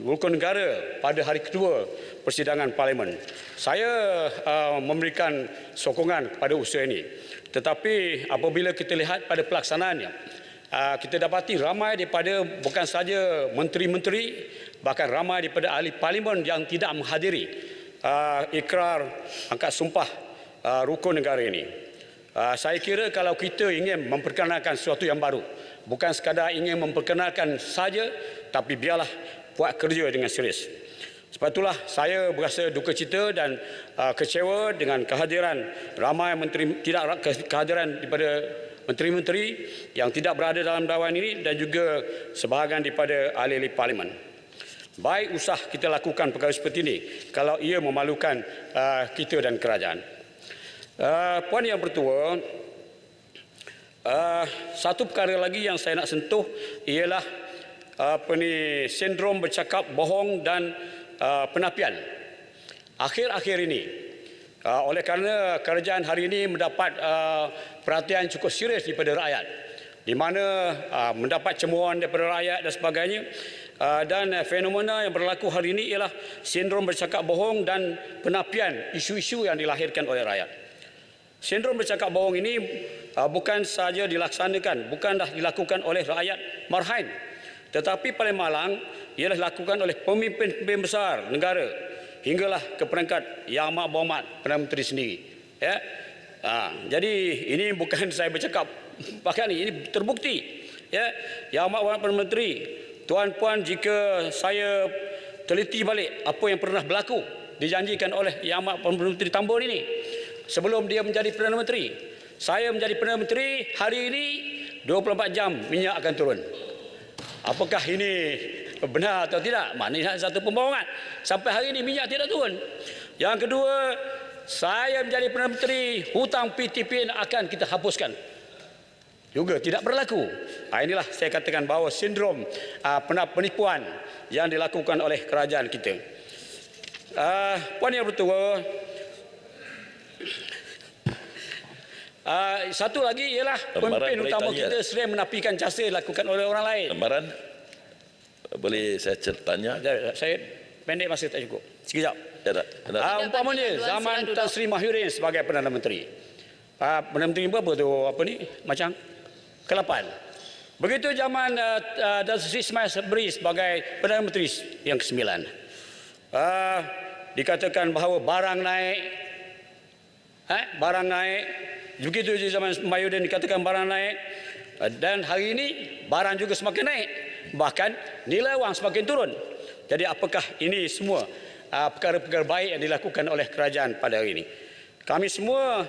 rukun negara pada hari kedua persidangan Parlimen. Saya memberikan sokongan kepada usaha ini. Tetapi apabila kita lihat pada pelaksanaannya, kita dapati ramai daripada bukan saja menteri-menteri, bahkan ramai daripada ahli parlimen yang tidak menghadiri ikrar angkat sumpah rukun negara ini. Saya kira kalau kita ingin memperkenalkan sesuatu yang baru, bukan sekadar ingin memperkenalkan saja, tapi biarlah buat kerja dengan serius. Sebab itulah saya berasa duka cita dan kecewa dengan kehadiran ramai menteri, tidak kehadiran daripada menteri-menteri yang tidak berada dalam dewan ini dan juga sebahagian daripada ahli-ahli parlimen. Baik usah kita lakukan perkara seperti ini kalau ia memalukan kita dan kerajaan. Puan Yang Bertuah, satu perkara lagi yang saya nak sentuh ialah sindrom bercakap bohong dan penapian. Akhir-akhir ini, oleh kerana kerajaan hari ini mendapat perhatian cukup serius daripada rakyat, di mana mendapat cemoohan daripada rakyat dan sebagainya, dan fenomena yang berlaku hari ini ialah sindrom bercakap bohong dan penapian isu-isu yang dilahirkan oleh rakyat. Sindrom bercakap bohong ini bukan saja bukanlah dilakukan oleh rakyat marhain, tetapi paling malang ialah dilakukan oleh pemimpin besar negara hinggalah ke peringkat Yang Amat Berhormat Perdana Menteri sendiri. Ya. Jadi ini bukan saya bercakap pakai ini terbukti. Ya, Yang Amat Berhormat Perdana Menteri, tuan-puan, jika saya teliti balik apa yang pernah berlaku dijanjikan oleh Yang Amat Perdana Menteri Tambun ini sebelum dia menjadi Perdana Menteri. Saya menjadi Perdana Menteri, hari ini 24 jam minyak akan turun. Apakah ini benar atau tidak? Maknanya satu pembohongan. Sampai hari ini minyak tidak turun. Yang kedua, saya menjadi Perdana Menteri, hutang PTPN akan kita hapuskan. Juga tidak berlaku. Inilah saya katakan bahawa sindrom penipuan yang dilakukan oleh kerajaan kita. Puan Yang Bertuah, satu lagi ialah pemimpin utama kita sering menafikan jasa dilakukan oleh orang lain. Lembaran, boleh saya tanya? Saya pendek masa tak cukup. Sekejap. Umpamanya zaman Tan Sri Mahyudin sebagai Perdana Menteri. Perdana Menteri berapa tu? Macam ke-8. Begitu zaman Tan Sri Ismail Sabri sebagai Perdana Menteri yang ke-9. Dikatakan bahawa barang naik. Barang naik. Begitu di zaman Mahyudin dikatakan barang naik, dan hari ini barang juga semakin naik, bahkan nilai wang semakin turun. Jadi apakah ini semua perkara-perkara baik yang dilakukan oleh kerajaan pada hari ini? Kami semua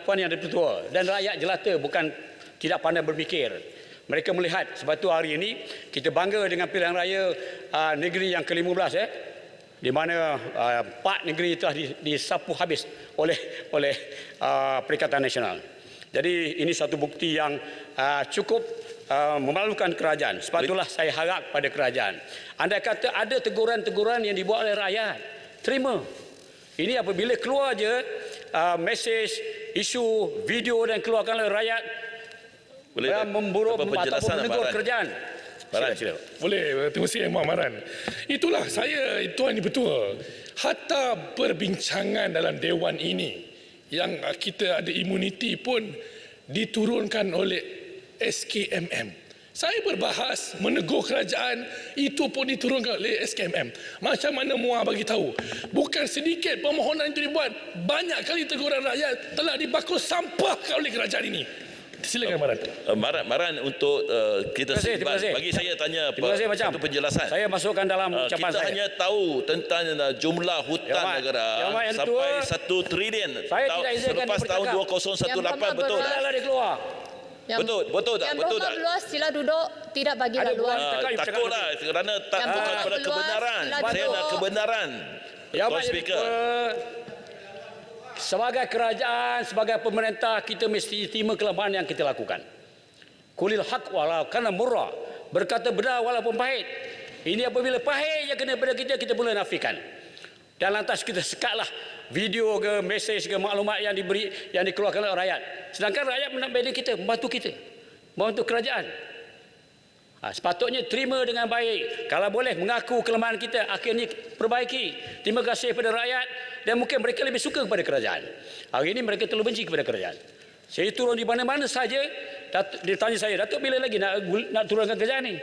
Puan Yang Di-Pertua dan rakyat jelata bukan tidak pandai berfikir. Mereka melihat, sebab itu hari ini kita bangga dengan pilihan raya negeri yang ke-15 di mana 4 negeri telah disapu habis oleh Perikatan Nasional. Jadi ini satu bukti yang cukup memalukan kerajaan. Sebab itulah saya harap pada kerajaan, andai kata ada teguran-teguran yang dibuat oleh rakyat, terima. Ini apabila keluar je mesej, isu, video dan keluarkan oleh rakyat memburuk ataupun menegur kerajaan. Boleh, terima kasih Muhammad Maran. Itulah saya, Tuan Yang Bertuah. Hatta perbincangan dalam Dewan ini yang kita ada imuniti pun diturunkan oleh SKMM. Saya berbahas menegur kerajaan, itu pun diturunkan oleh SKMM. Macam mana Muar bagi tahu? Bukan sedikit permohonan itu dibuat, banyak kali teguran rakyat telah dibakul sampahkan oleh kerajaan ini. Silakan Maran untuk kita terima kasih. bagi saya tanya satu penjelasan. Saya masukkan dalam ucapan kita saya. hanya tahu tentang jumlah hutan negara sampai 1 triliun selepas tahun 2018, betul tak? Betul tak? Yang berhormat berluas sila duduk, tidak bagi laluan. Takutlah kerana tak bukan pada kebenaran. Saya nak kebenaran. Tuan Speaker. Sebagai kerajaan, sebagai pemerintah, kita mesti terima kelemahan yang kita lakukan. Kulil haq walau kana murra. Berkata benar walaupun pahit. Ini apabila pahit yang kena pada kita, kita boleh nafikan. Dan lantas kita sekatlah video ke mesej ke maklumat yang diberi, yang dikeluarkan oleh rakyat. Sedangkan rakyat menambah kita, membantu kerajaan. Sepatutnya terima dengan baik. Kalau boleh mengaku kelemahan kita, akhirnya perbaiki. Terima kasih kepada rakyat dan mungkin mereka lebih suka kepada kerajaan. Hari ini mereka terlalu benci kepada kerajaan. Saya turun di mana-mana saja, dia tanya saya, Datuk bila lagi nak turunkan kerajaan ni?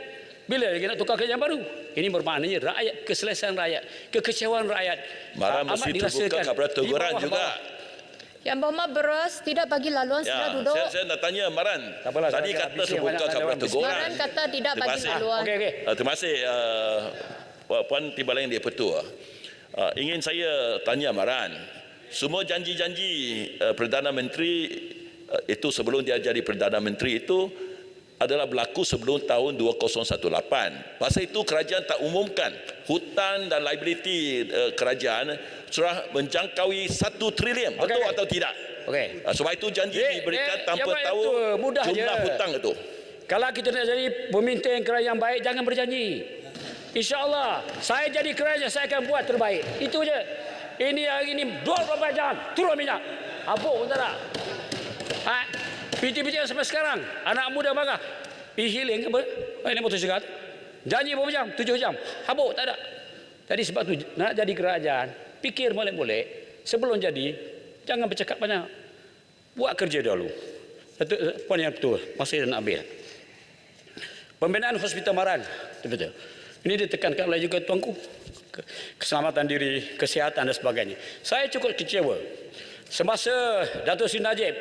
Bila lagi nak tukar kerajaan baru? Ini bermaknanya rakyat, keselesaan rakyat, kekecewaan rakyat Maram mesti terbuka kepada teguran juga. Yang berhormat berluas tidak bagi laluan, sila duduk. Saya nak tanya Maran. Tadi kata terbuka kepada teguran. Maran kata tidak bagi laluan. Terima kasih Puan Timbalan yang Di-Pertua. Ingin saya tanya Maran. Semua janji-janji Perdana Menteri itu sebelum dia jadi Perdana Menteri itu adalah berlaku sebelum tahun 2018. Pasal itu kerajaan tak umumkan hutan dan liability kerajaan sudah menjangkaui 1 triliun. Betul atau tidak? Sebab itu janji diberikan tanpa tahu jumlah hutang itu. Kalau kita nak jadi pemimpin kerajaan baik, jangan berjanji. InsyaAllah saya jadi kerajaan, saya akan buat terbaik. Itu je. Ini hari ini 24 jam turun minyak. Apa pun tak ada. PT-PT yang sampai sekarang anak muda bangga healing apa? Ini motor sekat. Janji berapa jam? 7 jam. Habuk tak ada. Jadi sebab tu nak jadi kerajaan, fikir molek-molek sebelum jadi, jangan bercakap banyak. Buat kerja dulu. Puan yang betul, masih nak ambil. Pembinaan Hospital Maran, betul. Ini ditekankan oleh juga tuanku. Keselamatan diri, kesihatan dan sebagainya. Saya cukup kecewa. Semasa Datuk Seri Najib,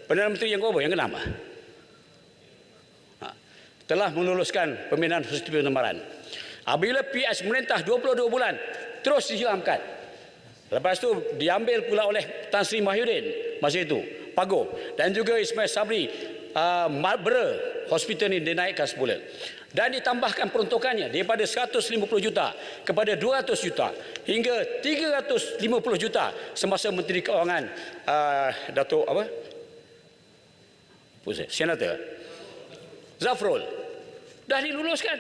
Perdana Menteri yang ke-6 telah meluluskan pembinaan Hospital Maran. Apabila PS memerintah 22 bulan terus dihilangkan. Lepas tu diambil pula oleh Tan Sri Mahyudin masa itu, Pago, dan juga Ismail Sabri, Marlborough hospital ini dinaikkan semula. Dan ditambahkan peruntukannya daripada 150 juta kepada 200 juta hingga 350 juta semasa Menteri Keuangan Datuk Senator Zafrul dah diluluskan.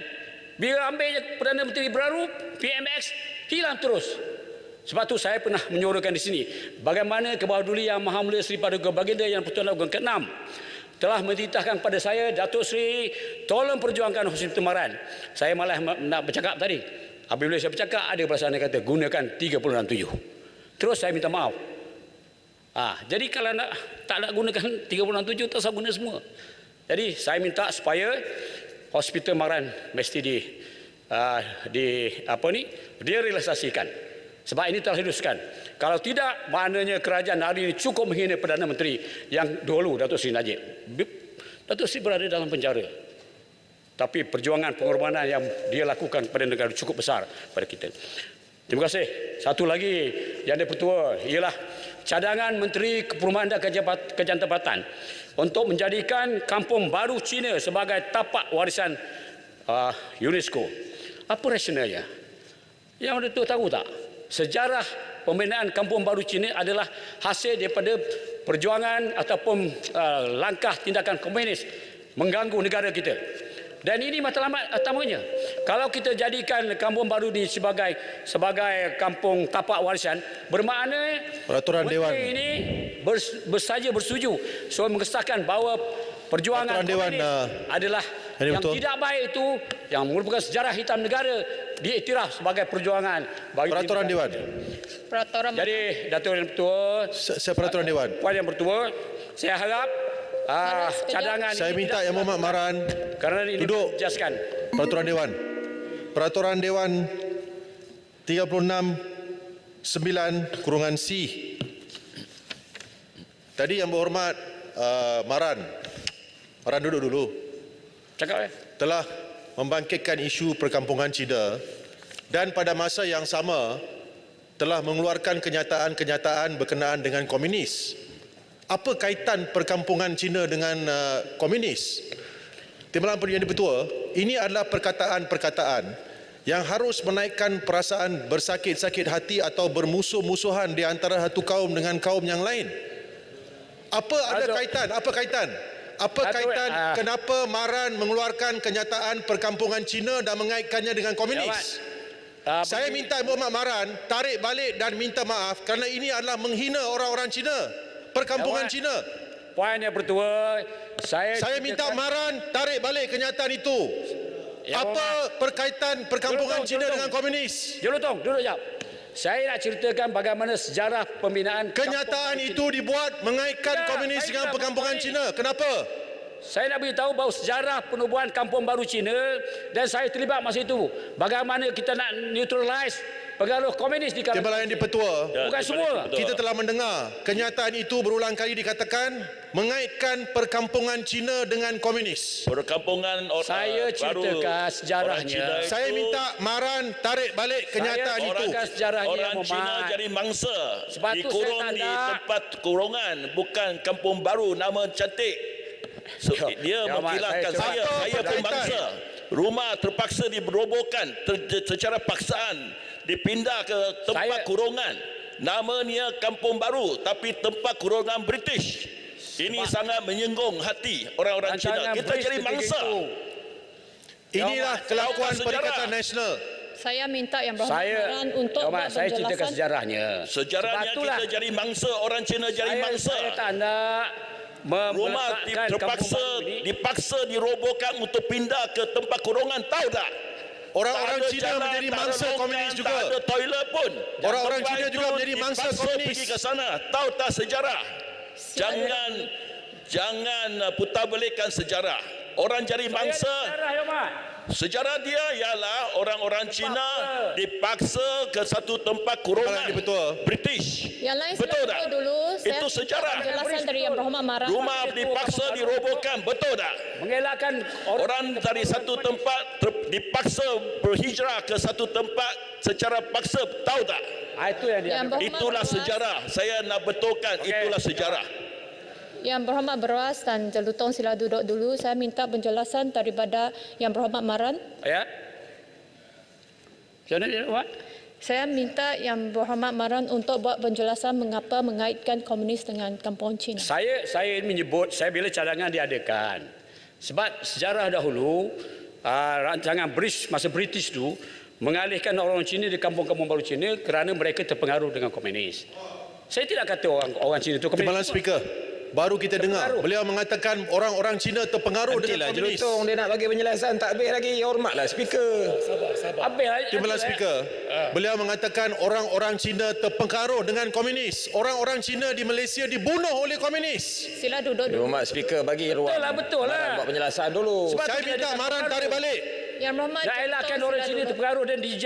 Bila ambil Perdana Menteri baru, PMX hilang terus. Sebab tu saya pernah menyuarakan di sini bagaimana Kebahaduli Yang Maha Mulia Seri Paduka Baginda Yang Pertuan Agong ke-6 telah mentitahkan pada saya, Datuk Seri, tolong perjuangkan Hospital Maran. Saya malah nak bercakap tadi. Apabila saya bercakap, ada perasaan yang kata gunakan 367. Terus saya minta maaf. Jadi kalau tak nak gunakan 367, tak usah guna semua. Jadi saya minta supaya Hospital Maran mesti direalisasikan. Sebab ini telah diluluskan. Kalau tidak, maknanya kerajaan hari ini cukup menghina Perdana Menteri yang dulu, Datuk Seri Najib. Datuk Seri berada dalam penjara. Tapi perjuangan pengorbanan yang dia lakukan pada negara cukup besar pada kita. Terima kasih. Satu lagi yang Di-Pertua ialah cadangan Menteri Perumahan dan Kerjaan Tempatan untuk menjadikan Kampung Baru Cina sebagai tapak warisan UNESCO. Apa rasionalnya? Yang Di-Pertua tahu tak? Sejarah pembinaan Kampung Baru Cina adalah hasil daripada perjuangan ataupun langkah tindakan komunis mengganggu negara kita. Dan ini matlamat utamanya. Kalau kita jadikan Kampung Baru ini sebagai kampung tapak warisan, bermakna Peraturan Dewan ini bersaja bersetuju mengesahkan bahawa perjuangan komunis adalah yang tidak baik itu, yang merupakan sejarah hitam negara, diiktiraf sebagai perjuangan bagi Peraturan Dewan. Peraturan Jadi Datuk Yang Bertuah, Saya peraturan Dewan. Puan Yang Bertuah, saya harap cadangan Saya ini minta tidak Yang Berhormat Maran kerana ini duduk. dijelaskan. Peraturan Dewan. Peraturan Dewan 36(9)(C. Tadi Yang Berhormat Maran duduk dulu. Cakap telah membangkitkan isu perkampungan Cina dan pada masa yang sama telah mengeluarkan kenyataan-kenyataan berkenaan dengan komunis. Apa kaitan perkampungan Cina dengan komunis? Timbalan Yang Dipertua, ini adalah perkataan-perkataan yang harus menaikkan perasaan bersakit-sakit hati atau bermusuh-musuhan di antara satu kaum dengan kaum yang lain. Apa ada kaitan? Apa kaitan? Apa kaitan kenapa Maran mengeluarkan kenyataan perkampungan Cina dan mengaitkannya dengan komunis? Saya minta Yang Berhormat Maran tarik balik dan minta maaf kerana ini adalah menghina orang-orang Cina, perkampungan Cina. Puan Yang Bertuah, saya minta Maran tarik balik kenyataan itu. Apa perkaitan perkampungan Cina dengan komunis? Jelutong, duduk jap. Saya nak ceritakan bagaimana sejarah pembinaan kenyataan itu dibuat mengaitkan komunis dengan perkampungan Cina. Kenapa? Saya nak beritahu bahawa sejarah penubuhan Kampung Baru Cina dan saya terlibat masa itu. Bagaimana kita nak neutralize pengaruh komunis di kalangan. Timbalan Yang Dipertua, bukan semua. Kita telah mendengar kenyataan itu berulang kali dikatakan mengaitkan perkampungan Cina dengan komunis. Perkampungan saya ceritakan sejarahnya. Saya minta Maran tarik balik kenyataan itu. Orang Cina jadi mangsa dikurung di tempat kurungan, bukan kampung baru nama cantik. Dia mengkilafkan saya pun bangsa. Rumah terpaksa diberobohkan secara paksaan, dipindah ke tempat kurungan. Namanya Kampung Baru tapi tempat kurungan British. Ini sangat menyinggung hati orang-orang Cina. Kita jadi mangsa. Inilah kelakuan Perikatan Nasional. Saya minta Yang Berhormat Maran untuk buat saya ceritakan penjelasan. sejarahnya. Sejarahnya kita jadi mangsa, orang Cina jadi mangsa. Saya tak nak rumah dipaksa dirobohkan untuk pindah ke tempat kurungan, tahu tak? Orang-orang Cina menjadi mangsa komunis juga. Tak ada toilet pun. Orang-orang Cina juga menjadi mangsa komunis. Pergi ke sana, tahu tak sejarah? Jangan putar belikkan sejarah. Orang jadi mangsa. Sejarah dia ialah orang-orang Cina dipaksa ke satu tempat kurungan British. Yang lain betul tak? Dulu, itu sejarah. Penjelasan dari Yang Berhormat Maran. Rumah dipaksa dirobohkan, betul tak? Mengelakkan orang dari satu tempat dipaksa berhijrah ke satu tempat secara paksa, tahu tak? Itu yang dia. Itulah sejarah. Saya nak betulkan, itulah sejarah. Yang Berhormat Beras dan Jelutong sila duduk dulu. Saya minta penjelasan daripada Yang Berhormat Maran. Ya. Saya minta Yang Berhormat Maran untuk buat penjelasan mengapa mengaitkan komunis dengan kampung Cina. Saya menyebut, saya bila cadangan diadakan. Sebab sejarah dahulu, rancangan masa British tu mengalihkan orang Cina di kampung-kampung baru Cina kerana mereka terpengaruh dengan komunis. Saya tidak kata orang Cina itu komunis. Timbalan Speaker, baru kita dengar beliau mengatakan orang-orang Cina terpengaruh dengan komunis. Jelutong dia nak bagi penjelasan, tak habis lagi. Hormatlah Speaker. Timbalan Speaker, beliau mengatakan orang-orang Cina terpengaruh dengan komunis. Orang-orang Cina di Malaysia dibunuh oleh komunis. Sila duduk dulu. Hormat Speaker, bagi ruang. Betul lah. Buat penjelasan dulu. Saya minta Maran tarik balik. Yang Berhormat elakkan orang Cina terpengaruh dan